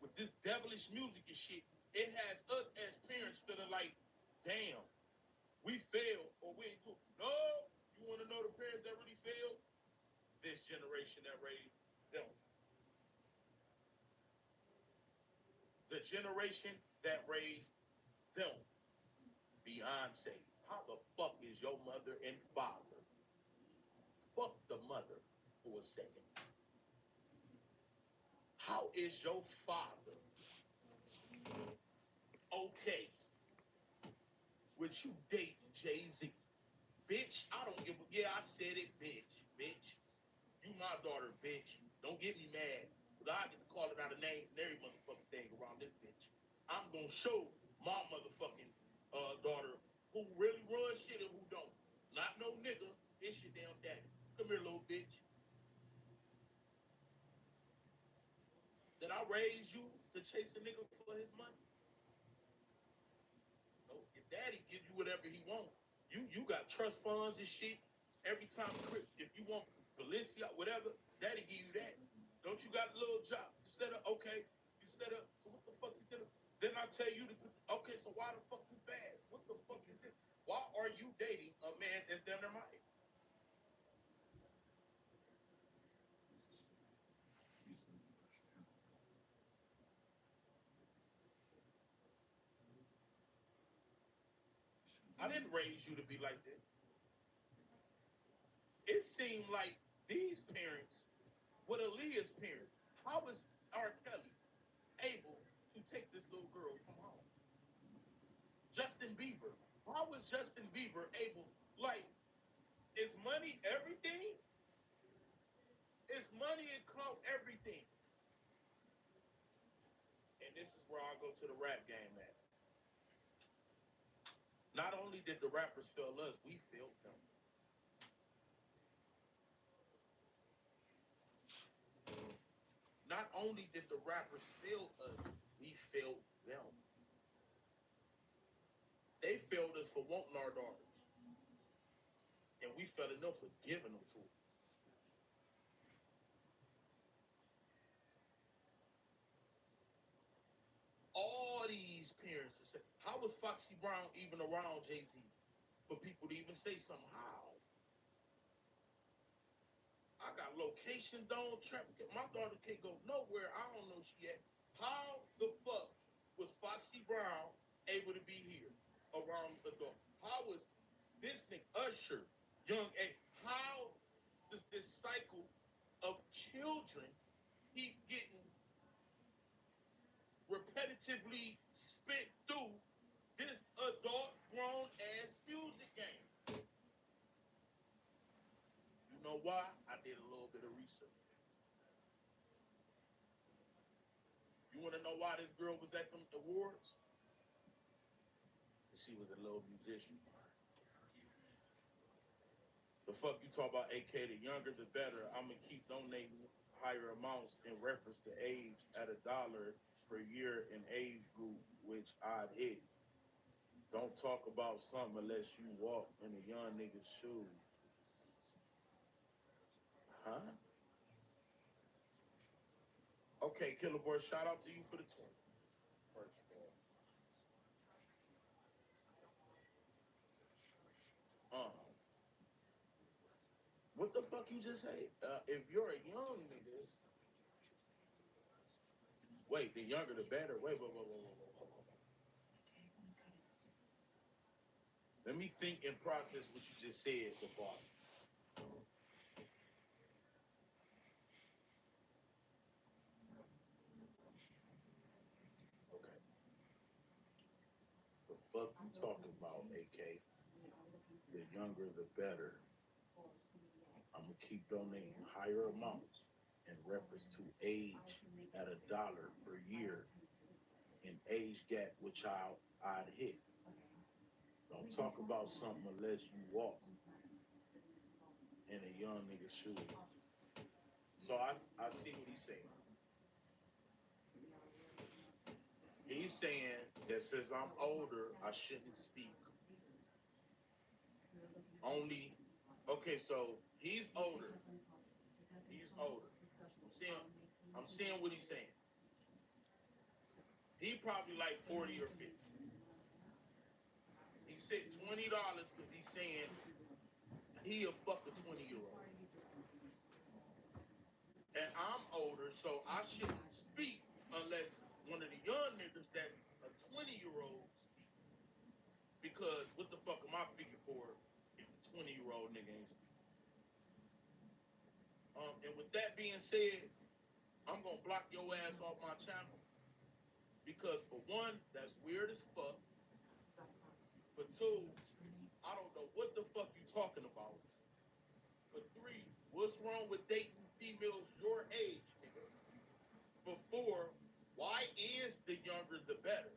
with this devilish music and shit, it has us as parents feeling like, damn, we failed or we ain't good. No, you want to know the parents that really failed? This generation that raised them. The generation that raised them. Beyonce, how the fuck is your mother and father? Fuck the mother for a second. How is your father okay with you dating Jay-Z? Bitch, I don't give a... Yeah, I said it, bitch. Bitch. You my daughter, bitch. Don't get me mad. But I get to call it out of names and every motherfucking thing around this bitch. I'm gonna show my motherfucking daughter who really runs shit and who don't. Not no nigga. It's your damn daddy. Come here, little bitch. Did I raise you to chase a nigga for his money? No, your daddy gives you whatever he wants. You got trust funds and shit. Every time, if you want Balenciaga, whatever, daddy give you that. Don't you got a little job? You set up, okay. You set up, so what the fuck you did? Then I tell you to, okay, so why the fuck you fast? What the fuck is this? Why are you dating a man that's down their mind? I didn't raise you to be like this. It seemed like these parents, with Aaliyah's parents, how was R. Kelly able to take this little girl from home? Justin Bieber, how was Justin Bieber able, like, is money everything? Is money and clout everything? And this is where I go to the rap game at. Not only did the rappers fail us, we failed them. Not only did the rappers fail us, we failed them. They failed us for wanting our daughters. And we failed enough for giving them to us. All these parents say, how was Foxy Brown even around Jay-Z? For people to even say something, how? I got location, don't traffic. My daughter can't go nowhere. I don't know she at. How the fuck was Foxy Brown able to be here around the door? How was this nigga Usher, Young A? How does this cycle of children keep getting repetitively spit through this adult grown ass music game? You know why? I did a little bit of research. You want to know why this girl was at them awards? She was a little musician. The fuck you talk about, AK? The younger, the better. I'm gonna keep donating higher amounts in reference to age at $1 per year in age group, which I'd hit. Don't talk about something unless you walk in a young nigga's shoes. Huh? Okay, Killer Boy, shout out to you for the 20. First of all. What the fuck you just say? If you're a young nigga, wait, the younger the better. Wait. Let me think and process what you just said before. Okay. The fuck you talking about, AK? The younger the better. I'm gonna keep donating higher amounts in reference to age at $1 per year in age gap, which I'd hit. Don't talk about something unless you walk in a young nigga's shoes. So I see what he's saying. He's saying that since I'm older, I shouldn't speak Only, okay, so he's older. He's older. I'm seeing what he's saying. He probably like 40 or 50. He said $20 because he's saying he'll fuck a 20-year-old. And I'm older, so I shouldn't speak unless one of the young niggas that a 20-year-old speak. Because what the fuck am I speaking for if a 20-year-old nigga ain't speaking? And with that being said, I'm gonna block your ass off my channel. Because for one, that's weird as fuck. For two, I don't know what the fuck you talking about. For three, what's wrong with dating females your age, nigga? For four, why is the younger the better?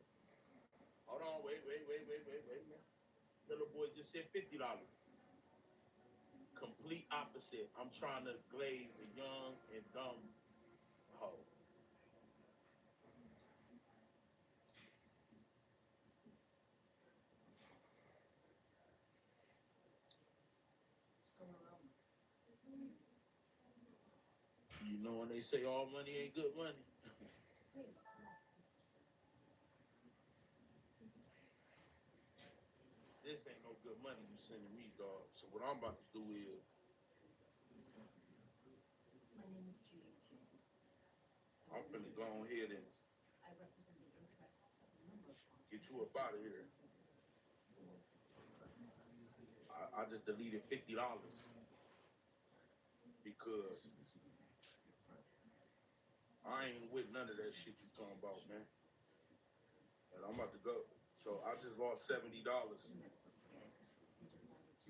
Hold on, wait. Little boy just said $50. Complete opposite. I'm trying to glaze a young and dumb hoe. You know when they say all money ain't good money. This ain't no good money you sending me, dog. So what I'm about to do is I'm finna go ahead and get you up out of here. I just deleted $50 because I ain't with none of that shit you talking about, man. And I'm about to go. So I just lost $70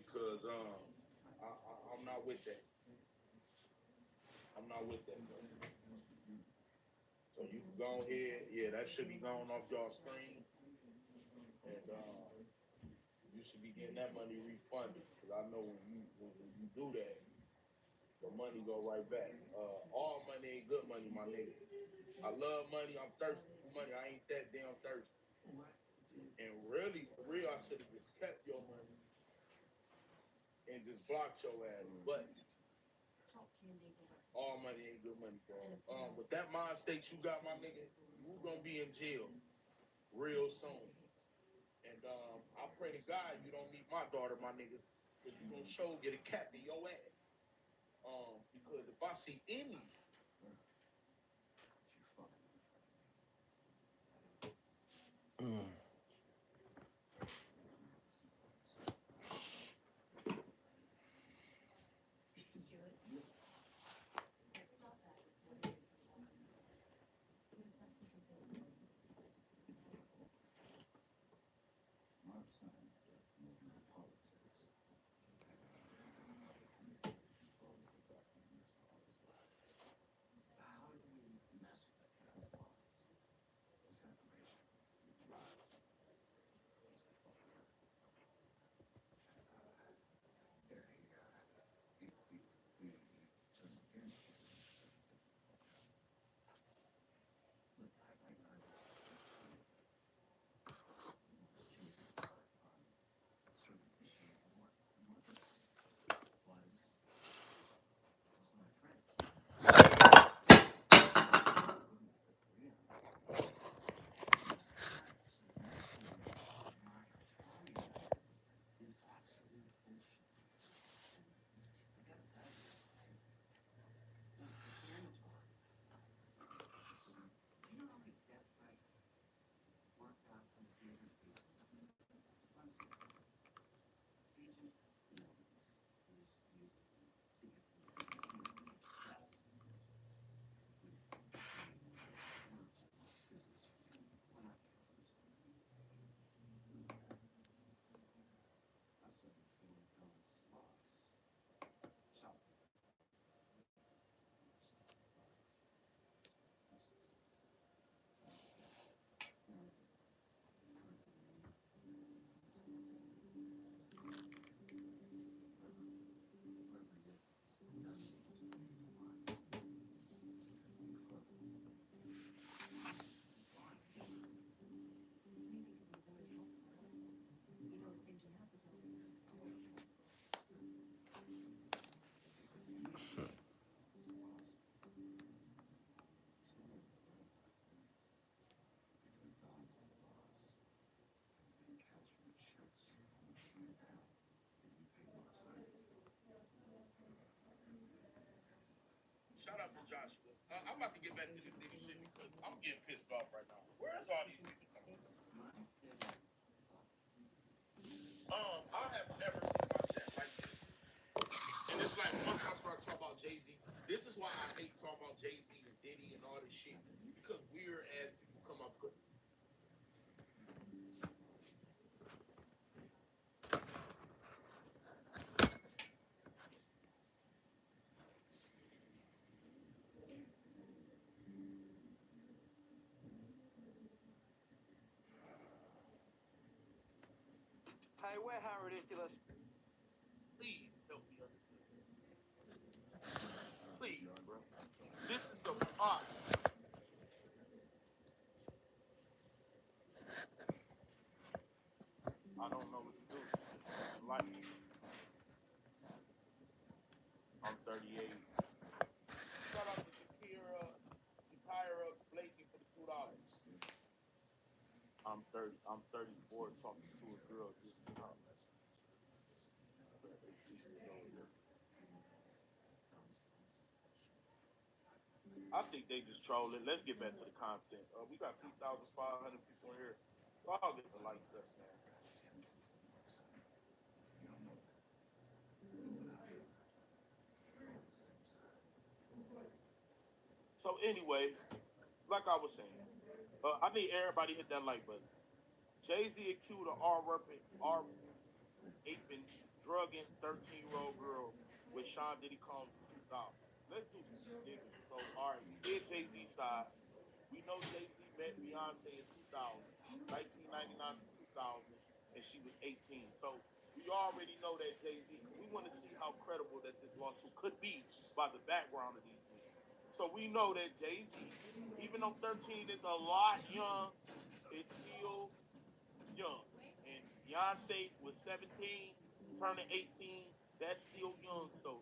because I'm not with that. I'm not with that, bro. So you can go ahead. Yeah, that should be going off y'all screen. And you should be getting that money refunded. Because I know when you do that, the money go right back. All money ain't good money, my nigga. I love money. I'm thirsty for money. I ain't that damn thirsty. And really, for real, I should have just kept your money and just blocked your ass. But all money ain't good money, bro. With that mind state you got, my nigga, you gonna be in jail real soon. And I pray to God you don't meet my daughter, my nigga, because you gonna show get a cap in your ass. Because if I see any about to get back to this nigga shit because I'm getting pissed off right now. Where's all these people coming from? I have never seen my chat like this. And it's like once I start talking about Jay-Z, this is why I hate talking about Jay-Z and Diddy and all this shit. Because weird ass people come up with. Hey, where how ridiculous? Please help me understand. Please, bro. This is the part. I don't know what to do. Like, I'm 38. Shout out to Shakira Blakey for the $2. I'm 30. I'm 34 talking to a girl just now. I think they just trolling. Let's get back to the content. We got 2,500 people in here. Y'all get the lights up, man. So anyway, like I was saying, I need everybody to hit that like button. Jay-Z accused of aping, drugging 13-year-old girl with Sean Diddy Combs in 2000. Let's do some digging. So, all right, we did Jay-Z side. We know Jay-Z met Beyonce in 2000, 1999 to 2000, and she was 18. So we already know that Jay-Z. We want to see how credible that this lawsuit could be by the background of these men. So we know that Jay-Z, even though 13 is a lot young, it's still young. And Beyonce was 17, turning 18. That's still young. So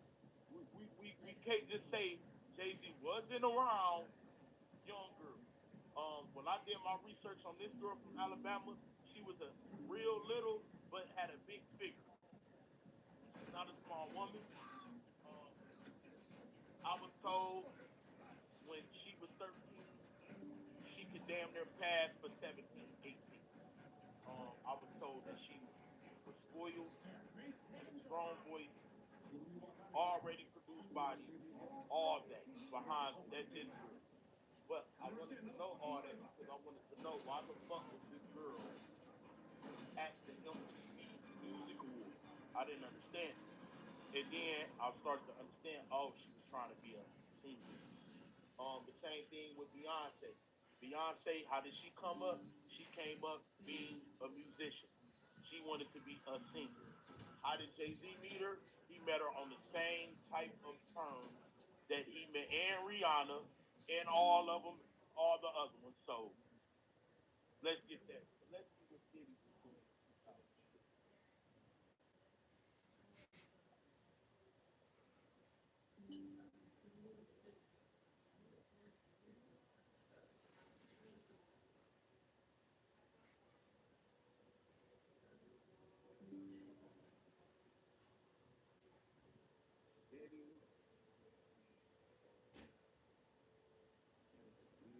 we can't just say Jay-Z wasn't around young girl. When I did my research on this girl from Alabama, she was a real little but had a big figure. She's not a small woman. Um, I was told when she was 13, she could damn near pass for 17, 18. I was told that she was spoiled, had a strong voice, already produced body, all that behind that this girl. But I wanted to know all that because I wanted to know why the fuck was this girl at the MTV Music Awards. I didn't understand it. And then I started to understand, oh, she was trying to be a singer. The same thing with Beyonce. Beyonce, how did she come up? She came up being a musician. She wanted to be a singer. How did Jay-Z meet her? He met her on the same type of terms that he met and Rihanna and all of them, all the other ones. So let's get that. Let's see what Diddy was doing. Diddy,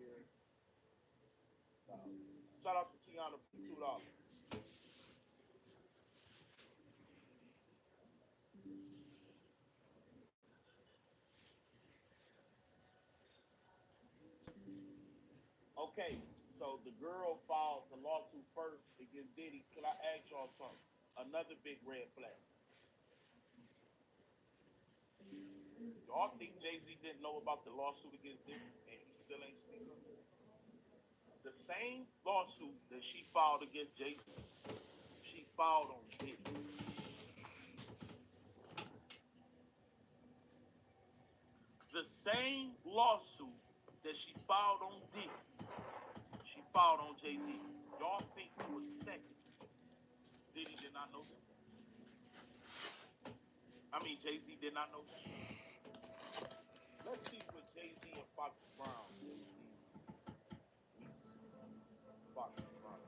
here. Shout out to Tiana for $2. Okay, so the girl filed the lawsuit first against Diddy. Can I ask y'all something? Another big red flag. Y'all think Jay-Z didn't know about the lawsuit against Diddy and he still ain't speaking up? The same lawsuit that she filed against Jay-Z, she filed on Diddy. The same lawsuit that she filed on Diddy, she filed on Jay-Z. Y'all think for a second Diddy did not know that? Jay-Z did not know that. Let's see what Jay-Z and Foxy Brown, Jay-Z, Foxy Brown.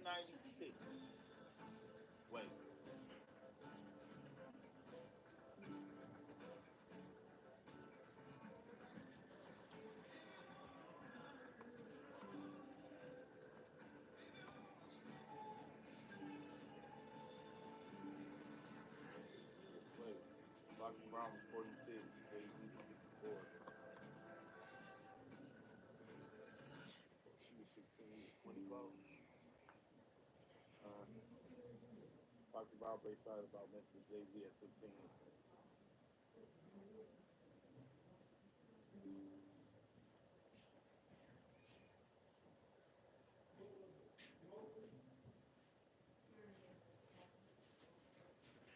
1996. Wait. Wait. Foxy Brown was 46. Jay-Z was 54. She was 16. He was 24. Foxy Brown played started about messing with Jay-Z at 15.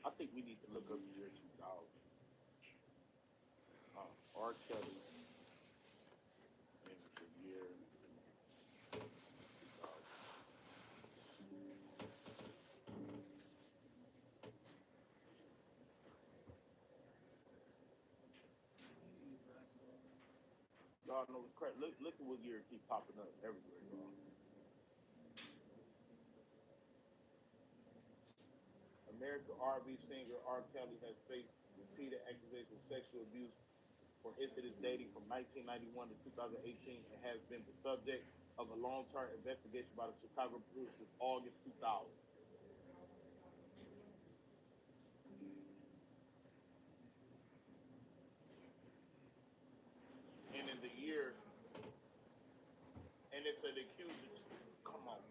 I think we need to look up the year 2000. R. Kelly in the year 2000. Y'all know it's crazy. Look at what year it keep popping up everywhere, y'all. American R&B singer R. Kelly has faced repeated accusations of sexual abuse for incidents dating from 1991 to 2018 and has been the subject of a long-term investigation by the Chicago police since August 2000. And in the year, and it's an accuser. Come on.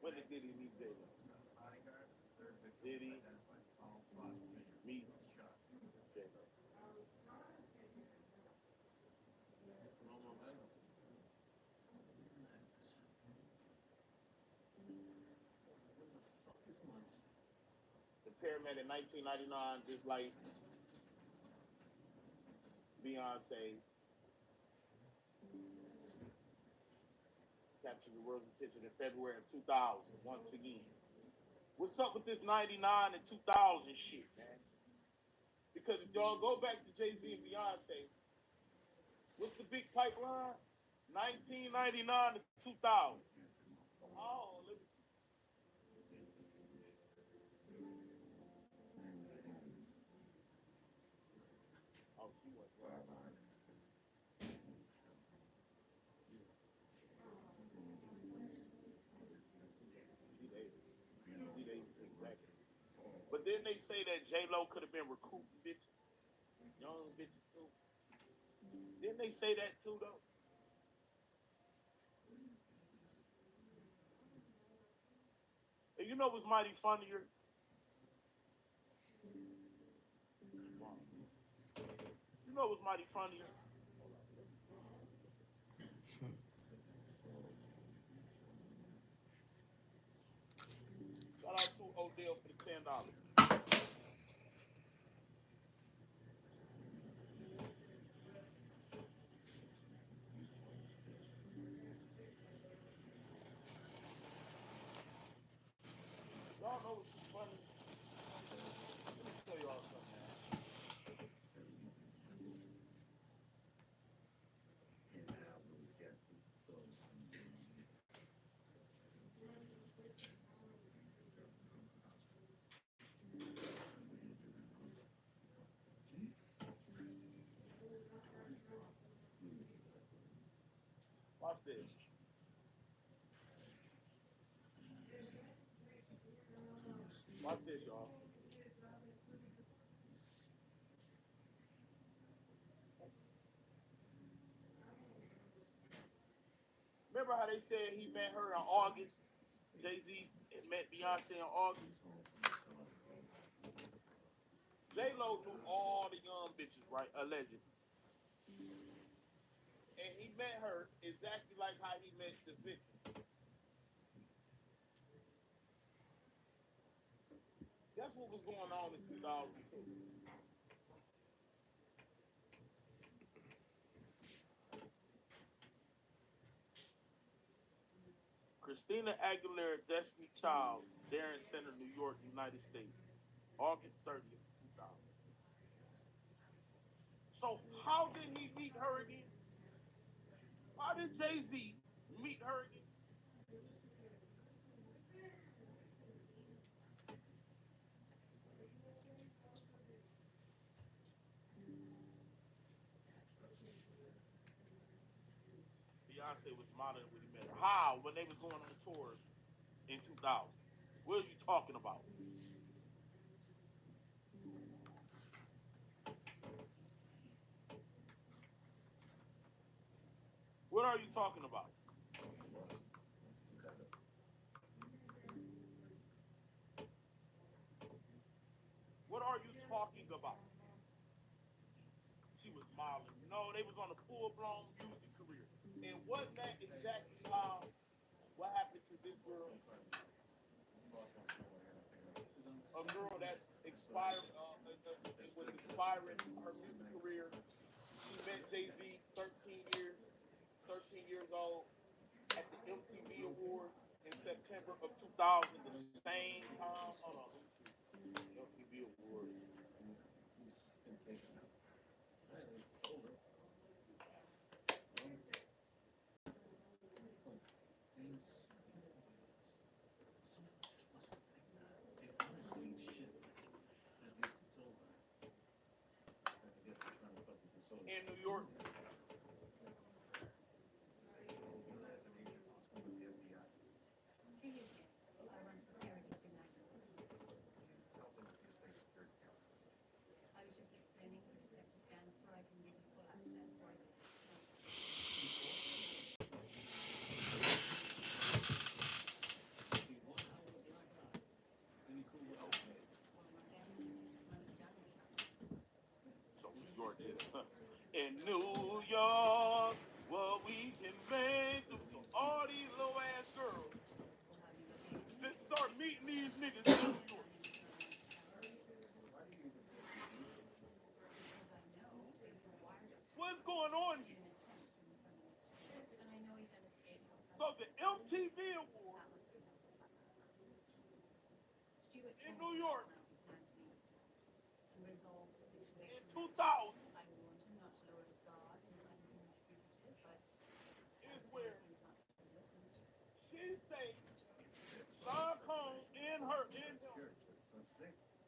When did Diddy meet J-Lo? Diddy meet J-Lo. The pair met in 1999, just like Beyonce captured the world's attention in February of 2000 once again. What's up with this 99 and 2000 shit, man? Because if y'all go back to Jay-Z and Beyonce, what's the big pipeline? 1999 to 2000. Oh, let me. Oh, she was right. She dated exactly. But then they say that J-Lo could have been recruiting bitches, young bitches too. Didn't they say that too, though? And you know what's mighty funnier? You know what's mighty funnier? Shout out to Odell for the $10. Y'all know what's funny? Let me tell y'all something, man. Watch this. Watch this, y'all. Remember how they said he met her in August? Jay-Z met Beyonce in August. J-Lo knew all the young bitches, right? Allegedly. And he met her exactly like how he met the victim. That's what was going on in 2002. Christina Aguilera, Destiny Child, Darren Center, New York, United States, August 30th, 2000. So how did he meet her again? How did Jay-Z meet her again? Beyonce was modeling when he met her. How? When they was going on tours in 2000. What are you talking about? What are you talking about? What are you talking about? She was modeling. No, they was on a full-blown music career. And wasn't that exactly how what happened to this girl? A girl that's expired, was inspiring her music career. She met Jay-Z 13 years old at the MTV Awards in September of 2000, the same time. Hold on, MTV Awards. In New York. So New York is in New York, what we can make them. So all these low ass girls just start meeting these niggas in New York. What's going on here? So the MTV Awards in New York in 2000 is where she say Sean Combs in him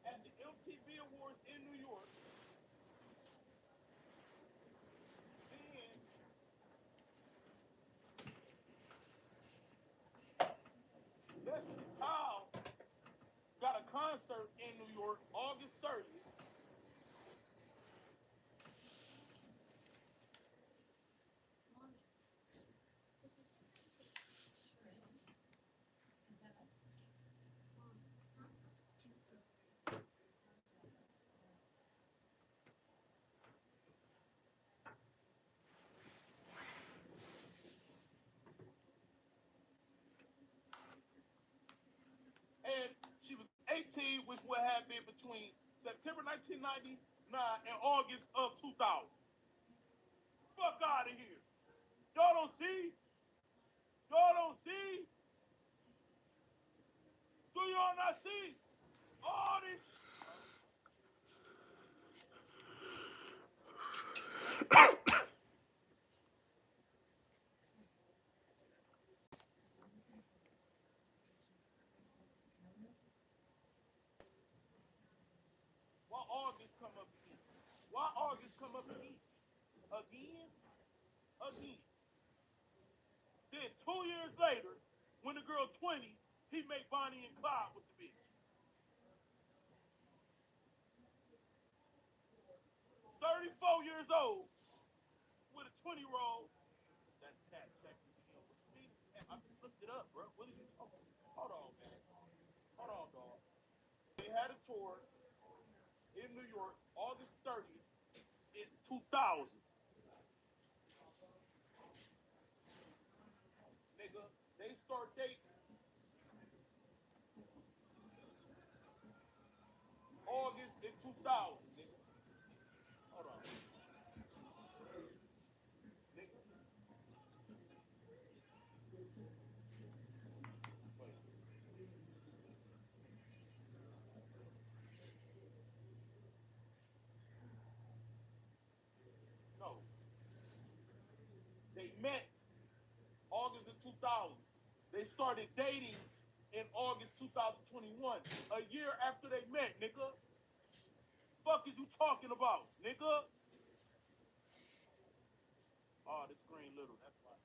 at the MTV Awards in New York. Then Destiny Child got a concert in New York August 30th. And she was 18, which would have been between September 1999 and August of 2000. Fuck out of here. Y'all don't see? Y'all don't see? Do y'all not see? All this Why August come up again? Why August come up again? Again? Again. Then 2 years later, when the girl 20, he made Bonnie and Clyde with the bitch. 34 years old with a 20-year-old. That's cat checking him. What you mean? I looked it up, bro. What are you talking about? Hold on, man. Hold on, dog. They had a tour in New York, August 30th in 2000. Nigga, they start dating August in 2000, nigga. Hold on. Nigga. Wait. They met August of 2000. They started dating in August 2021, a year after they met, nigga. Fuck is you talking about, nigga? Oh, the screen little. That's why.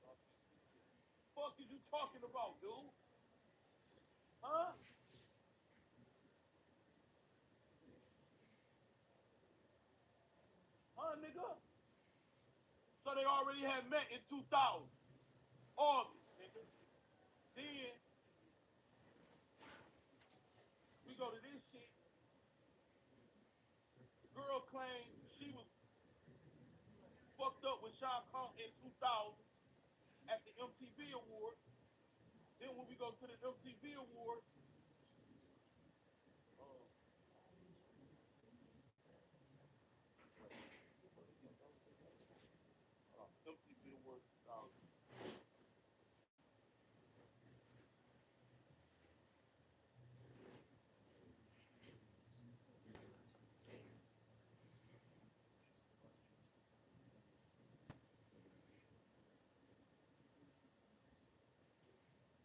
Fuck is you talking about, dude? Huh? Huh, nigga? So they already had met in 2000. August, nigga. Then we go to this shit. The girl claimed she was fucked up with Sean Combs in 2000 at the MTV Awards. Then when we go to the MTV Awards, MTV Awards 2000.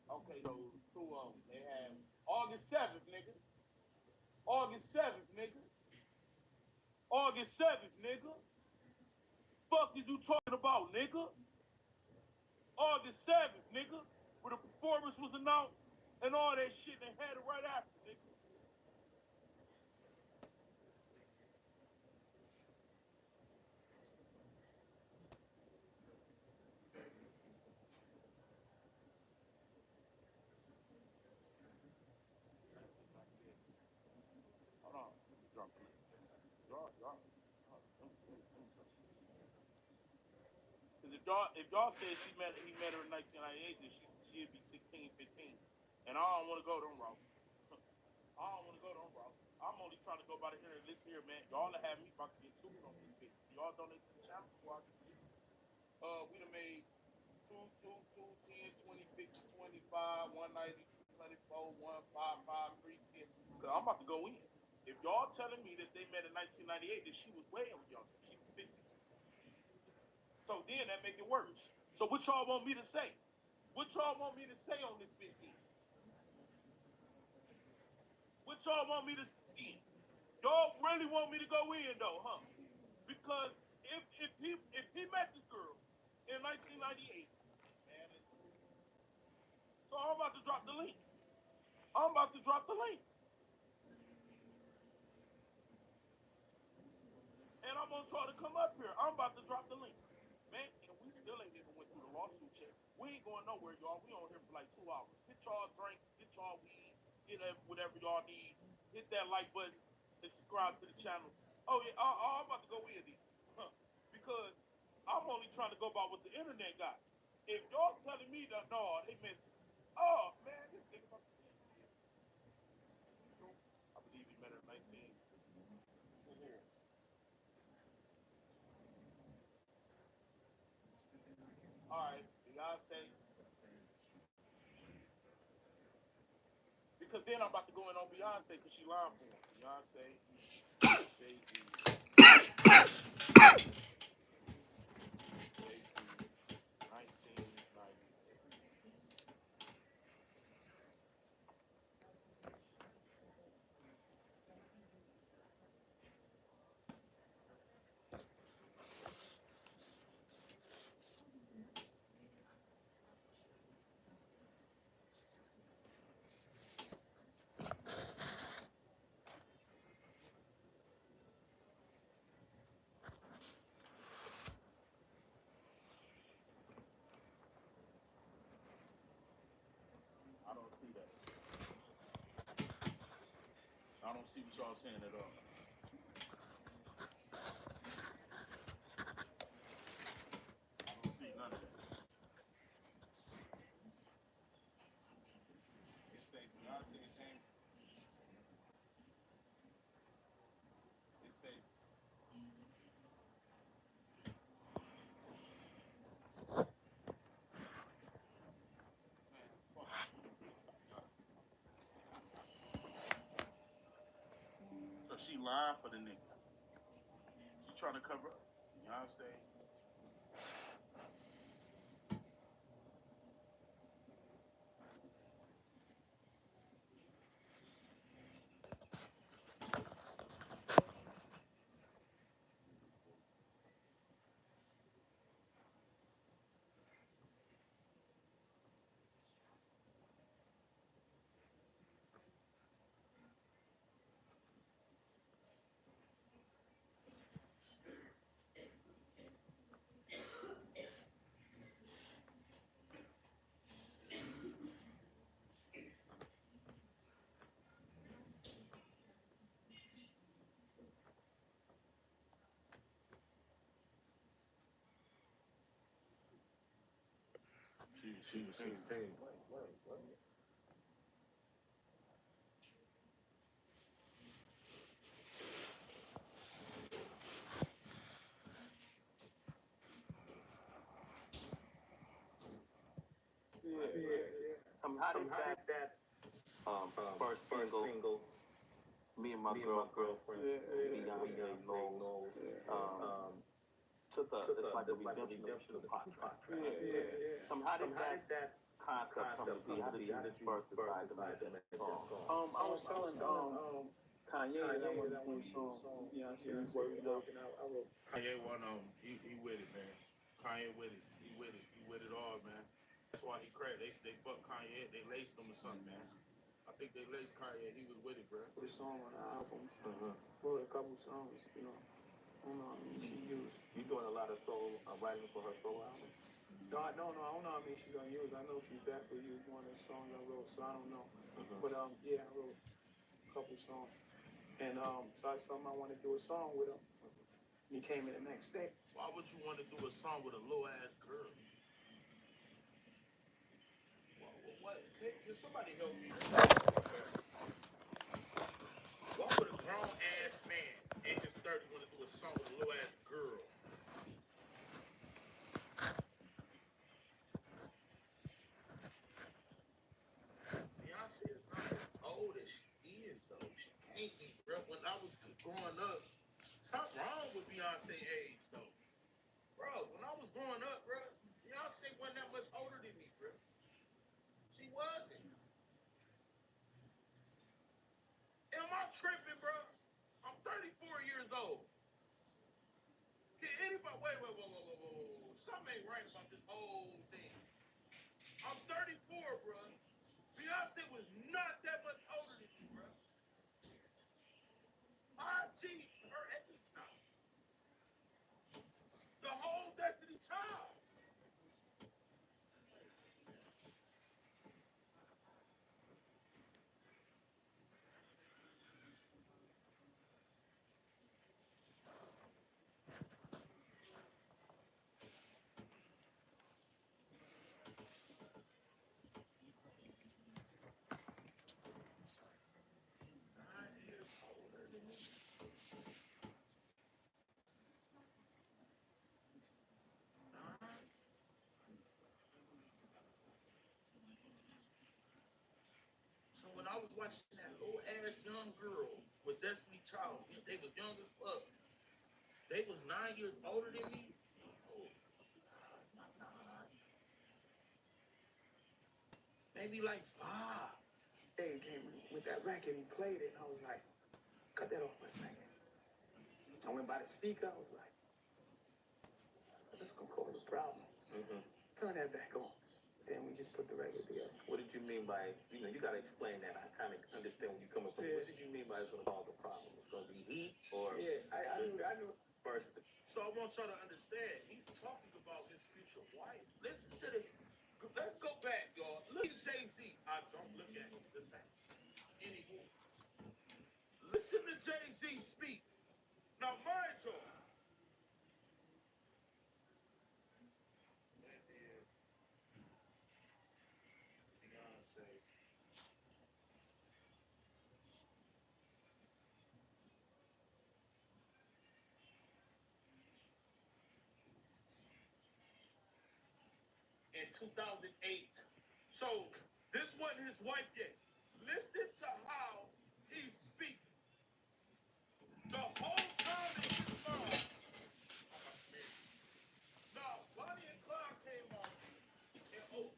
Okay, so two of them. They had August 7th, nigga. August 7th, nigga. August 7th, nigga. Fuck is you talking about, nigga? August 7th, nigga. Where the performance was announced and all that shit. They had it right after, nigga. Hold on. Let me drop it. Y'all. Because if y'all said he met her in 1998, then she'd be 16, 15. And I don't want to go them route. I don't want to go them route. I'm only trying to go by the internet. Listen here, man. Y'all have me about to get sued on this bitch. Y'all donate to the channel before I get sued. We done made 2, 2, 2, 10, 20, 50, 25, 190, 224, 155, 310. Because I'm about to go in. If y'all telling me that they met in 1998, then she was way younger. She was 50. So then that make it worse. So what y'all want me to say? What y'all want me to say on this bitch then? What y'all want me to say? Y'all really want me to go in though, huh? Because if he met this girl in 1998, man, so I'm about to drop the link. I'm about to drop the link. And I'm gonna try to come up here. I'm about to drop the link. Man, and we still ain't even went through the lawsuit yet. We ain't going nowhere, y'all. We on here for like 2 hours. Get y'all drinks, get y'all weed, get whatever y'all need. Hit that like button and subscribe to the channel. Oh yeah, I'm about to go in there. Huh. Because I'm only trying to go by what the internet got. If y'all telling me that no, they meant oh man, this nigga about to I believe he met her at 19. Alright, Beyonce. Because then I'm about to go in on Beyonce because she lying for him. Beyonce, Jay-Z. I don't see that. I don't see what y'all saying at all. I don't see none of that. It say Beyonce came. It say so she lying for the nigga. She trying to cover up. Beyonce. She was 16. How did that first single, me and my girlfriend, Beyonce Knowles, took it's like a redemption of the pop track. How did that concept come to be? How did you first decide to make that song? I was telling Kanye that I wanted to do a song. Beyonce, we worked it out. I wrote. Kanye he with it, man. Kanye with it. He with it all, man. That's why he cracked. They fucked Kanye. They laced him or something, man. I think they laced Kanye. He was with it, bro. Put a song on the album. Wrote a couple songs, you know. I don't know how many she used. You doing a lot of solo writing for her solo album? No, I don't know. I don't know how many she's gonna use. I know she definitely used one of the songs I wrote, so I don't know. But yeah, I wrote a couple songs. And so I told him I want to do a song with him. He came in the next day. Why would you want to do a song with a little ass girl? What? Can somebody help me? Why would a grown ass man in his 30s want to do a song with a little ass girl? Beyonce is not as old as she is, though. She can't be, bro. When I was growing up, something wrong with Beyonce age, though. Bro, when I was growing up, bro, Beyonce wasn't that much older than me, bro. She wasn't. Am I tripping, bro? I'm 34 years old. Can anybody wait? Something ain't right about this whole thing. I'm 34, bro. Beyonce was not that much older than me, bro. I see her age now. The whole Destiny Child. So when I was watching that little ass young girl with Destiny Child, they was young as fuck. They was 9 years older than me. Oh, maybe like 5. They came with that record, he played it, and I was like, cut that off for a second. I went by the speaker, I was like, that's gonna cause a problem. Turn that back on. Then we just put the record together. What did you mean by, you gotta explain that. I kind of understand where you're coming from. What did you mean by it's gonna cause a problem? It's gonna be heat or? Yeah, I knew. First. So I want y'all to understand, he's talking about his future wife. Listen to this. Let's go back, y'all. Look at Jay-Z. I don't look at him the same anymore. Listen to Jay-Z speak. Now, mind y'all. That is Beyonce. In 2008. So this wasn't his wife yet. Listen to how he speaks. The whole time in his mind. Now, Bonnie and Clyde came out in 02.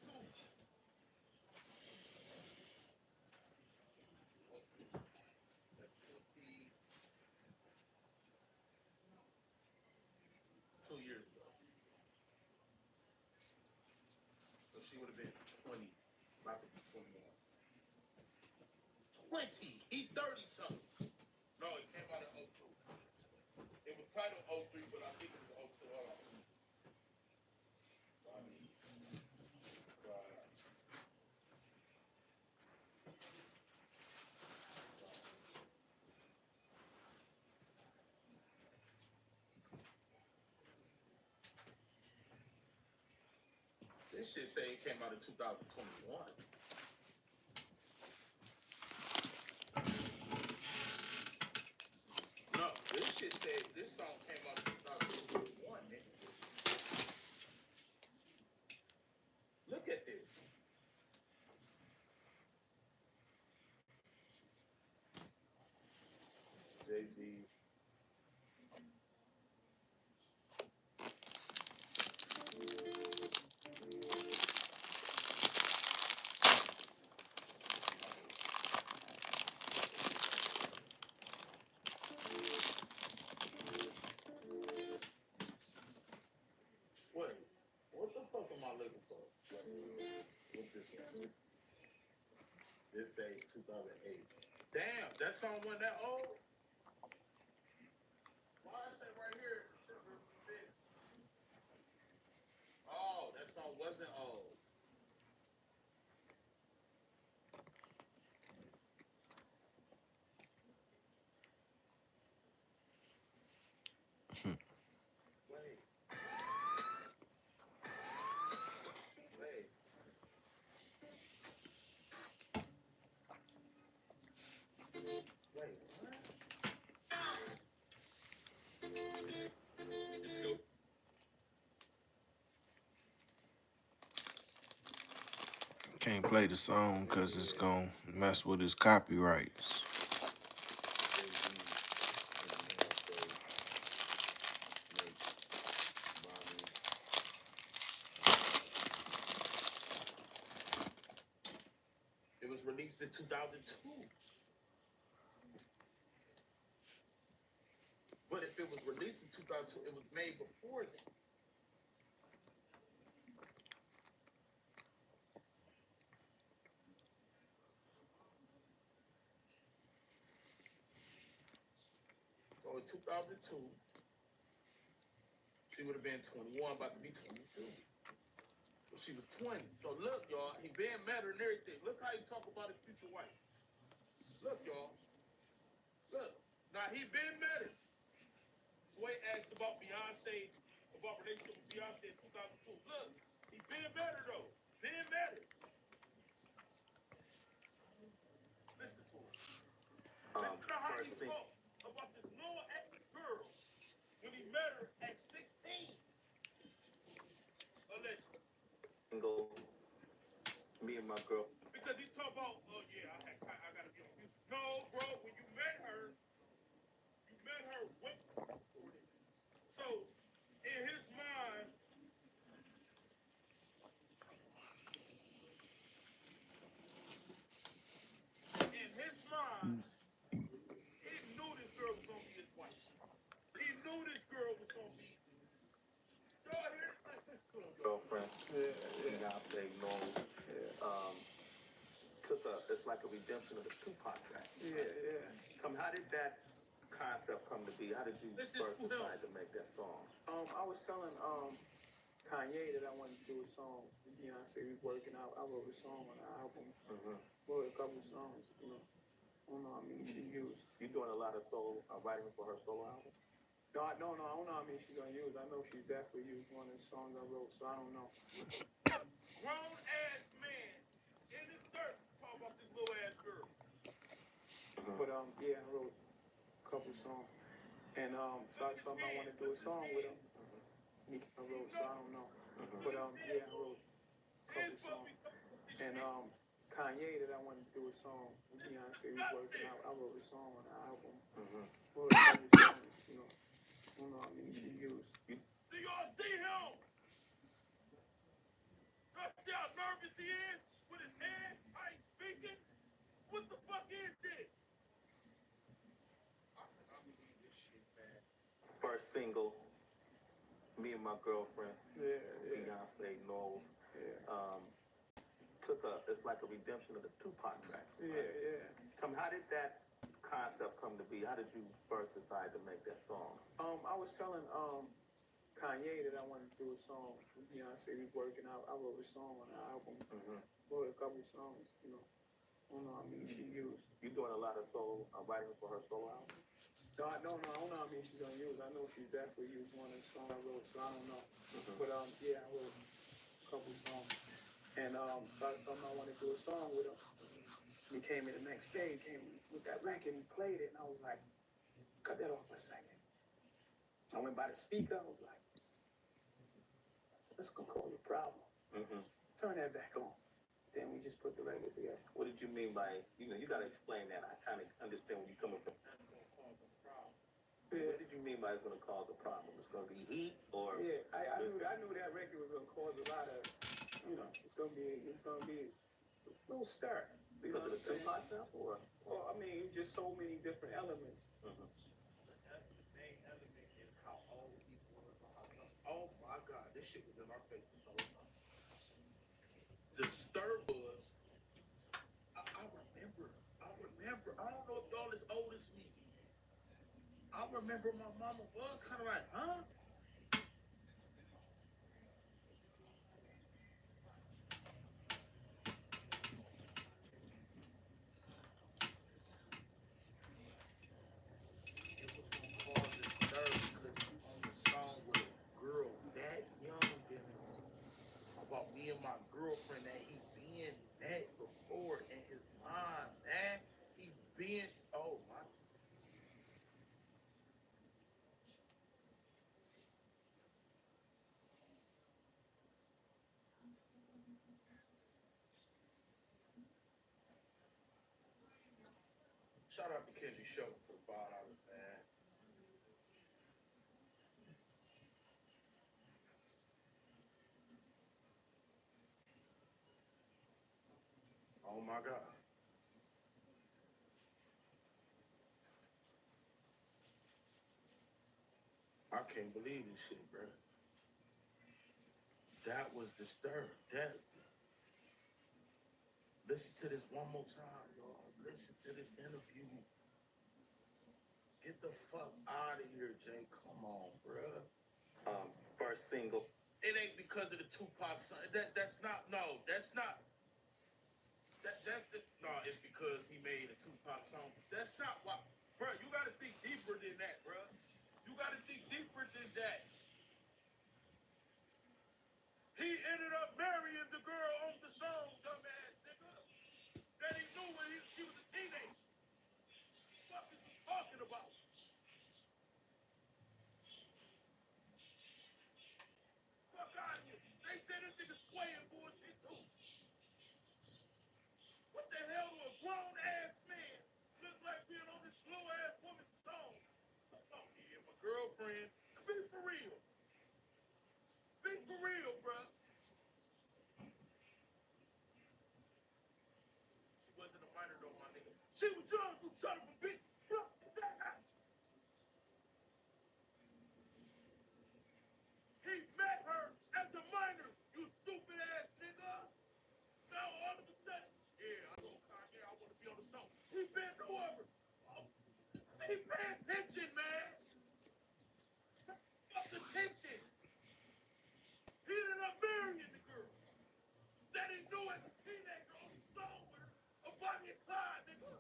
That's 22 years ago. So she would have been 20, about to be 21. 20. He 30 something. No, it came out in 02. It was titled 03, but I think it was 02. Hold on. This shit say it came out in 2021. No, this shit said this song came out in 2021, nigga. Look at this. Jay-Z. Wait, what the fuck am I looking for? What's this one? This say 2008. Damn, that song wasn't that old? Why I say right here? Oh, that song wasn't old. Wait. Wait, what? It's go. Can't play the song because it's gonna mess with his copyrights. It was released in 2002. But if it was released in 2002, it was made before then. So in 2002, she would have been 21, about to be 22. So she was 20. So look, y'all, he been met her and everything. Look how he talk about his future wife. Look, y'all. Look. Now he been met her. Sway asked about Beyonce, about relationship with Beyonce in 2002. Look, he been met her though. Been met her. Listen to him. Listen to how he talk about this little ex girl when he met her at 16. Allegedly. Single. Me and my girl. Because he talk about, oh yeah, I gotta be on music. No, bro, when you met her way before this. So in his mind, he knew this girl was gonna be his wife. He knew this girl was gonna be. Girlfriend. Beyonce, knows. It's like a redemption of the Tupac track. How did that concept come to be? How did you first decide to make that song? I was telling Kanye that I wanted to do a song with Beyonce. We was working out. I wrote a song on the album. Wrote a couple songs, you know. I don't know how many she used. You doing a lot of solo writing for her solo album? No, I don't know how many she's gonna use. I know she definitely used one of the songs I wrote, so I don't know. Grown ass man in his dirt talk about this little ass girl. But yeah, I wrote a couple songs. And so I told him I wanted to do a song with him. I wrote, so I don't know. But yeah, I wrote a couple songs. And Kanye that I wanted to do a song with Beyonce. We was working out. I wrote a song on the album. Wrote a couple songs, you know. I don't know how many she used. Do y'all see him? See how nervous he is with his head? How he's speaking? What the fuck is this? I believe this shit, man. First single, me and my girlfriend. Beyonce knows. It's like a redemption of the Tupac track. How did that concept come to be? How did you first decide to make that song? I was telling Kanye that I wanted to do a song with Beyonce. We was working out. I wrote a song on the album. Wrote a couple songs, you know. I don't know how many she used. You doing a lot of solo writing for her solo album? No, I don't know how many she's gonna use. I know she definitely used one of the songs I wrote, so I don't know. But yeah, I wrote a couple songs. And so I told him I want to do a song with him. He came in the next day, came with that record, he played it, and I was like, cut that off for a second. I went by the speaker, I was like, that's gonna cause a problem. Turn that back on. Then we just put the record together. What did you mean by, you gotta explain that. I kind of understand where you're coming from. Yeah. What did you mean by it's gonna cause a problem? It's gonna be heat or? Yeah, I knew that record was gonna cause a lot of, it's gonna be a little stir. You know what I'm saying? Tupac sample or? Well, I mean, just so many different elements. That's the main element is how old people were. Oh my God, this shit was in our face the whole time. The stir was, I remember. I don't know if y'all as old as me. I remember my mama was kind of like, huh? It was gonna cause this stir because you on the song with a girl that young, then about me and my girlfriend that he been that before in his mind, man. He been, oh my. Shout out to Kenji Show for the $5, man. Oh my God. I can't believe this shit, bro. That was the stir. Listen to this one more time, y'all. Listen to this interview. Get the fuck out of here, Jay. Come on, bro. First single. It ain't because of the Tupac song. That's not. No, it's because he made a Tupac song. That's not why, bro. You gotta think deeper than that, bro. You gotta think deeper than that. He ended up marrying the girl on the song, dumbass nigga. That he knew when she was a teenager. What the fuck is he talking about? Fuck out of here. They said this nigga swaying bullshit too. What the hell do a grown ass man look like being on this slow ass woman's song? Oh yeah, my girlfriend. Be for real. Be for real, bruh. She wasn't a minor though, my nigga. She was young, you son of a bitch. He met her as a minor, you stupid ass nigga. Now all of a sudden, yeah, I know Kanye, I want to be on the song. He bent over. Oh, he pay attention, man. Fuck attention. He ended up marrying the girl. That he knew as a teenager on the song with her. A Bonnie and Clyde, nigga.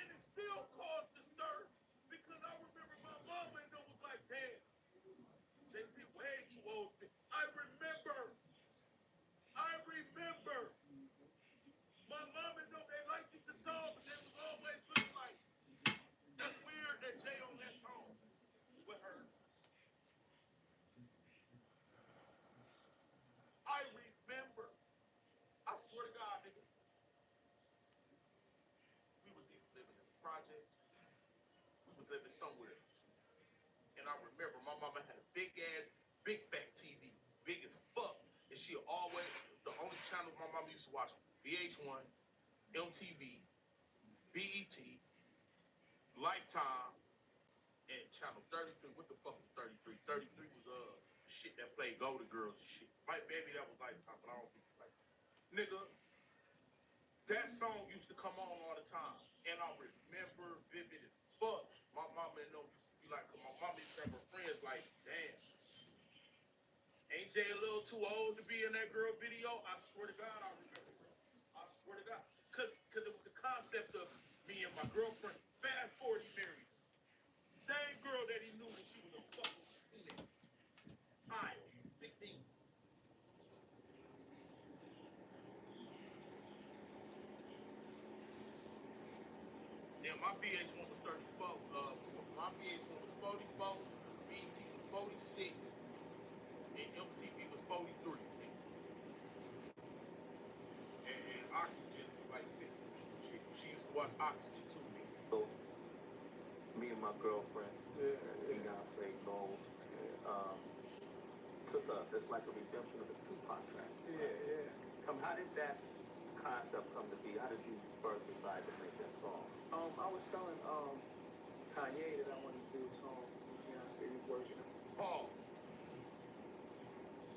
And it still caused the stir because I remember my mama and them was like, damn, Jay-Z way too old. I remember. My mom and them, they liked the song, but they was always looking like, that's weird that Jay on that song with her. I remember. I swear to God, nigga. We was either living in the project, we was living somewhere. And I remember my mama had a big fat TV, big as fuck. And she always, the only channel my mama used to watch, VH1, MTV, BET, Lifetime, and Channel 33. What the fuck was 33? 33 was shit that played Golden Girls and shit. Maybe that was Lifetime, but I don't think it's like nigga. That song used to come on all the time. And I remember vivid as fuck. My mama and them used to be like, cause my mama used to have her friends like, damn. Ain't Jay a little too old to be in that girl video? I swear to God, I remember, bro. I swear to God. Cause it was the concept of me and my girlfriend. Fast forward, he married her. Same girl that he knew when she was a fuck. my VH1 was 34. My VH1 was 44. BET was 46. And MTV was 43. And Oxygen was like 50. She used to watch Oxygen too, man. So, me and my girlfriend, Beyonce Knowles, took it's like a redemption of the Tupac track. How did that concept come to be? How did you first decide to make that song? I was telling Kanye that I wanted to do a song with Beyonce version of it. Paul.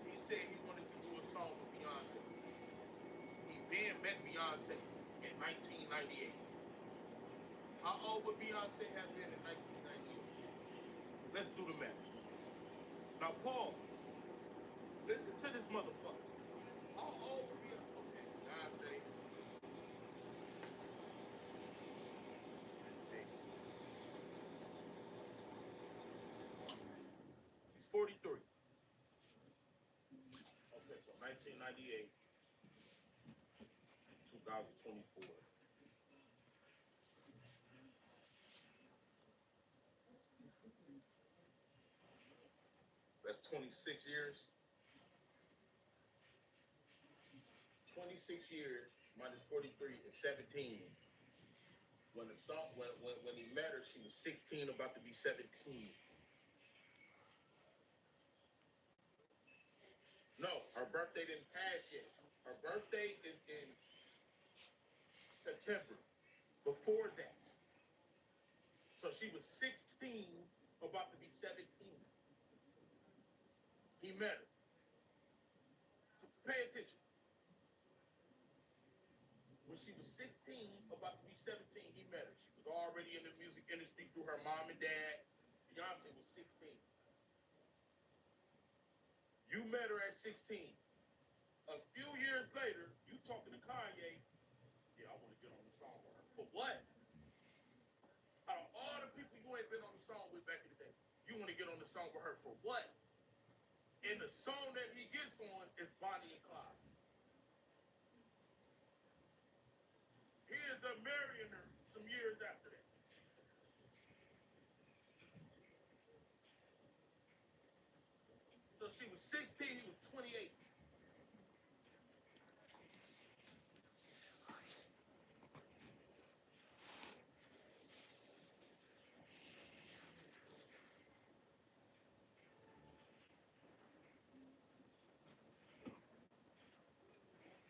He said he wanted to do a song with Beyonce. He met Beyonce in 1998. How old would Beyonce have been in 1998? Let's do the math. Now, Paul, listen to this motherfucker. How old would Beyonce? Okay, Beyonce. He's 43. Okay, so 1998, 2024. That's 26 years. 26 years minus 43 is 17. When he met her, she was 16, about to be 17. No, her birthday didn't pass yet. Her birthday is in September. Before that. So she was 16, about to be 17. He met her. So pay attention. When she was 16, about to be 17, he met her. She was already in the music industry through her mom and dad. Beyonce was 16. You met her at 16. A few years later, you talking to Kanye. Yeah, I want to get on the song with her. For what? Out of all the people you ain't been on the song with back in the day, you want to get on the song with her for what? And the song that he gets on is Bonnie and Clyde. He ends up marrying her some years after that. So she was 16, he was 28.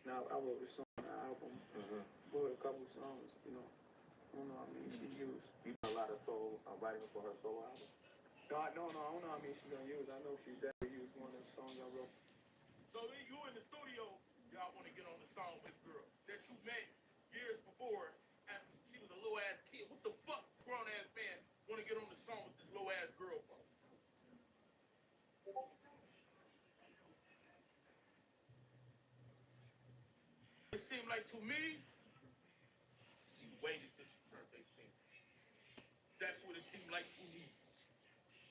Now I wrote a song on the album. Wrote a couple songs, you know. I don't know how many she used. You done a lot of soul writing for her solo album. No, I don't know how many she's gonna use. I know she's definitely used one of the songs I wrote. So you in the studio, y'all want to get on the song with this girl that you met years before after she was a little ass kid. What the fuck grown ass man want to get on the song with this little ass girl for? It seemed like to me, he waited till she turned 18. That's what it seemed like to me.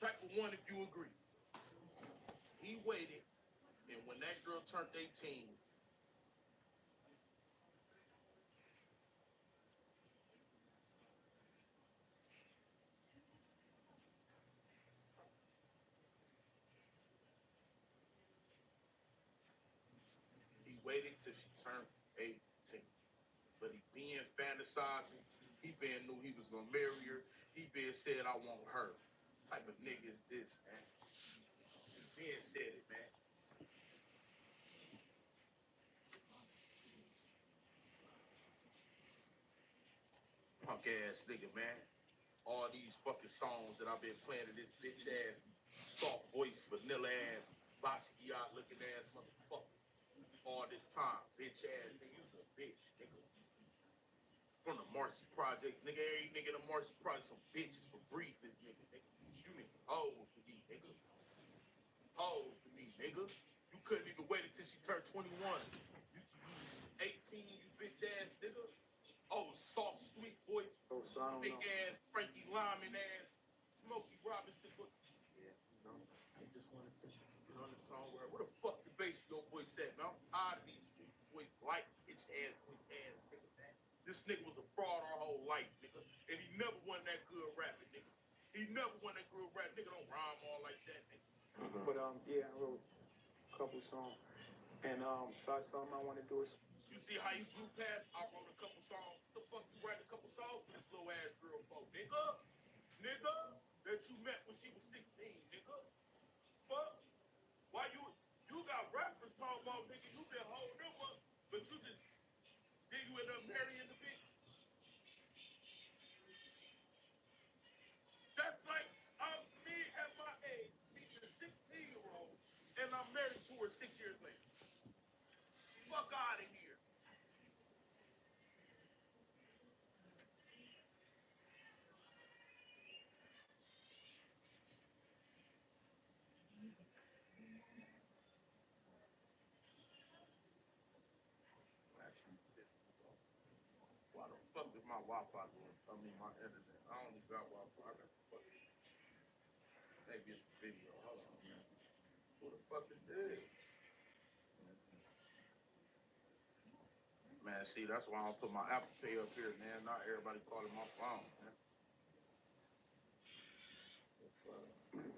Type of one if you agree. He waited, and when that girl turned 18, he waited till she turned 18. But he been fantasizing. He been knew he was gonna marry her. He been said, I want her. Type of nigga is this, man? He been said it, man. Punk ass nigga, man. All these fucking songs that I've been playing to this bitch ass, soft voice, vanilla ass, Basquiat looking ass motherfucker. All this time, bitch ass nigga, you a bitch, nigga. From the Marcy Project, nigga, every nigga in the Marcy Project, some bitches for breathe this nigga, nigga. You nigga old for me, nigga. Old for me, nigga. You couldn't even wait until she turned 21. You 18, you bitch ass nigga. Oh, soft, sweet voice, big ass, Frankie Lyman ass, Smokey Robinson. Yeah, you know, I just wanted to get on the song where the fuck the bass your voice at, man? I'm tired of these boys like bitch ass nigga, man. This nigga was a fraud our whole life, nigga. And he never won that good rapping, nigga. He never won that good rap. Nigga don't rhyme all like that, nigga. But yeah, I wrote a couple songs. And so I something I want to do is. You see how you blew past? I wrote a couple songs. What the fuck you write a couple songs for this little ass girl for, nigga? Nigga, that you met when she was 16, nigga. Fuck. Why you got rappers talking about, nigga, you been holding them up, but you just, then you end up marrying the bitch. That's like me at my age, meeting a 16-year-old, and I'm married to her 6 years later. Fuck out of here. Why the fuck is my Wi-Fi going? I mean, my internet. I don't even got Wi-Fi. I got fucking. Maybe it's a video. Hold on, man. Who the fuck is this? Man, see, that's why I don't put my Apple Pay up here, man. Not everybody calling my phone, man.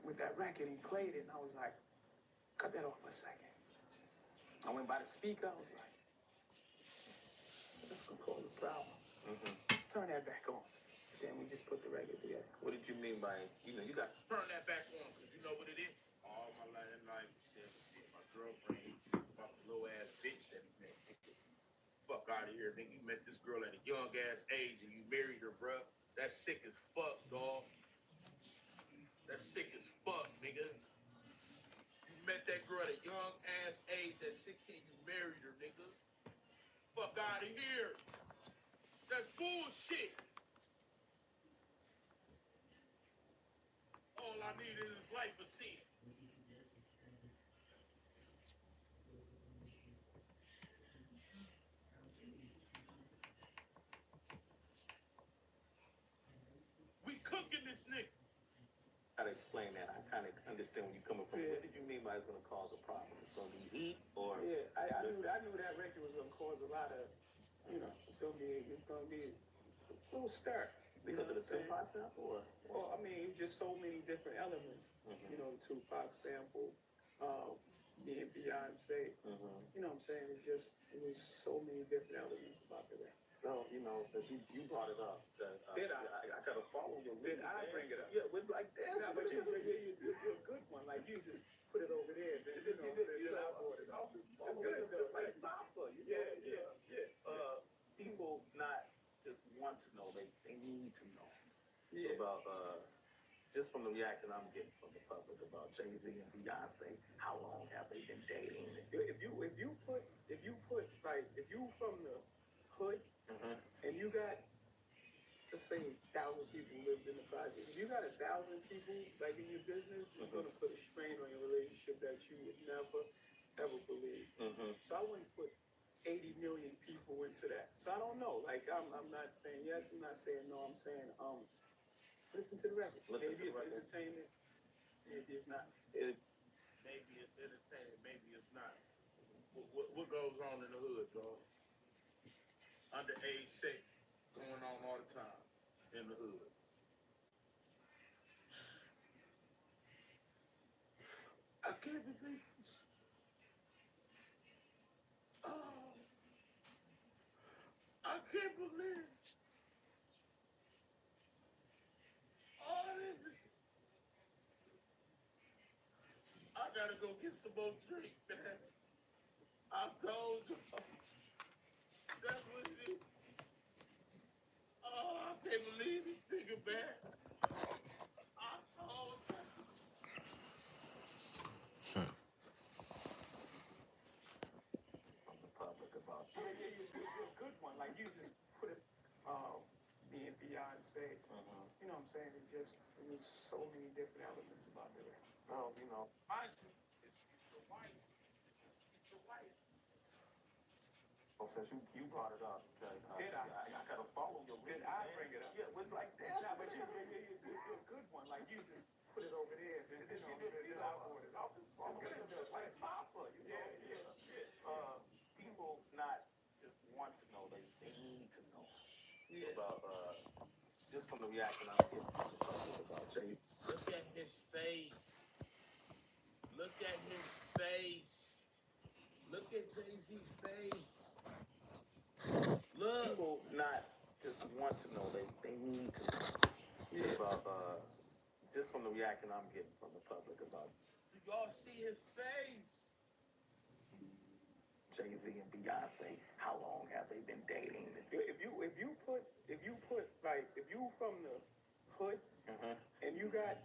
With that record, he played it, and I was like, cut that off for a second. I went by the speaker, I was like, that's gonna cause a problem. Turn that back on. Then we just put the record together. What did you mean by, you got... Turn that back on, because you know what it is? All my life, said my girlfriend, about the little ass bitch that he met. Fuck out of here, nigga. You met this girl at a young ass age and you married her, bruh. That's sick as fuck, dog. That's sick as fuck, nigga. You met that girl at a young ass age at 16, you married her, nigga. Fuck out of here. That's bullshit. All I need in this life is sin. We cooking this nigga. How to explain that? I kind of understand where you're coming from. What did you mean by it's going to cause a problem? It's going to be heat or... Yeah, I knew that record was gonna cause a lot of, it's gonna be a little stir. Because of the Tupac sample, or? Well, I mean, just so many different elements. You know, the Tupac sample, me and Beyonce. You know what I'm saying? It was so many different elements about the record. No, that you brought it up. Did I? I got to follow your Did I bring it up? Yeah, with like this. Yeah, but you're a good one. Like, you just put it over there. Then, I brought it up. It's good. It's like Safa. Yeah. People not just want to know, they need to know. Yeah. About, just from the reaction I'm getting from the public about Jay-Z and Beyonce, how long have they been dating? If you from the hood, and you got, let's say, 1,000 people lived in the project. If you got 1,000 people like in your business, it's gonna put a strain on your relationship that you would never ever believe. So I wouldn't put 80 million people into that. So I don't know. Like, I'm not saying yes, I'm not saying no. I'm saying listen to the record. Maybe it's entertainment. Maybe it's not. Maybe it's entertainment. Maybe it's not. What goes on in the hood, dog? Underage sex going on all the time in the hood. I can't believe this. Oh, I can't believe all this. I gotta go get some more drink, man. I told you. That's what it is. Oh, I can't believe this nigga, man. I told you. From the public about Yeah, you're a good one. Like, you just put it, me and Beyonce. You know what I'm saying? It was so many different elements about the record. Well, Mind you, it's your wife. It's your wife. Well, since you brought it up, because Did I? I got to follow your Did I bring it up? Yeah, it was like this. Nah, but you're a good one. Like, you just put it over there. Then I brought it up. It's like Safa, Yeah. People not just want to know, they need to know. about just from the reaction I'm getting from the public about Jay. Look at his face. Look at his face. Look at Jay-Z's face. Look. People not just want to know, they need to know about just from the reaction I'm getting from the public about Do y'all see his face? Jay-Z and Beyonce. How long have they been dating? If you put like if you from the hood and you got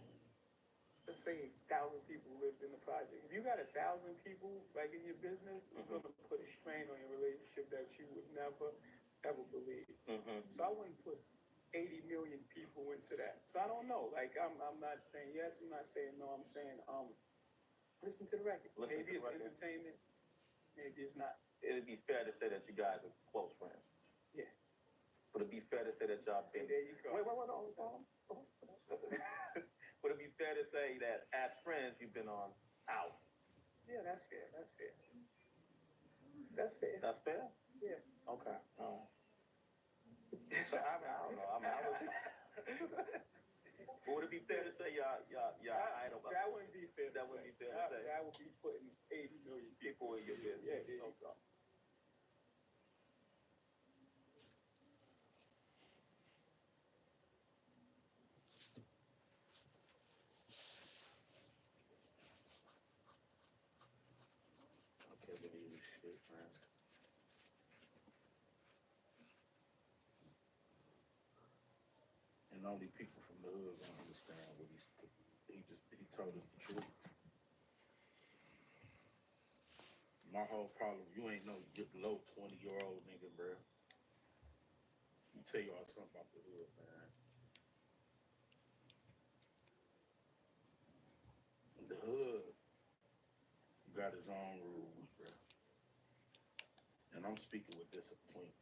let's say 1,000 people lived in the project. If you got 1,000 people like in your business, it's gonna put a strain on your relationship that you would never ever believe. So I wouldn't put 80 million people into that. So I don't know. Like I'm not saying yes, I'm not saying no, I'm saying listen to the record. Maybe it's entertainment, maybe it's not. It'd be fair to say that you guys are close friends. Yeah. Would it be fair to say that y'all been... There you go. Wait, hold on. Would it be fair to say that as friends you've been on out? Yeah, that's fair. That's fair. That's fair? Yeah. Okay. So, I don't know. Would it be fair to say y'all idol? That wouldn't be fair. That wouldn't be fair to say. That would be putting 80 million People in your business. Yeah, there you go. I can't believe this shit, man. And only people from the hood gonna understand what he told us the truth. My whole problem, you ain't no low 20-year-old nigga, bro. Let me tell y'all something about the hood, man. The hood got his own rules, bro. And I'm speaking with disappointment.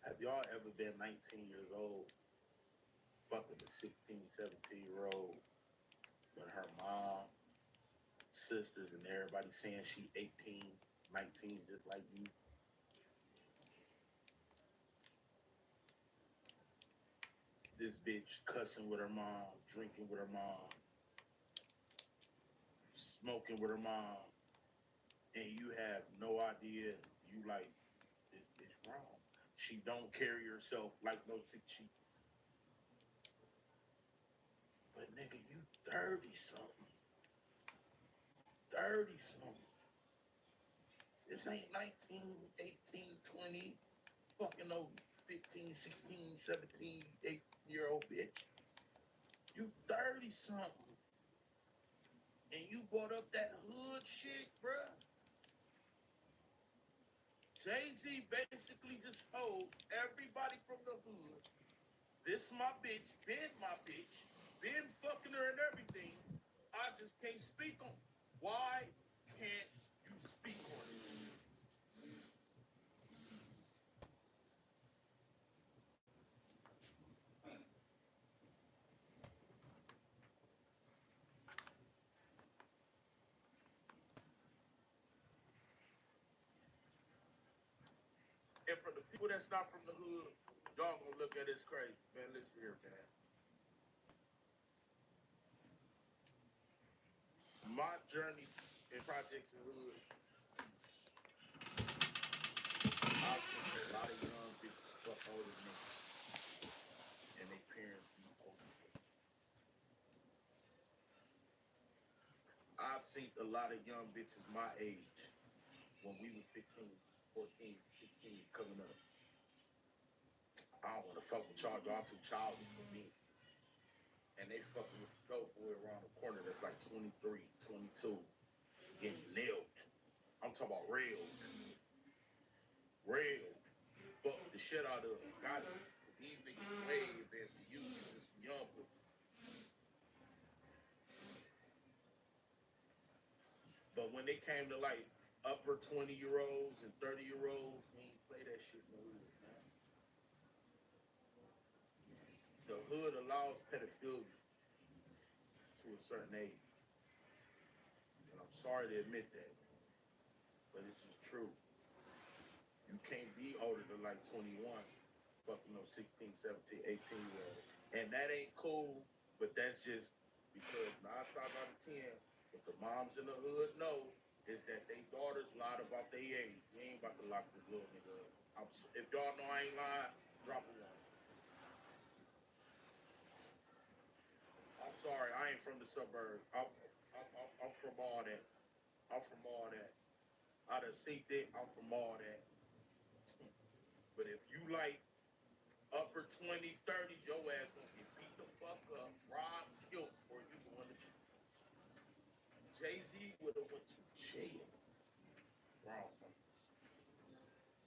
Have y'all ever been 19 years old, fucking a 16, 17-year-old, when her mom, sisters, and everybody saying she 18, 19, just like you? This bitch cussing with her mom, drinking with her mom, smoking with her mom, and you have no idea. You like, this bitch wrong. She don't carry herself like no she. But nigga, you 30-something. 30-something. This ain't 19, 18, 20, fucking no 15, 16, 17, 8-year-old bitch. You 30-something. And you brought up that hood shit, bruh. Jay-Z basically just told everybody from the hood, this my bitch, been my bitch, been fucking her and everything. I just can't speak on it. Why can't you speak on it? And for the people that's not from the hood, y'all gonna look at this crazy. Man, listen here, man. My journey in projects and hood, I've seen a lot of young bitches fuck older niggas. And their parents be older. I've seen a lot of young bitches my age when we was 15, 14, 15 coming up. I don't want to fuck with y'all. Y'all too childish for me. And they fucking with the dope boy around the corner that's like 23, 22, getting nailed. I'm talking about railed. Fuck the shit out of them. Got it. These niggas way advanced to you, just young boys. But when they came to like upper 20-year-olds and 30-year-olds, we ain't play that shit in the hood, man. The hood allows pedophilia to a certain age. And I'm sorry to admit that. but it's just true. You can't be older than like 21, fucking no 16, 17, 18-year-old. And that ain't cool, but that's just because 9 times out of 10, what the moms in the hood know is that they daughters lied about their age. We ain't about to lock this little nigga up. If y'all know I ain't lying, drop a one. I'm sorry, I ain't from the suburbs. I'm from all that. I'm from all that. I done seen it, I'm from all that. But if you like upper 20s, 30s, your ass gonna get beat the fuck up, robbed, killed, or you going to jail. Jay-Z would have went to jail. Wrong.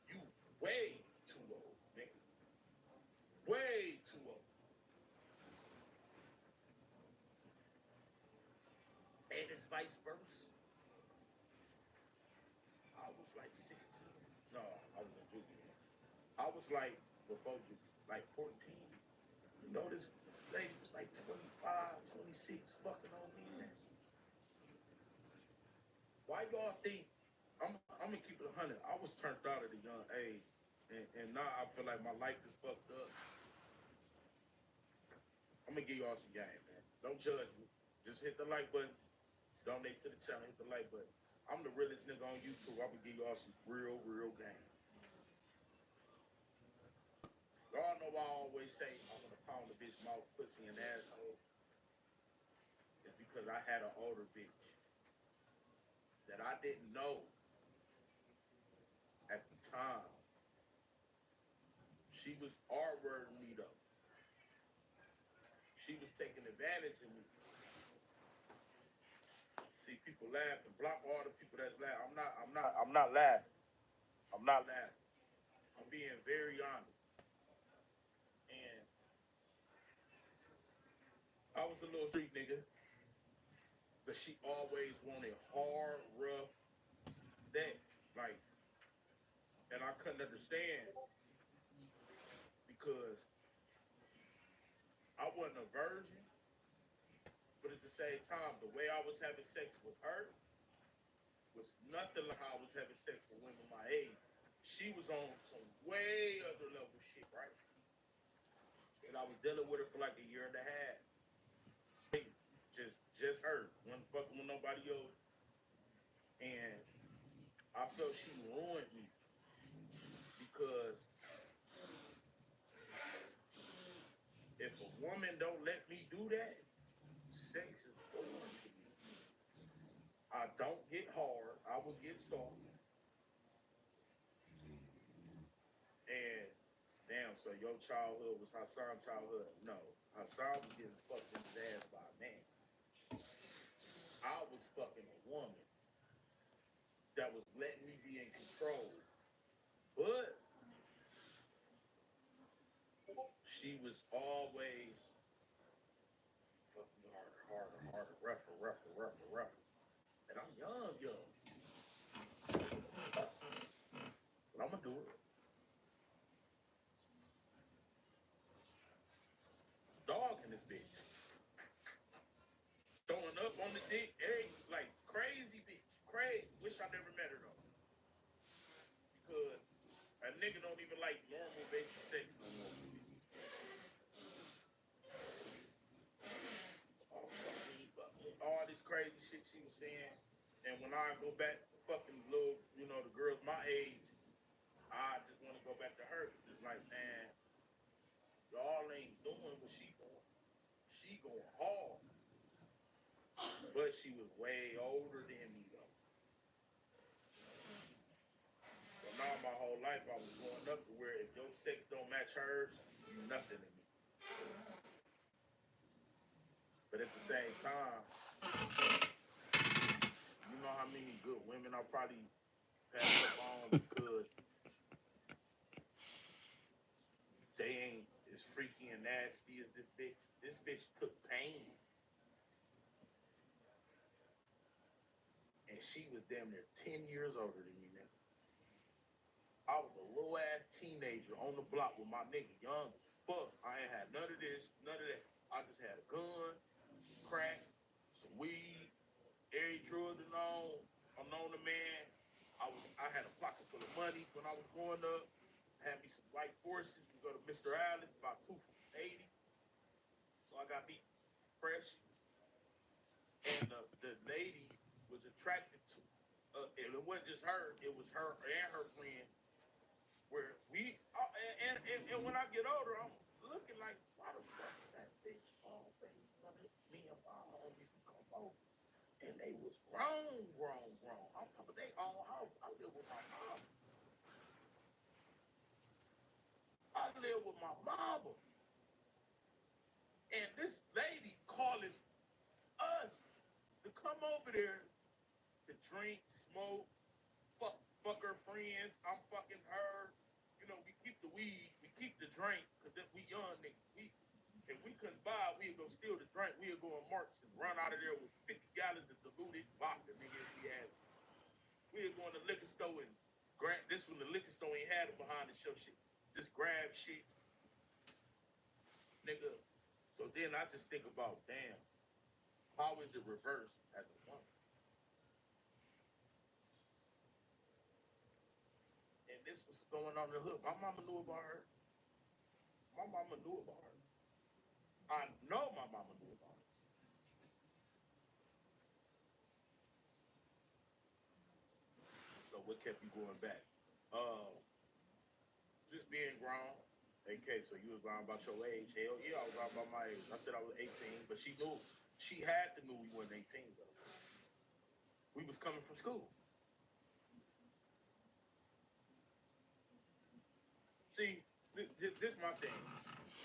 You way too old, nigga. Way too old. And it's vice versa. I was like 16. No, I was a juvie. I was like, before you, like 14. You know, this lady was like 25, 26, fucking on me, man. Why y'all think, I'm gonna keep it 100. I was turned out at a young age. And now I feel like my life is fucked up. I'm gonna give y'all some game, man. Don't judge me. Just hit the like button. Donate to the channel. Hit the like button. I'm the realest nigga on YouTube. I'm gonna give y'all some real game. Y'all know I always say I want to pound a bitch mouth, pussy, and asshole. It's because I had an older bitch that I didn't know at the time. She was R-wording me though. She was taking advantage of me. See, people laugh and block all the people that's laughing. I'm not laughing. I'm not laughing. I'm being very honest. And I was a little street nigga, but she always wanted hard, rough, that, like, and I couldn't understand because I wasn't a virgin, but at the same time, the way I was having sex with her was nothing like how I was having sex with women my age. She was on some way other level shit, right? And I was dealing with her for like a year and a half. Just her. Wasn't fucking with nobody else. And I felt she ruined me because if a woman don't let me do that, sex is boring to me. I don't get hard. I will get soft. And damn, so your childhood was Hassan's childhood? No. Hassan was getting fucked in his ass by a man. I was fucking a woman that was letting me be in control. But she was always fucking harder, rougher. And I'm young. But I'm gonna do it. Dog in this bitch. Throwing up on the dick, like crazy bitch. Crazy. Wish I never met her though. Because a nigga don't even like normal basic sex no more. All this crazy shit she was saying. And when I go back to fucking little, the girls my age, I just want to go back to her. It's like, man, y'all ain't doing what she doing. She going hard. But she was way older than me though. So now my whole life I was growing up to where if your sex don't match hers, you nothing to me. But at the same time, you know how many good women I probably passed up on because they ain't as freaky and nasty as this bitch. This bitch took pain. And she was damn near 10 years older than me, nigga. I was a little ass teenager on the block with my nigga, young as fuck. I ain't had none of this, none of that. I just had a gun, some crack, some weed, every drug I known to man. I had a pocket full of money when I was growing up. Had me some white horses. We go to Mr. Allen, about 280. So I got me fresh. And the lady was attracted to, and it wasn't just her, it was her and her friend. Where we, and when I get older, I'm looking like, why the fuck is that bitch always loving me and my homies to come over? And they was grown. I'm talking they own house. I live with my mom. I live with my mama. And this lady calling us to come over there to drink, smoke, fuck her friends. I'm fucking her. You know, we keep the weed, we keep the drink, because we young niggas. If we couldn't buy, we'd go steal the drink. We'd go in Marks and run out of there with 50 gallons of diluted vodka, nigga, if we had. We'd go in the liquor store and grab, this when the liquor store ain't had it behind the show shit. Just grab shit. Nigga. So then I just think about, damn, how is it reversed as a woman? And this was going on in the hood. My mama knew about her. My mama knew about her. I know my mama knew about her. So what kept you going back? Just being grown. AK, so you was lying about your age. Hell yeah, I was lying about my age. I said I was 18, but she knew. She had to know we weren't 18 though. We was coming from school. See, this my thing.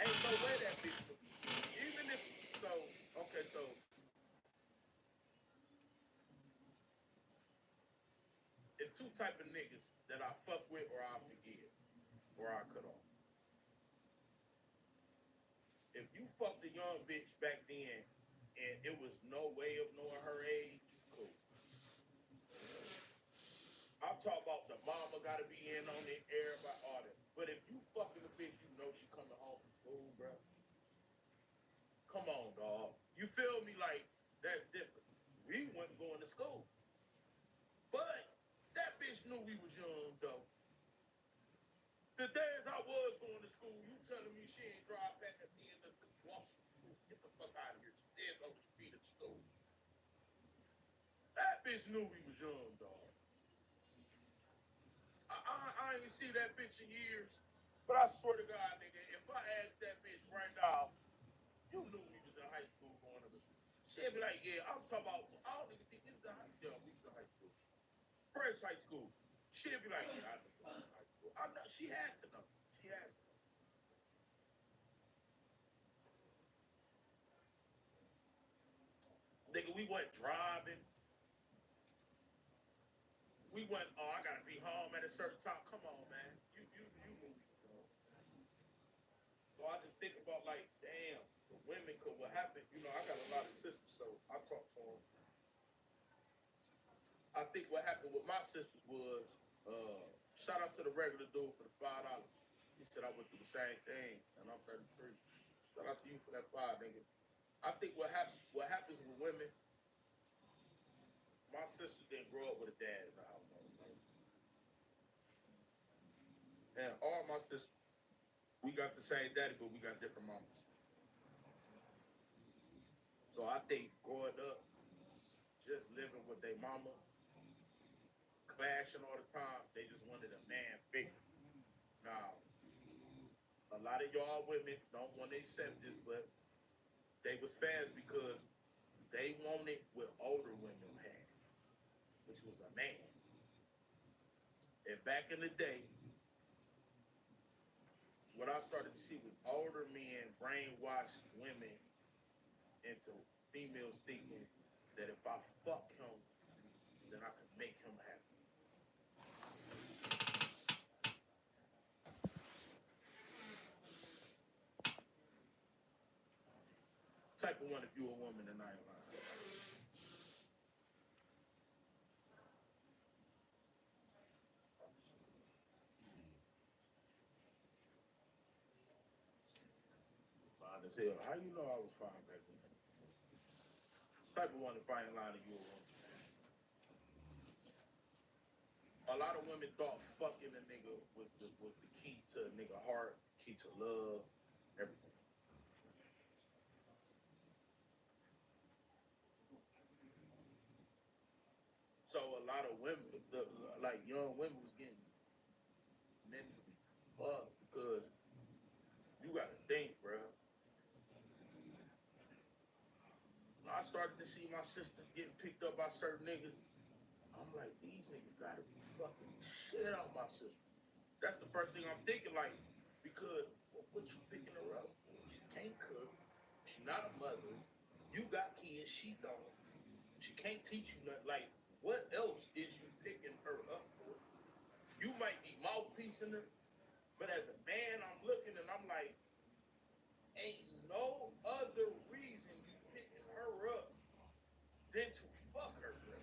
Ain't no way that bitch. Even if so, okay, so there's two type of niggas that I fuck with or I forgive or I cut off. If you fucked a young bitch back then and it was no way of knowing her age, cool. I'm talking about the mama gotta be in on it, everybody, all that. But if you fucking a bitch, you know she coming home from school, bro. Come on, dog. You feel me? Like, that's different. We wasn't going to school. But that bitch knew we was young, though. The days I was going to school, you telling me she ain't drive back at the end of the walk. Get the fuck out of here. She dead over the speed of the school. That bitch knew we was young, dog. I ain't see that bitch in years. But I swear to God, nigga, if I asked that bitch right now, you knew we was in high school going to the. She'd be like, yeah, I'm talking about, I don't even think this is high school. Yeah, we was in high school. Fresh high school. She'd be like, yeah, I know we was in high school. I know, she had to know. She had to know. Nigga, we went driving. We went, oh, I gotta be home at a certain time. Come on, man. You knew we was young. So I just think about like, damn, the women could what happened. You know, I got a lot of sisters, so I talk to them. I think what happened with my sisters was, shout out to the regular dude for the $5. He said I went through the same thing, and I'm 33. Shout out to you for that $5, nigga. I think what happens with women, my sisters didn't grow up with a dad in the house. And all my sisters, we got the same daddy, but we got different mamas. So I think growing up, just living with their mama, clashing all the time, they just wanted a man figure. Now, a lot of y'all women don't want to accept this, but they was fast because they wanted what older women had, which was a man. And back in the day, what I started to see was older men brainwash women into females thinking that if I fuck him, then I can make him happy. Type of one if you a woman and I ain't lying. Fine as hell. How you know I was fine back then? Type of one if I ain't lying to you a woman. a lot of women thought fucking a nigga was the key to a nigga heart, key to love, everything. So a lot of women, like young women, was getting mentally fucked because you gotta think, bro. I started to see my sisters getting picked up by certain niggas. I'm like, these niggas gotta be fucking shit out my sister. That's the first thing I'm thinking, like, because what you picking her up for? She can't cook. She not a mother. You got kids, she don't. She can't teach you nothing. Like, what else is you picking her up for? You might be mouthpiecing her, but as a man, I'm looking and I'm like, ain't no other reason you picking her up than to fuck her, bro.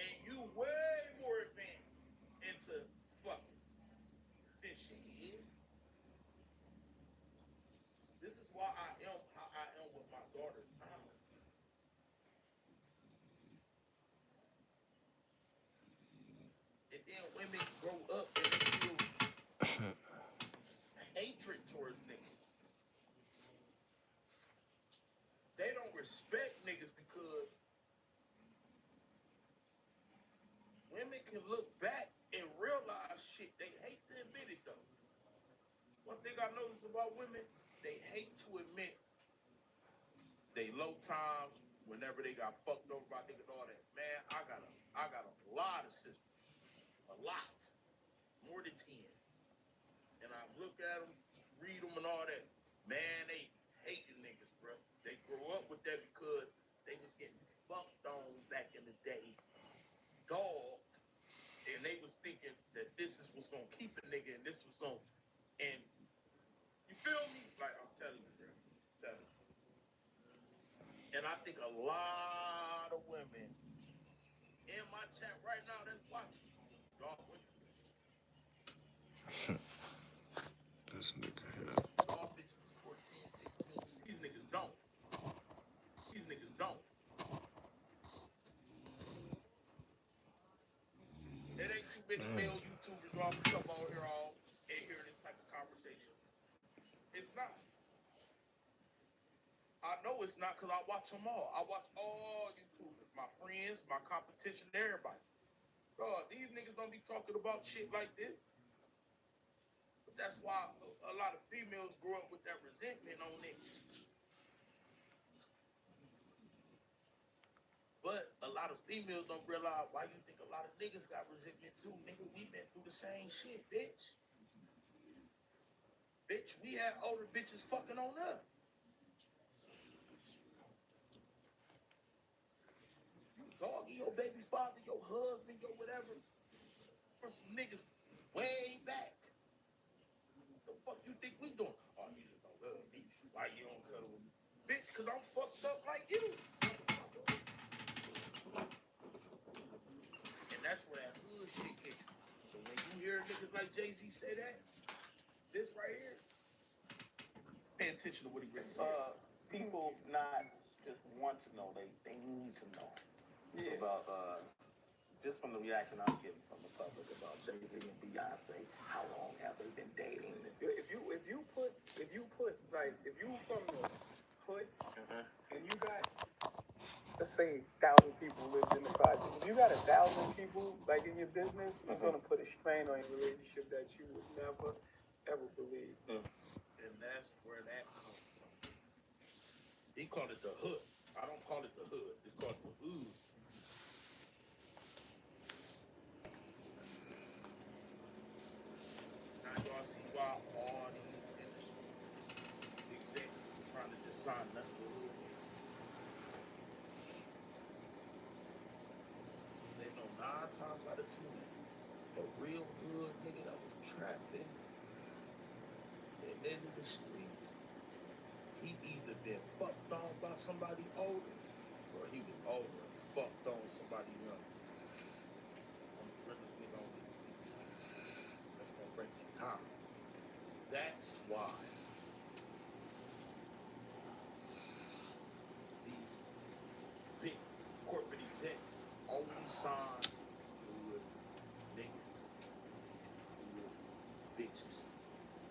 And you way more advanced into fucking than she is. This is why I am how I am with my daughters now. And then women grow up and they feel hatred towards niggas. They don't respect niggas because women can look back and realize shit. They hate to admit it though. One thing I notice about women, they hate to admit they low times whenever they got fucked over by niggas and all that. Man, I got a lot of sisters. A lot. More than 10. And I look at them, read them and all that. Man, they hating niggas, bro. They grew up with that because they was getting fucked on back in the day. Dogged. And they was thinking that this is what's gonna keep a nigga and this was gonna, and you feel me? Like I'm telling you, bro. I'm telling you. And I think a lot of women in my chat right now that's watching, y'all with me. This nigga here. Y'all bitches was 14, 15. These niggas don't. These niggas don't. It ain't too many male YouTubers who can come out here all and hear this type of conversation. It's not. I know it's not because I watch them all. I watch all YouTubers, my friends, my competition, everybody. Bro, these niggas don't be talking about shit like this. But that's why a lot of females grow up with that resentment on it. But a lot of females don't realize why you think a lot of niggas got resentment too. Nigga, we been through the same shit, bitch. Bitch, we had older bitches fucking on us. Doggy, your baby father, your husband, your whatever, for some niggas way back. The fuck you think we doing? Oh, you just don't love me. Why you don't cuddle with me? Bitch, cause I'm fucked up like you. And that's where that hood shit gets you. So when you hear niggas like Jay-Z say that, this right here, pay attention to what he really said. People not just want to know, they need to know about just from the reaction I'm getting from the public about Jay-Z and Beyonce. How long have they been dating? If you put like if you from the hood and you got, let's say 1,000 people live in the project. If you got 1,000 people like in your business, it's gonna put a strain on your relationship that you would never ever believe. And that's where that comes from. He called it the hood. I don't call it the hood. It's called the hood. Now y'all see why all these industry execs are trying to decide nothing but hood niggas. They know 9 times out of 10, a real hood nigga that was trapped in the streets, he either been fucked on by somebody older, or he was older and fucked on somebody younger. I'm the realest nigga on this beach. That's gonna break it down. That's why these big corporate execs only sign good bitches.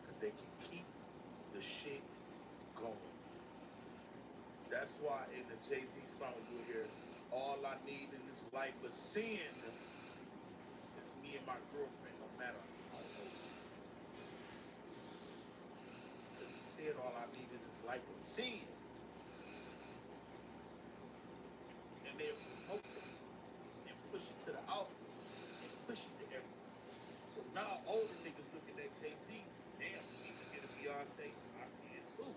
Because they can keep the shit going. That's why in the Jay-Z song you hear, all I need in this life of sin is me and my girlfriend, no matter how old. Because he said all I need in this life of sin. And then promote it and push it to the outlet and push it to everyone. So now older niggas looking at Jay-Z, damn, he can get a Beyonce, I can too.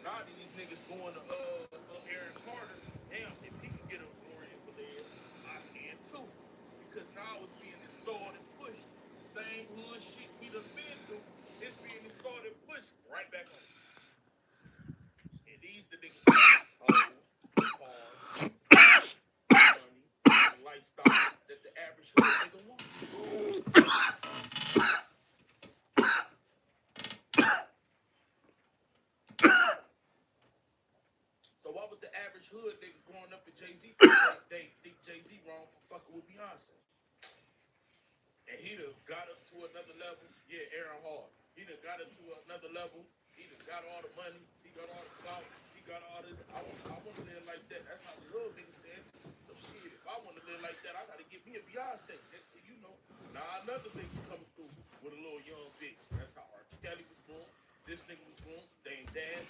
Now these niggas going to Aaron Carter, damn, if he can get a Gloria Belair, I can too. Because now it's being installed and pushed. The same hood shit we done been through, it's being installed and pushed right back home. And these the niggas hoes, cars, money, and lifestyle that the average hood nigga wants. So why would the average hood nigga growing up in Jay-Z they think Jay-Z wrong for fucking with Beyonce? And he done got up to another level. Yeah, Aaron Hall. He done got up to another level. He done got all the money. He got all the clout. He got all this. I want to live like that. That's how the little nigga said. So shit, if I want to live like that, I got to get me a Beyonce. Next thing you know, now another nigga coming through with a little young bitch. That's how R. Kelly was born. This nigga was born. Dame Dad.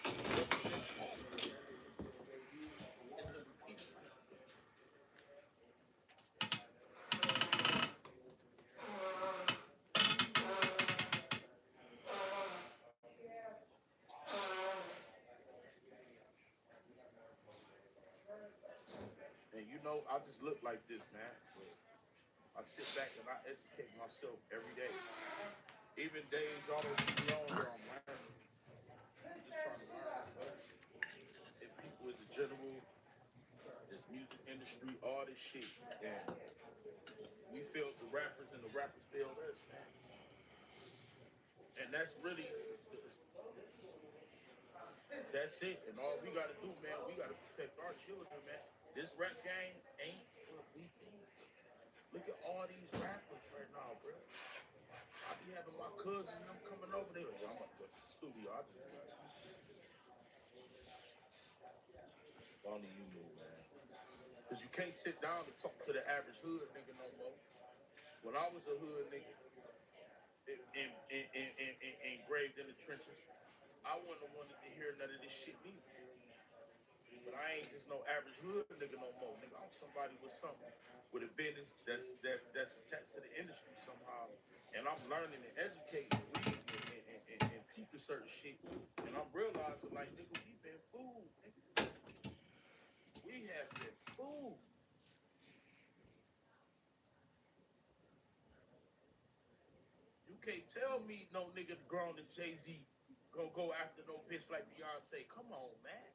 It's a repeat cycle. And you know, I just look like this, man. But I sit back and I educate myself every day. Even days y'all don't see me on here, I'm learning. I'm just trying to learn if people is a general, this music industry, all this shit. And we failed the rappers and the rappers failed us, man. And that's really, that's it. And all we gotta do, man, we gotta protect our children, man. This rap game ain't what we think. Look at all these rappers right now, bro. I be having my cousins and them coming over there. I'm about to go to the studio. I just be like, only you knew, man. Because you can't sit down and talk to the average hood nigga no more. When I was a hood nigga, engraved in the trenches, I wouldn't have wanted to hear none of this shit neither. But I ain't just no average hood nigga no more. Nigga, I'm somebody with something, with a business that's attached to the industry somehow. And I'm learning and educating and reading and peeping certain shit. And I'm realizing, like, nigga, we been fooled, nigga. We have been fooled. You can't tell me no nigga grown than Jay-Z gonna go after no bitch like Beyonce. Come on, man.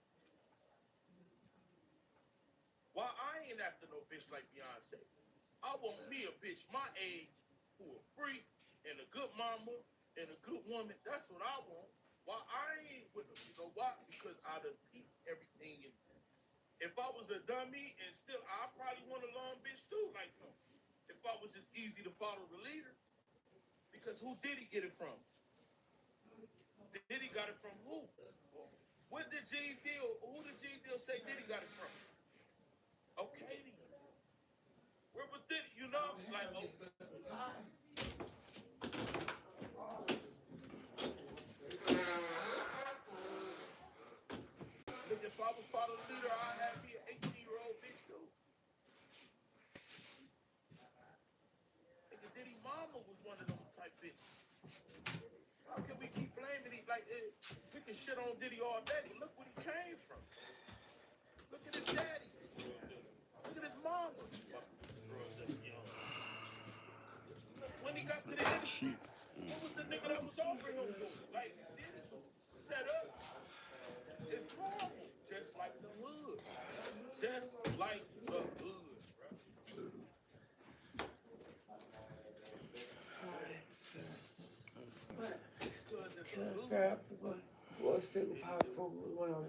Why I ain't after no bitch like Beyonce? I want me a bitch my age who a freak and a good mama and a good woman. That's what I want. Why I ain't with them? You know why? Because I done peeped everything. And if I was a dummy and still, I probably want a long bitch too like him. If I was just easy to follow the leader. Because who did he get it from? Did he got it from who? What did G Deal? Who did G Deal say Diddy got it from? Okay, where was Diddy? You know, like, oh, look, if I was part of the leader, I'd have me an 18-year-old bitch too. Nigga, Diddy mama was one of them type bitches. How can we keep blaming him? Like, we can shit on Diddy all day, but look where he came from. Look at his daddy. Look at his mama. When he got to the industry, what was the nigga that was over him doing? Like, Diddy set up. It's normal. Just like the hood. Just like the hood, bro. Can I grab one stick of powder before we went on?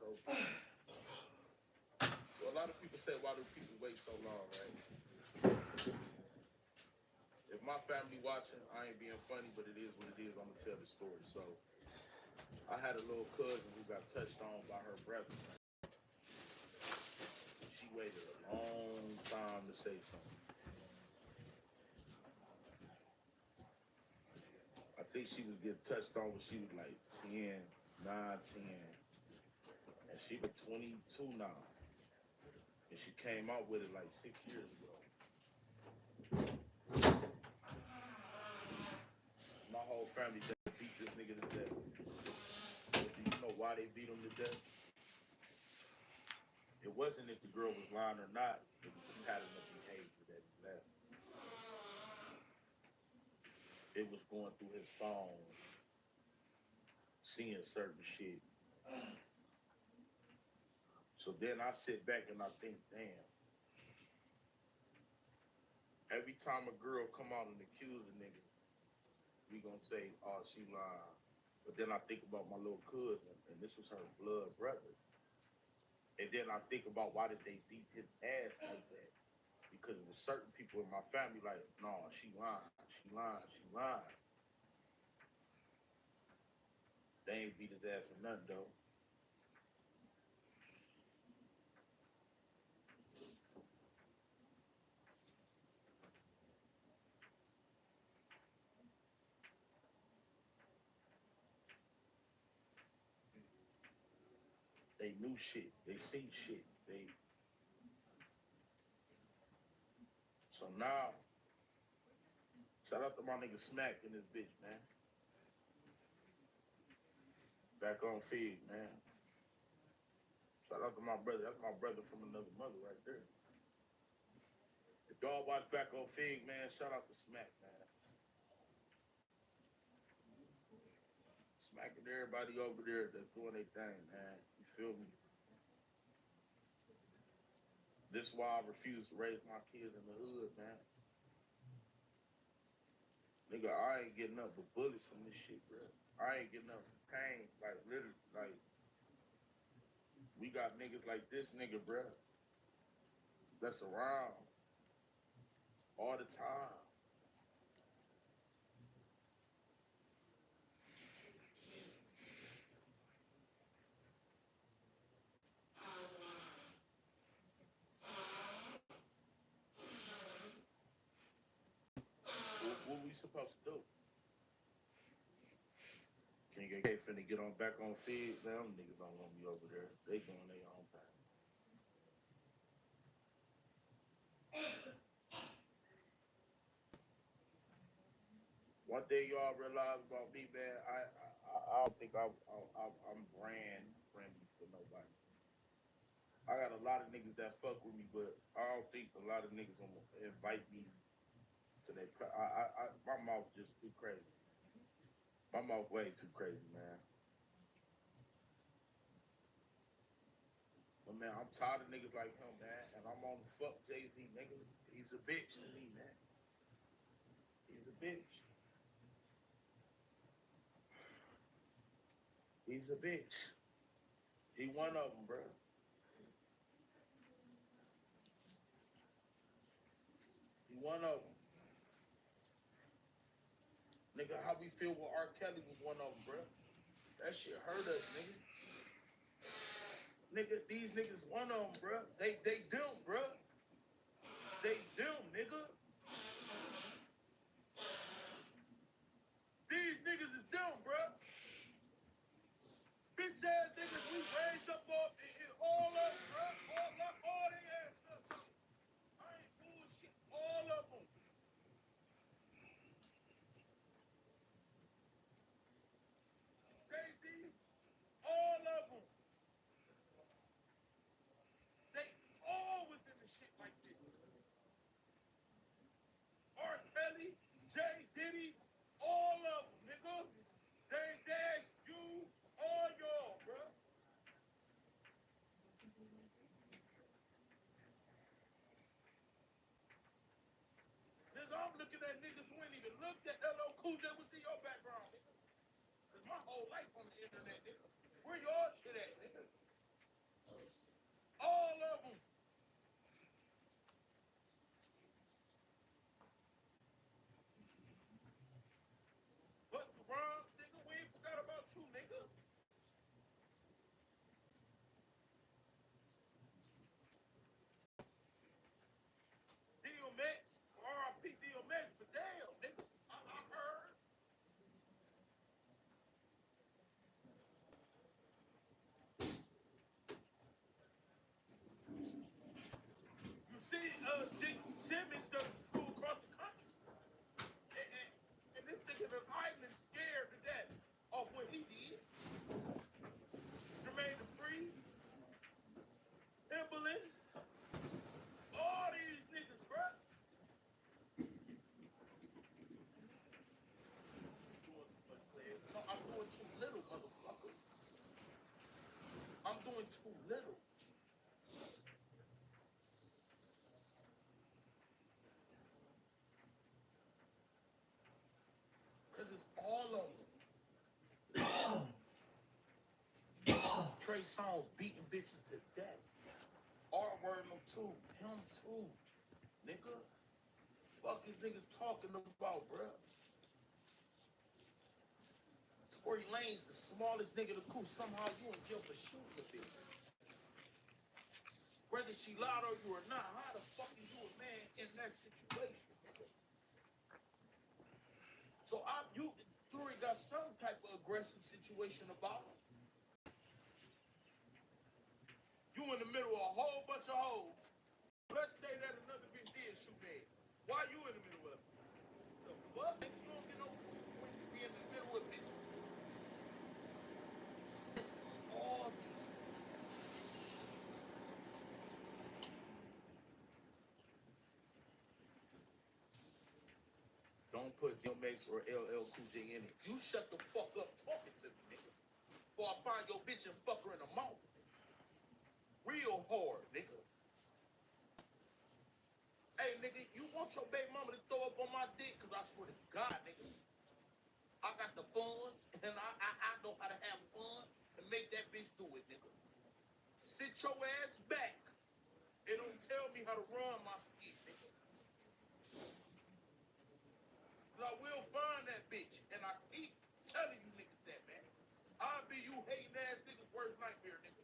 Okay. Well, a lot of people say, why do people wait so long, right? If my family watching, I ain't being funny, but it is what it is. I'm gonna tell the story. So, I had a little cousin who got touched on by her brother. She waited a long time to say something. I think she was getting touched on when she was like 10, 9, 10. And she was 22 now. And she came out with it like 6 years ago. My whole family just beat this nigga to death. Do you know why they beat him to death? It wasn't if the girl was lying or not. It was the pattern of behavior that he left. It was going through his phone, seeing certain shit. So then I sit back and I think, damn. Every time a girl come out and accuse a nigga, we gonna say, oh, she lied. But then I think about my little cousin, and this was her blood brother. And then I think about why did they beat his ass like that? Because there's certain people in my family like, no, she lying, she lying, she lying. They ain't beat his ass for nothing though. They knew shit. They seen shit. So now, shout out to my nigga Smack in this bitch, man. Back on feed, man. Shout out to my brother. That's my brother from another mother right there. If y'all watch Back on Fig, man, shout out to Smack, man. Smacking everybody over there that's doing their thing, man. You feel me? This is why I refuse to raise my kids in the hood, man. Nigga, I ain't getting up with bullets from this shit, bro. I ain't getting up from pain. Like, literally, like, we got niggas like this nigga, bro, that's around all the time. What we supposed to do? Can't finna get on Back on feed. Them niggas don't want me over there. They doing their own thing. One thing y'all realize about me, man, I don't think I'm brand friendly for nobody. I got a lot of niggas that fuck with me, but I don't think a lot of niggas gonna invite me to their. My mouth just too crazy. My mouth way too crazy, man. But man, I'm tired of niggas like him, man, and I'm on the fuck Jay-Z, nigga. He's a bitch to me, man. He's a bitch. He's a bitch. He one of them, bro. He one of them. Nigga, how we feel when R. Kelly was one of them, bro? That shit hurt us, nigga. Nigga, these niggas one of them, bro. They them, bro. They them, nigga. These niggas is them, bro. Bitch ass niggas we raised up on all up, bro. All they ass up. I ain't bullshit. All of them. Jay-Z, all of them. They all was in the shit like this. R. Kelly, Jay, Diddy, all of them, nigga. They Dash, you, all y'all, bro. Nigga, I'm looking at niggas who ain't even looked at LL Cool J. What's in your background, nigga? Cause my whole life on the internet, nigga. Where y'all shit at, nigga? doing too little. Cause it's all of them. Trey Songz beating bitches to death. R-word them too. Him too. Nigga. Fuck is niggas talking about, bruh? Tory Lanez, the smallest nigga in the crew. Somehow you in jail for shooting a bitch. Whether she lied on you or not, how the fuck is you a man in that situation? So you already got some type of aggressive situation about him. You in the middle of a whole bunch of hoes. Let's say that another bitch did shoot Ed. Why you in the middle of it? The fuck? Nigga, you don't get no food when you be in the middle of bitches. All these. Don't put DMX or LL Cool J in it. You shut the fuck up talking to me, nigga. Before I find your bitch and fuck her in the mouth. Real hard, nigga. Hey, nigga, you want your baby mama to throw up on my dick? Cause I swear to God, nigga, I got the funds and I know how to have fun to make that bitch do it, nigga. Sit your ass back and don't tell me how to run my shit, nigga. Cause I will find that bitch and I keep telling you niggas that, man. I'll be you hating ass niggas' worst nightmare, nigga.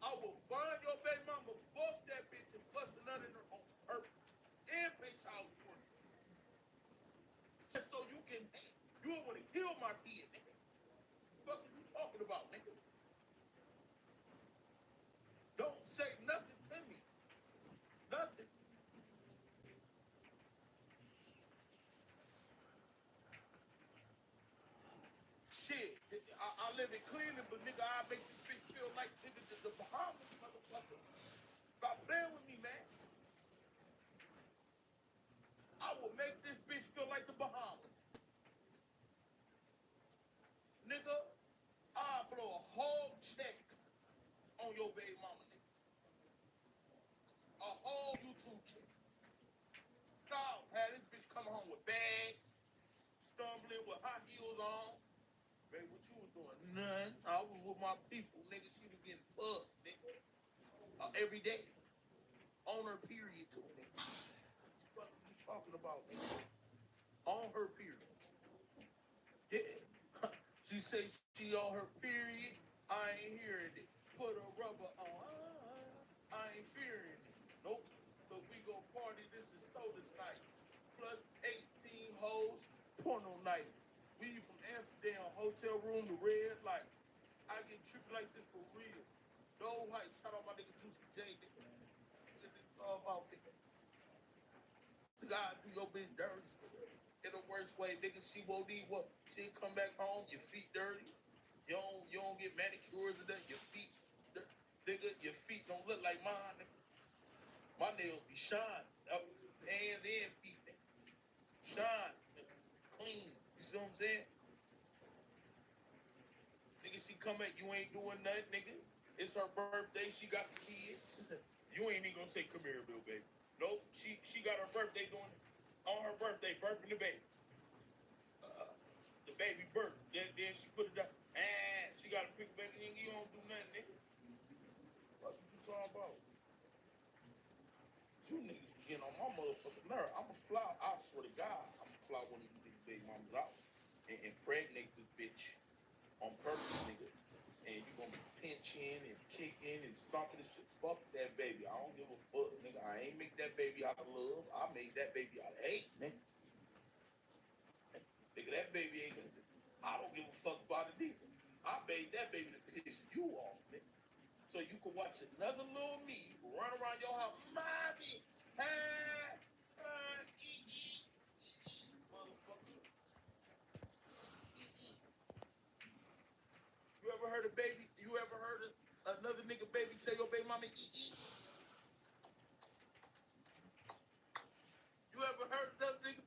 I will find your baby mama, fuck that bitch and bust a nut in her on purpose and pay child support. Just so you can, you want to kill my kid, nigga. What the fuck are you talking about, nigga? Don't say nothing to me. Nothing. Shit, I live in Cleveland, but nigga, I make this bitch feel like nigga the Bahamas, motherfucker. Stop playing with me, man. I will make this bitch feel like the Bahamas. Nigga, I'll blow a whole check on your baby mama, nigga. A whole YouTube check. Stop. Had this bitch coming home with bags, stumbling with high heels on. Baby, what you was doing? None. I was with my people, nigga. She was getting fucked, nigga. Every day. On her period, too, nigga. What are you talking about, nigga? On her period. Yeah. She say she on her period. I ain't hearing it. Put a rubber on. I ain't fearing it. Nope. But we go party. This is Stoner's night. Plus 18 hoes. Porno night. We from Amsterdam. Hotel room to red light. I get tripped like this for real. No hype. Shout out my nigga Juicy J, nigga. Nigga, this all about nigga. God do your bitch dirty. In the worst way, nigga. She won't need what? She come back home, your feet dirty. You don't get manicures and that. Your feet, nigga. Your feet don't look like mine, nigga. My nails be shine. Up hands and feet, nigga. Shine, nigga. Clean. You see what I'm saying? Nigga, she come at you ain't doing nothing, nigga. It's her birthday. She got the kids. You ain't even gonna say, come here, little baby. Nope. She got her birthday doing on her birthday, birthing the baby. The baby birth. Then she put it down. And she got to pick a baby. Nigga, you don't do nothing, nigga. What you talking about? You niggas be getting on my motherfucking nerve. I'ma fly. I swear to God, I'ma fly one of these baby mamas out and impregnate this bitch on purpose, nigga. And you gonna be pinching and kicking and stomping this shit. Fuck that baby. I don't give a fuck, nigga. I ain't make that baby out of love. I made that baby out of hate, nigga. Nigga, that baby ain't. I don't give a fuck about it either. I made that baby to piss you off, nigga. So you can watch another little me run around your house, mommy, motherfucker. You ever heard a baby? You ever heard another nigga baby tell your baby mama You ever heard another nigga